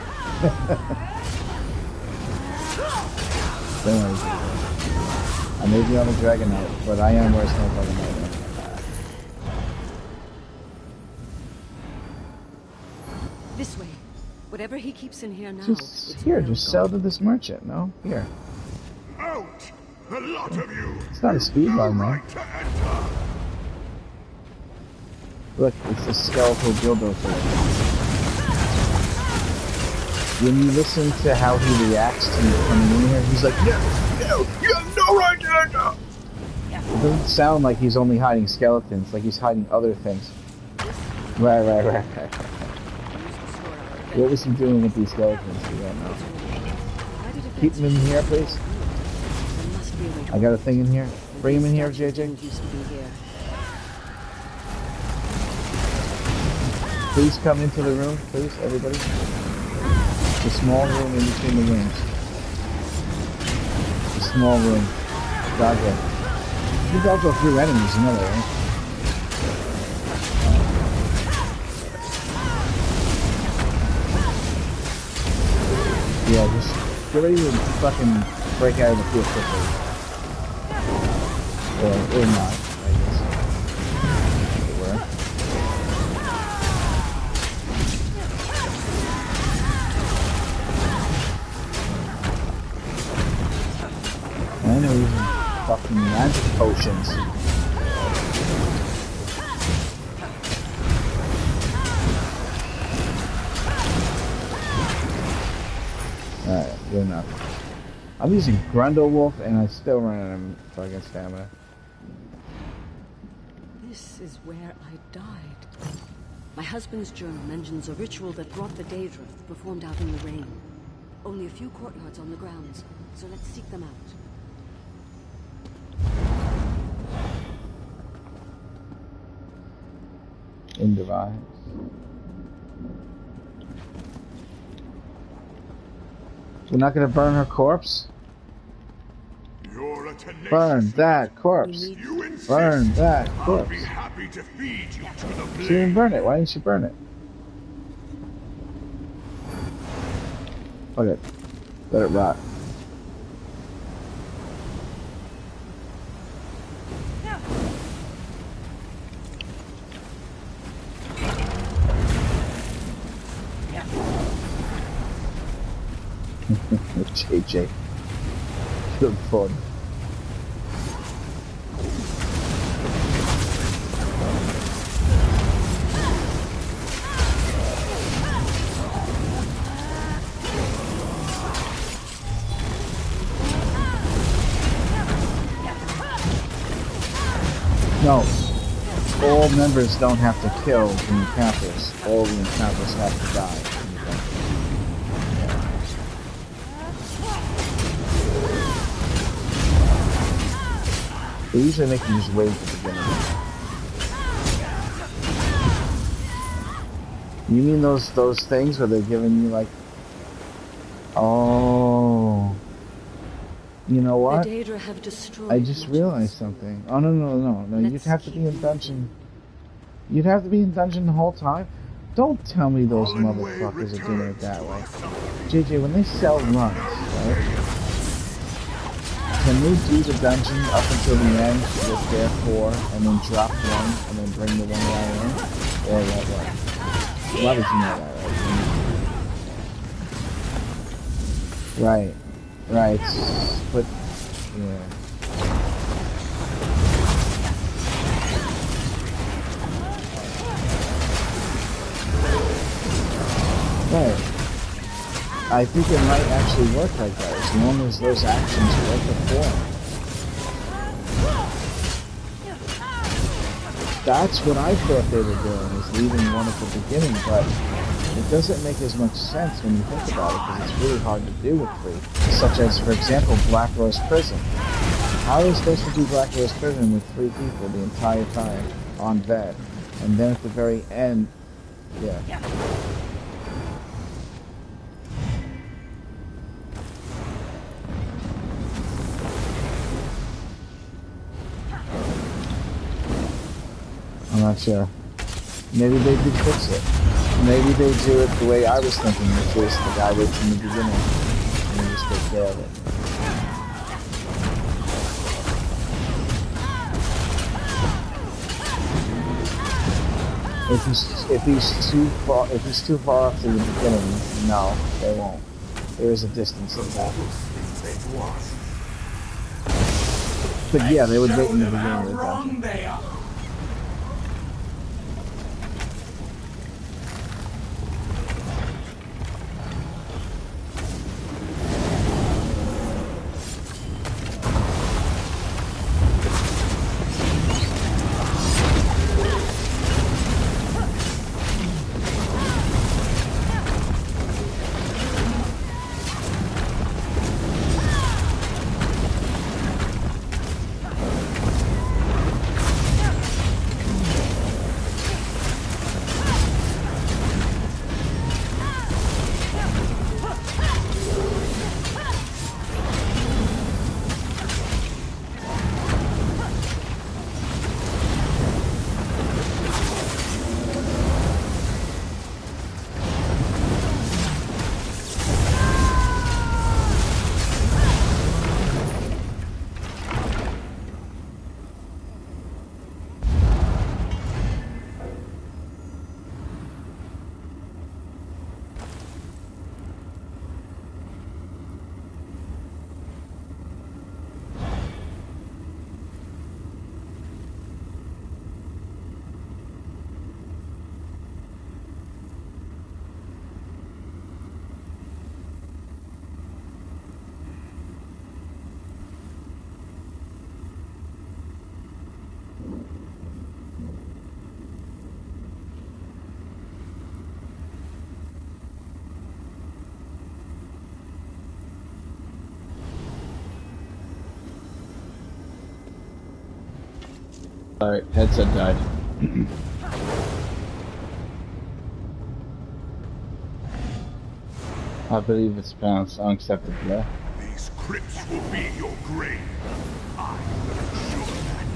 Don't worry. I may be on a dragon out, but I am worse than a dragon out. This way. Whatever he keeps in here now. Just here, just sell to this merchant, no? Here. Out! The lot of you! It's not a speed run, man. Look, it's a skeletal dildo thing. When you listen to how he reacts to you coming in here, he's like, no, you have no right to enter! It doesn't sound like he's only hiding skeletons, like he's hiding other things. Right. What was he doing with these skeletons? We don't know. Keep them in here, please. I got a thing in here. Bring him in here, JJ. Please come into the room, please, everybody. The small room in between the rooms. The small room. Doggo. You doggo through enemies, you know that, right? Yeah, just get ready to fucking break out of the field quickly. Or not, I guess. Where? I know these are fucking magic potions. Alright, good enough. I'm using Grundlewolf and I still run out of fucking stamina. This is where I died. My husband's journal mentions a ritual that brought the Daedra performed out in the rain. Only a few courtyards on the grounds, so let's seek them out. In device. We're not gonna burn her corpse? Burn that corpse! Burn that corpse! She didn't burn it, why didn't she burn it? Fuck it. Let it rot. JJ. Good fun. No. All members don't have to kill the encounters. All the encounters have to die. They usually make you just wait at the beginning. You mean those things where they're giving you like... Oh... You know what? The Daedra have destroyed I just realized something. Oh no, you'd have to be in dungeon. You'd have to be in dungeon the whole time? Don't tell me those motherfuckers are doing it that way. JJ, when they sell runs, right? Can they do the dungeon up until the end with their 4 and then drop one and then bring the one guy in? Or what way? Why did you know that, right? Right. But, yeah. Right. I think it might actually work like that, as long as those actions work before. That's what I thought they were doing, is leaving one at the beginning, but it doesn't make as much sense when you think about it, because it's really hard to do with 3. Such as, for example, Black Rose Prison. How are you supposed to do Black Rose Prison with 3 people the entire time on bed? And then at the very end, yeah. I'm not sure. Maybe they do fix it. Maybe they do it the way I was thinking, which is the guy waits from the beginning and they just take care of it. If he's too far off to the beginning, no, they won't. There is a distance involved. But yeah, they would wait in the beginning with that. Alright, headset died. I believe it's pronounced unacceptable. These crypts will be your grave. I'm sure that.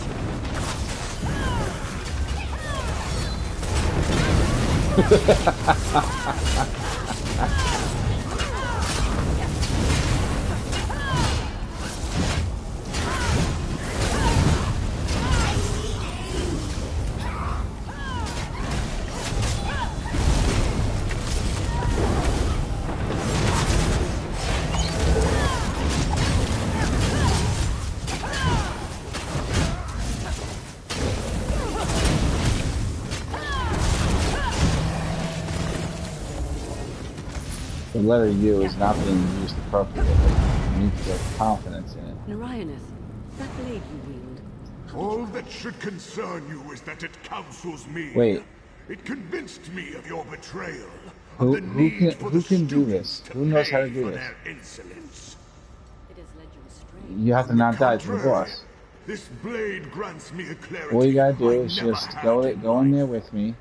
The letter U is not being used appropriately. You need to get confidence in it. Narayaneth, that blade you wield. All that should concern you is that it counsels me. Wait. It convinced me of your betrayal. Who can do this? Who knows how to do this? It has led you astray. You have to not die to the boss. This blade grants me a clarity. All you gotta do is just go in there with me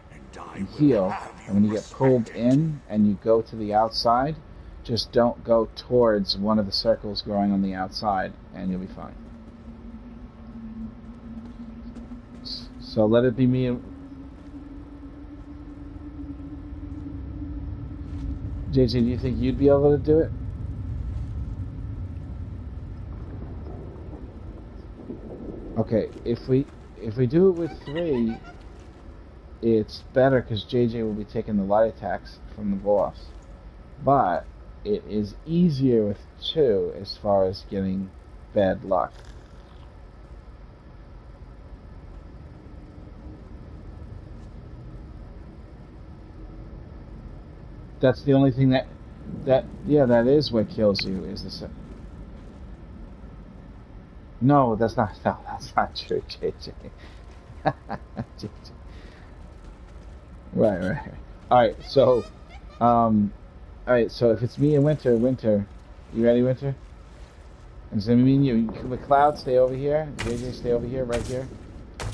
and heal. And when you get pulled in and you go to the outside, just don't go towards one of the circles growing on the outside, and you'll be fine. So let it be me. JJ, do you think you'd be able to do it? Okay, if we do it with 3, it's better because JJ will be taking the light attacks from the boss. But it is easier with 2 as far as getting bad luck. That's the only thing that is what kills you is the. No, that's not true, JJ. JJ. Right. Alright, so if it's me and Winter, you ready, Winter? And so me and you, McCloud, stay over here, JJ, stay over here, right here,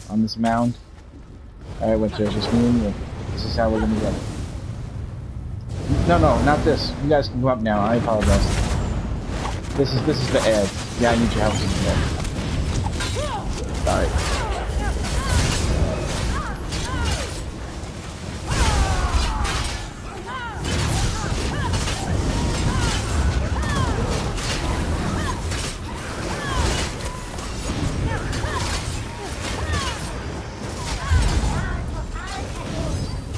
on this mound. Alright, Winter, just me and you. This is how we're gonna get it. No, not this. You guys can go up now, I apologize. This is the ad. Yeah, I need your help with that. Alright.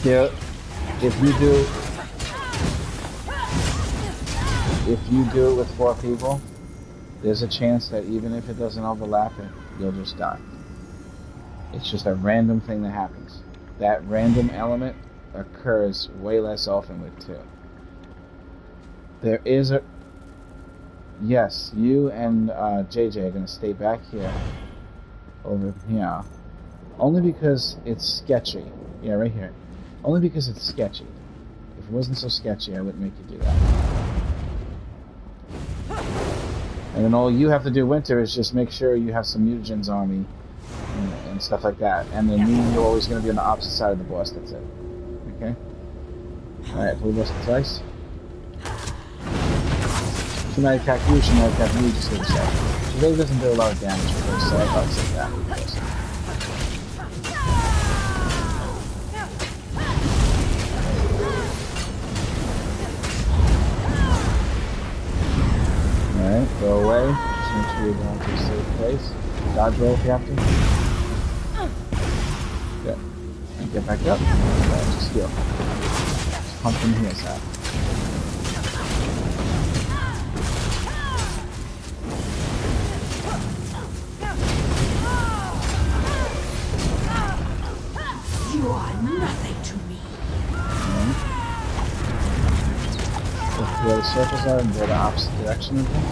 Yeah, if you do it with 4 people, there's a chance that even if it doesn't overlap it, you'll just die. It's just a random thing that happens. That random element occurs way less often with 2. There is a... Yes, you and JJ are going to stay back here. Over here. Only because it's sketchy. Yeah, right here. Only because it's sketchy. If it wasn't so sketchy, I wouldn't make you do that. And then all you have to do, Winter, is just make sure you have some mutagens army and stuff like that. And then you're always going to be on the opposite side of the boss. That's it. Okay? Alright, blue boss twice. She might attack you, she might attack me, just to the side. She really doesn't do a lot of damage for her, so I thought it's like that. Alright, go away. Just make sure you're going to a safe place. Dodge roll if you have to. Good. And get back up. Just heal. Just pump from the heels out. You are nothing to me. Look where the circles are and go the opposite direction of them.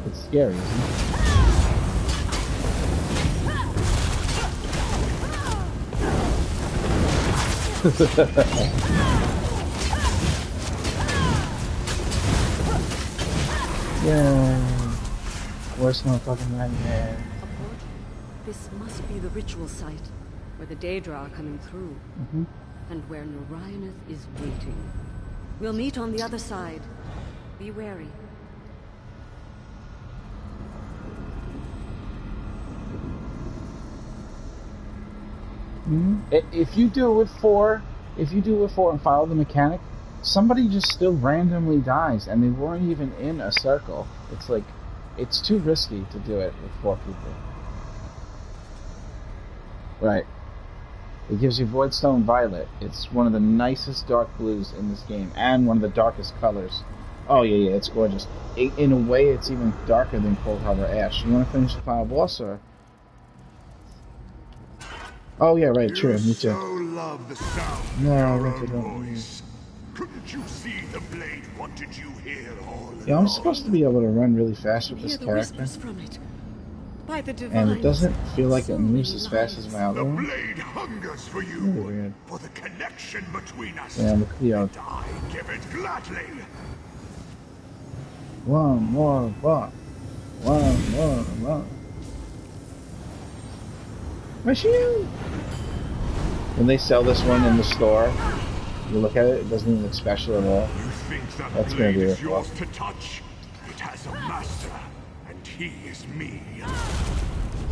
It's scary, isn't it? Yeah. Worst motherfucking nightmare. This must be the ritual site, where the Daedra are coming through. And where Narayaneth is waiting. We'll meet on the other side. Be wary. If you do it with 4, and follow the mechanic, somebody just still randomly dies, and they weren't even in a circle. It's like, it's too risky to do it with 4 people. Right. It gives you Voidstone Violet. It's one of the nicest dark blues in this game, and one of the darkest colors. Oh yeah, it's gorgeous. In a way, it's even darker than Coldharbour Ash. You want to finish the final boss, or? Oh yeah, right, true. Me too. Love the sound No, of I your want to own voice. Couldn't you see the blade wanted you here all along? Yeah, I'm supposed to be able to run really fast with this Hear the character. whispers from it. By the And it divines, doesn't feel like it so moves many as fast as my other The one. blade hungers for you, Really weird. for the connection between us. Yeah, look, And I give it gladly. One more. My shield! When they sell this one in the store, you look at it, it doesn't even look special at all. You think that That's blade gonna be is it. yours to touch? It has a master, and he is me.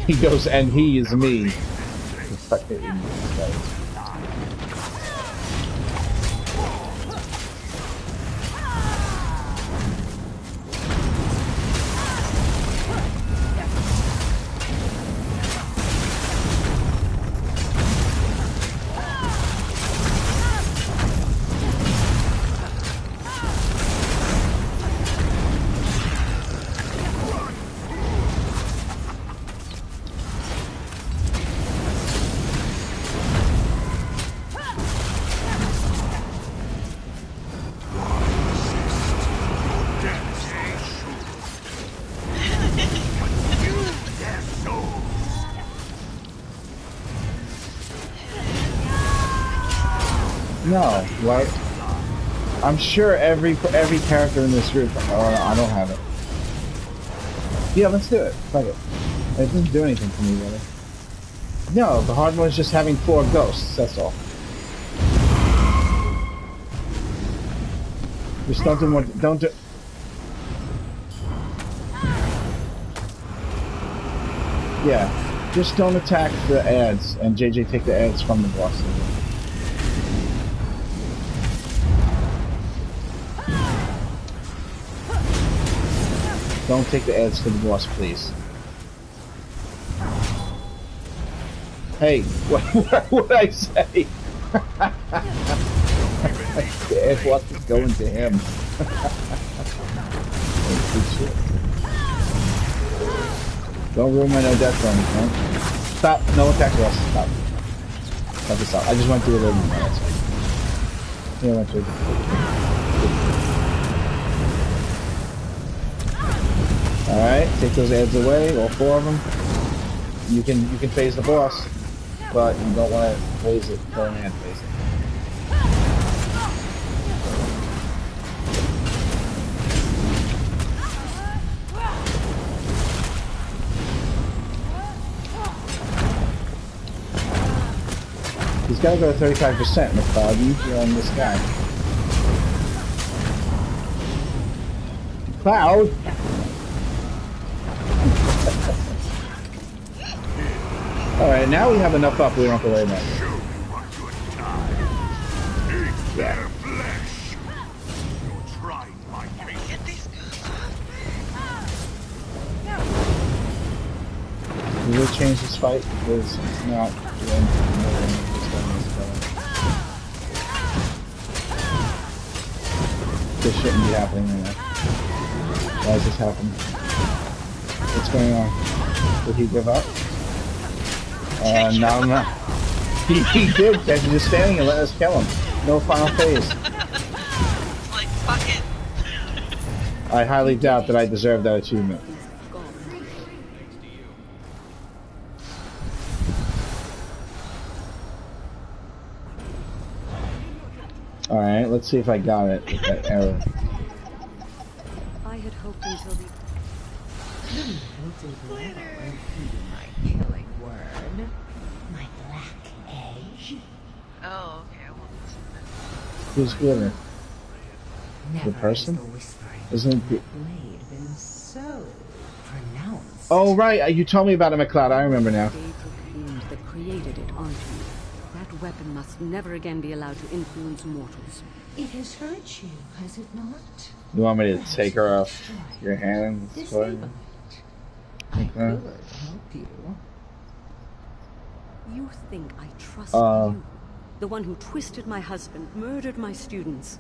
He goes, and he is me. The fucking idiot, guys. No, what? I'm sure every character in this group. Oh, I don't have it. Yeah, let's do it. Fuck it. It doesn't do anything for me, really. No, the hard one is just having 4 ghosts. That's all. Just don't do more. Don't do. Yeah, just don't attack the ads, and JJ take the ads from the boss. Don't take the ads to the boss, please. Hey, what would I say? The ad boss is going to him. Don't ruin my no death run, man. Stop, no attack boss, stop. Stop this out. I just went through a little bit. Yeah, I went through. Alright, take those ads away, all 4 of them. You can phase the boss, but you don't want to phase it, kill an ad phase it. He's got to go to 35%, McCloud. You're on this guy. Cloud! Alright, now we have enough up, we don't have to worry about it. Yeah. We will change this fight because it's not doing this shouldn't be happening right now. Why is this happening? What's going on? Did he give up? No. He did, because he's just standing and let us kill him. No final phase. Like, fuck it. I highly doubt that I deserve that achievement. Alright, let's see if I got it with that arrow. I had hoped until the... My killing word. My black edge. Oh, okay, I won't listen to that. Who's glitter? The person? Isn't it... Blade been so pronounced. Oh, right, you told me about it, McCloud. I remember now. That created it onto you. That weapon must never again be allowed to influence mortals. It has hurt you, has it not? You want me to take her off your hands? Disable it. I could help you. You think I trust you? The one who twisted my husband, murdered my students.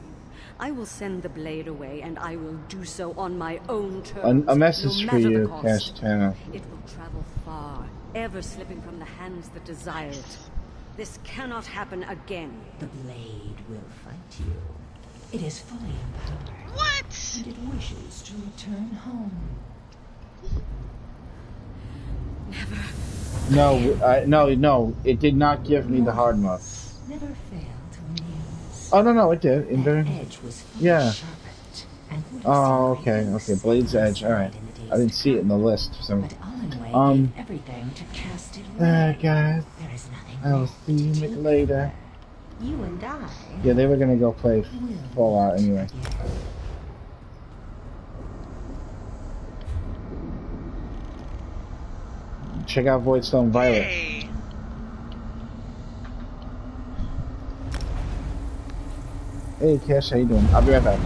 I will send the blade away, and I will do so on my own terms. A message no for you, Kashtana. Kashtana. It will travel far, ever slipping from the hands that desire it. This cannot happen again. The blade will fight you. It is fully empowered. What? And it wishes to return home. Never. No, it did not give me the hard mode. Never failed to amuse. Oh, no, it did. That edge was fully sharpened and would Oh, okay, Blade's Edge, alright. I didn't see it in the list for some But Alan did everything to cast it away. guys, There is nothing I'll see you later. You and I. Yeah, they were gonna go play Fallout anyway. Check out Voidstone Violet. Hey. Hey, Cash, how you doing? I'll be right back.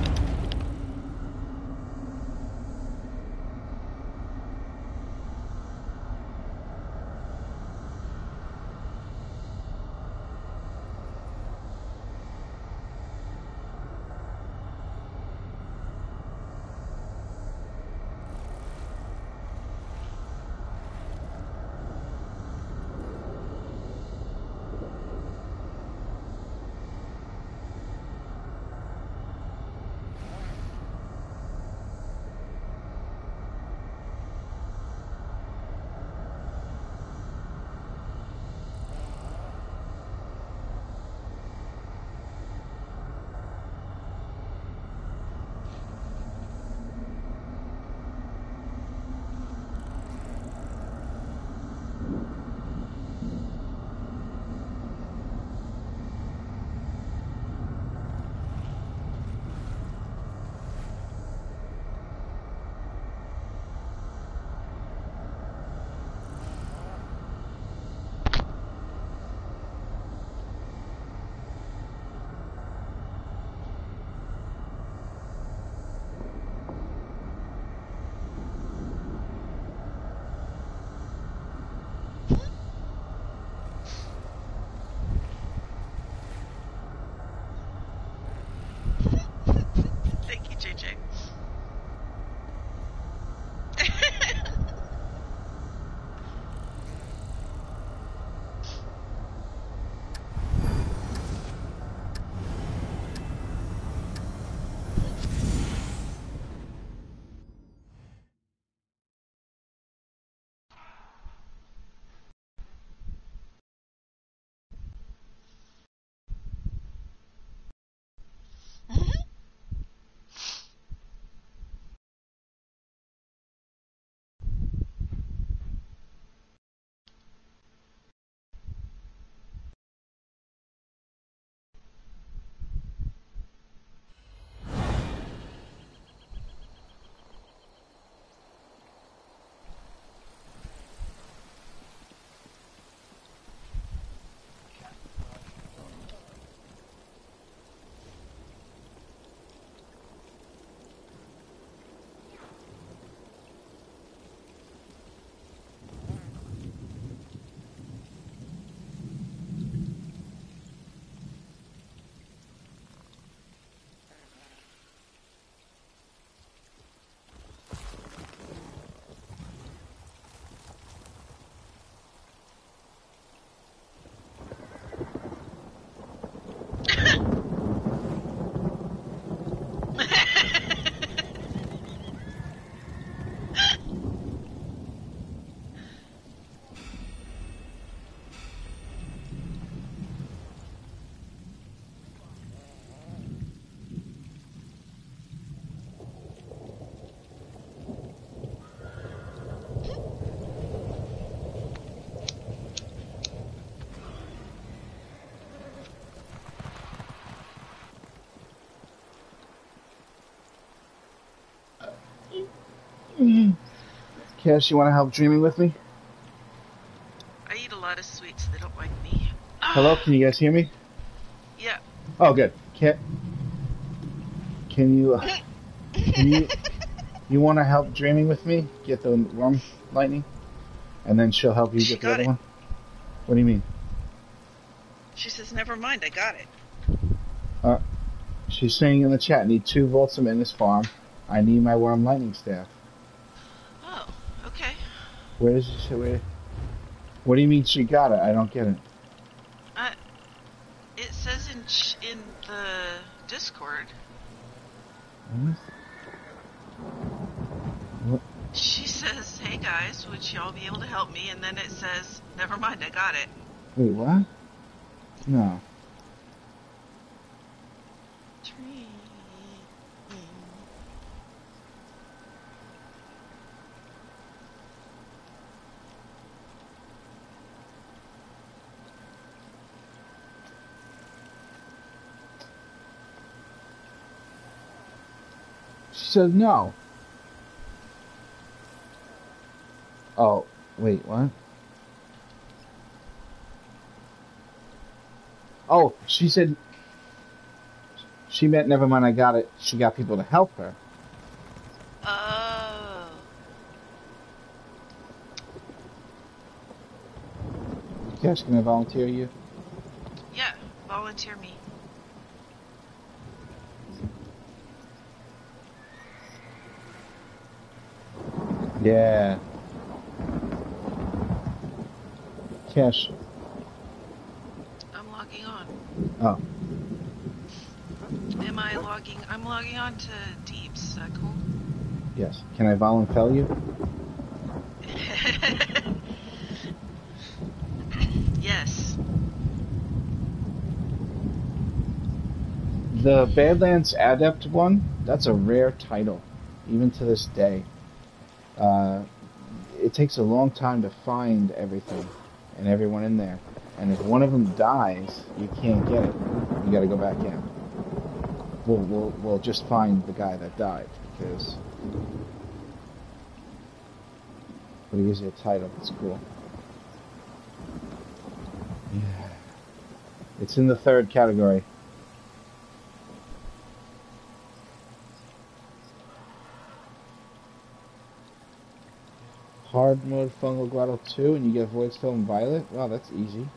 JJ. Cash, you want to help dreaming with me? I eat a lot of sweets. They don't like me. Hello, can you guys hear me? Yeah. Oh, good. Can you you want to help dreaming with me? Get the worm lightning, and then she'll help you get the other one. What do you mean? She says, "Never mind, I got it." She's saying in the chat, "Need 2 volts in this farm. I need my worm lightning staff." Oh, okay. Where does she say? Where? What do you mean she got it? I don't get it. It says in the Discord. What? She says, "Hey guys, would y'all be able to help me?" And then it says, "Never mind, I got it." Wait, what? No. She said no. Oh, wait, what? Oh, she said... She meant, never mind, I got it. She got people to help her. Oh. Cash, can I volunteer you? Yeah, volunteer me. Yeah. Cash. I'm logging on. Oh. Am I logging? I'm logging on to Deeps. Is that cool? Yes. Can I volunteer you? Yes. The Badlands Adept one, that's a rare title, even to this day. It takes a long time to find everything and everyone in there. And if one of them dies, you can't get it. You gotta go back in. We'll just find the guy that died, because... But it gives you a title, it's cool. Yeah. It's in the 3rd category. Hard mode fungal grotto 2 and you get Voidstone Violet? Wow, that's easy.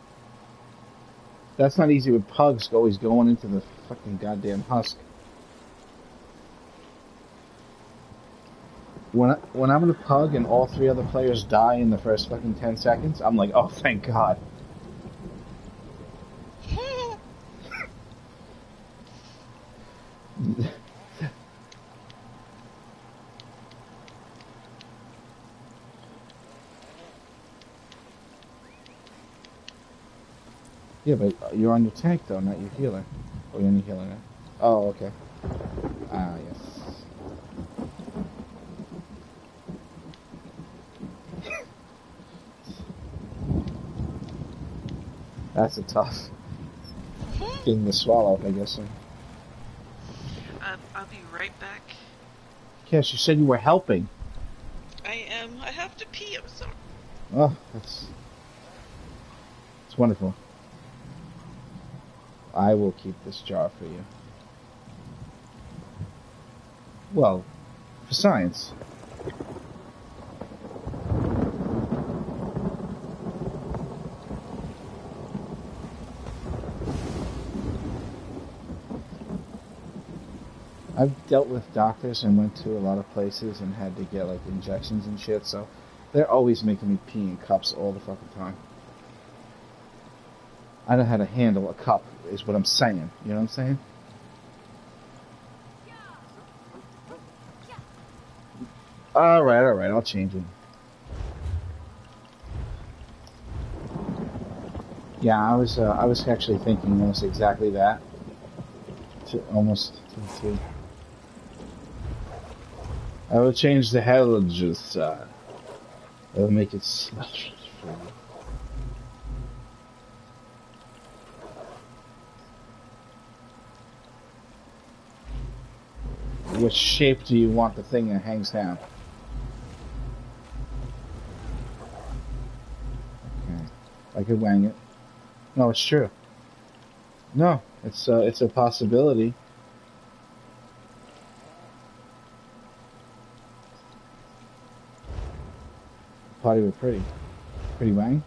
That's not easy with pugs always going into the fucking goddamn husk. when I'm in a pug and all 3 other players die in the first fucking 10 seconds, I'm like, oh, thank God. Yeah, but you're on your tank though, not your healer. Oh, you're on your healer now. Oh, okay. Ah, yes. That's a tough thing to swallow, I guess. I'll be right back. Yes, you said you were helping. I am. I have to pee. I'm sorry. Oh, it's wonderful. I will keep this jar for you. Well, for science. I've dealt with doctors and went to a lot of places and had to get like injections and shit, so they're always making me pee in cups all the fucking time. I know how to handle a cup, is what I'm saying. You know what I'm saying? Alright, I'll change it. Yeah, I was actually thinking almost exactly that. Almost to the T. I will change the halogens. I will make it slush. Which shape do you want the thing that hangs down? Okay, I could wang it. No, it's true. No, it's a possibility. Party with pretty wang.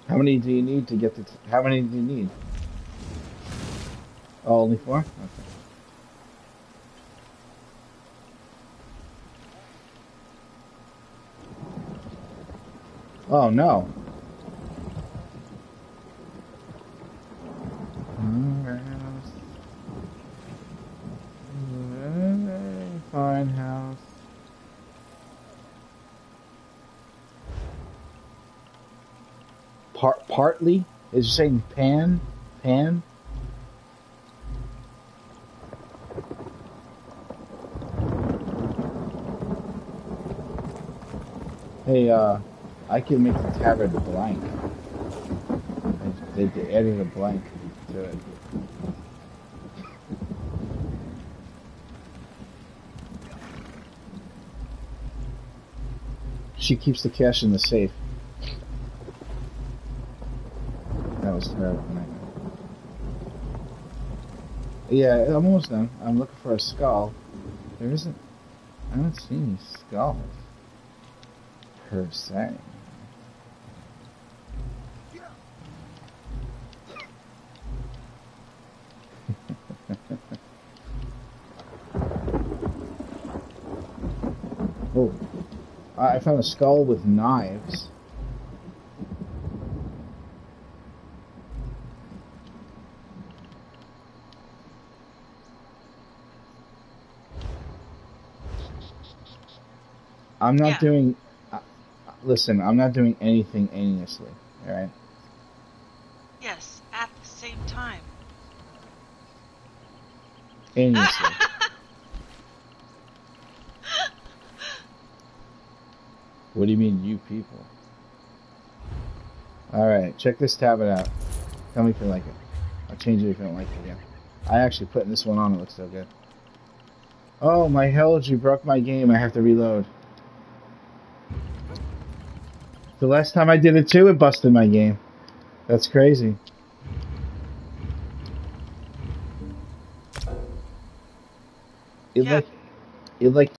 How many do you need to get the... How many do you need? Oh, only 4? Okay. Oh, no. Fine house. Partly? Is you saying pan? Pan? Hey, I can make the tavern blank. They added a blank to it. She keeps the cash in the safe. That was terrible. Yeah, I'm almost done. I'm looking for a skull. There isn't... I don't see any skulls. Per se. Oh. I found a skull with knives. I'm not doing... listen, I'm not doing anything aimlessly, alright? Yes, at the same time. Aimlessly. What do you mean, you people? Alright, check this tablet out. Tell me if you like it. I'll change it if you don't like it again. I actually put this one on, it looks so good. Oh, my hell, you broke my game. I have to reload. The last time I did it too, it busted my game. That's crazy. It like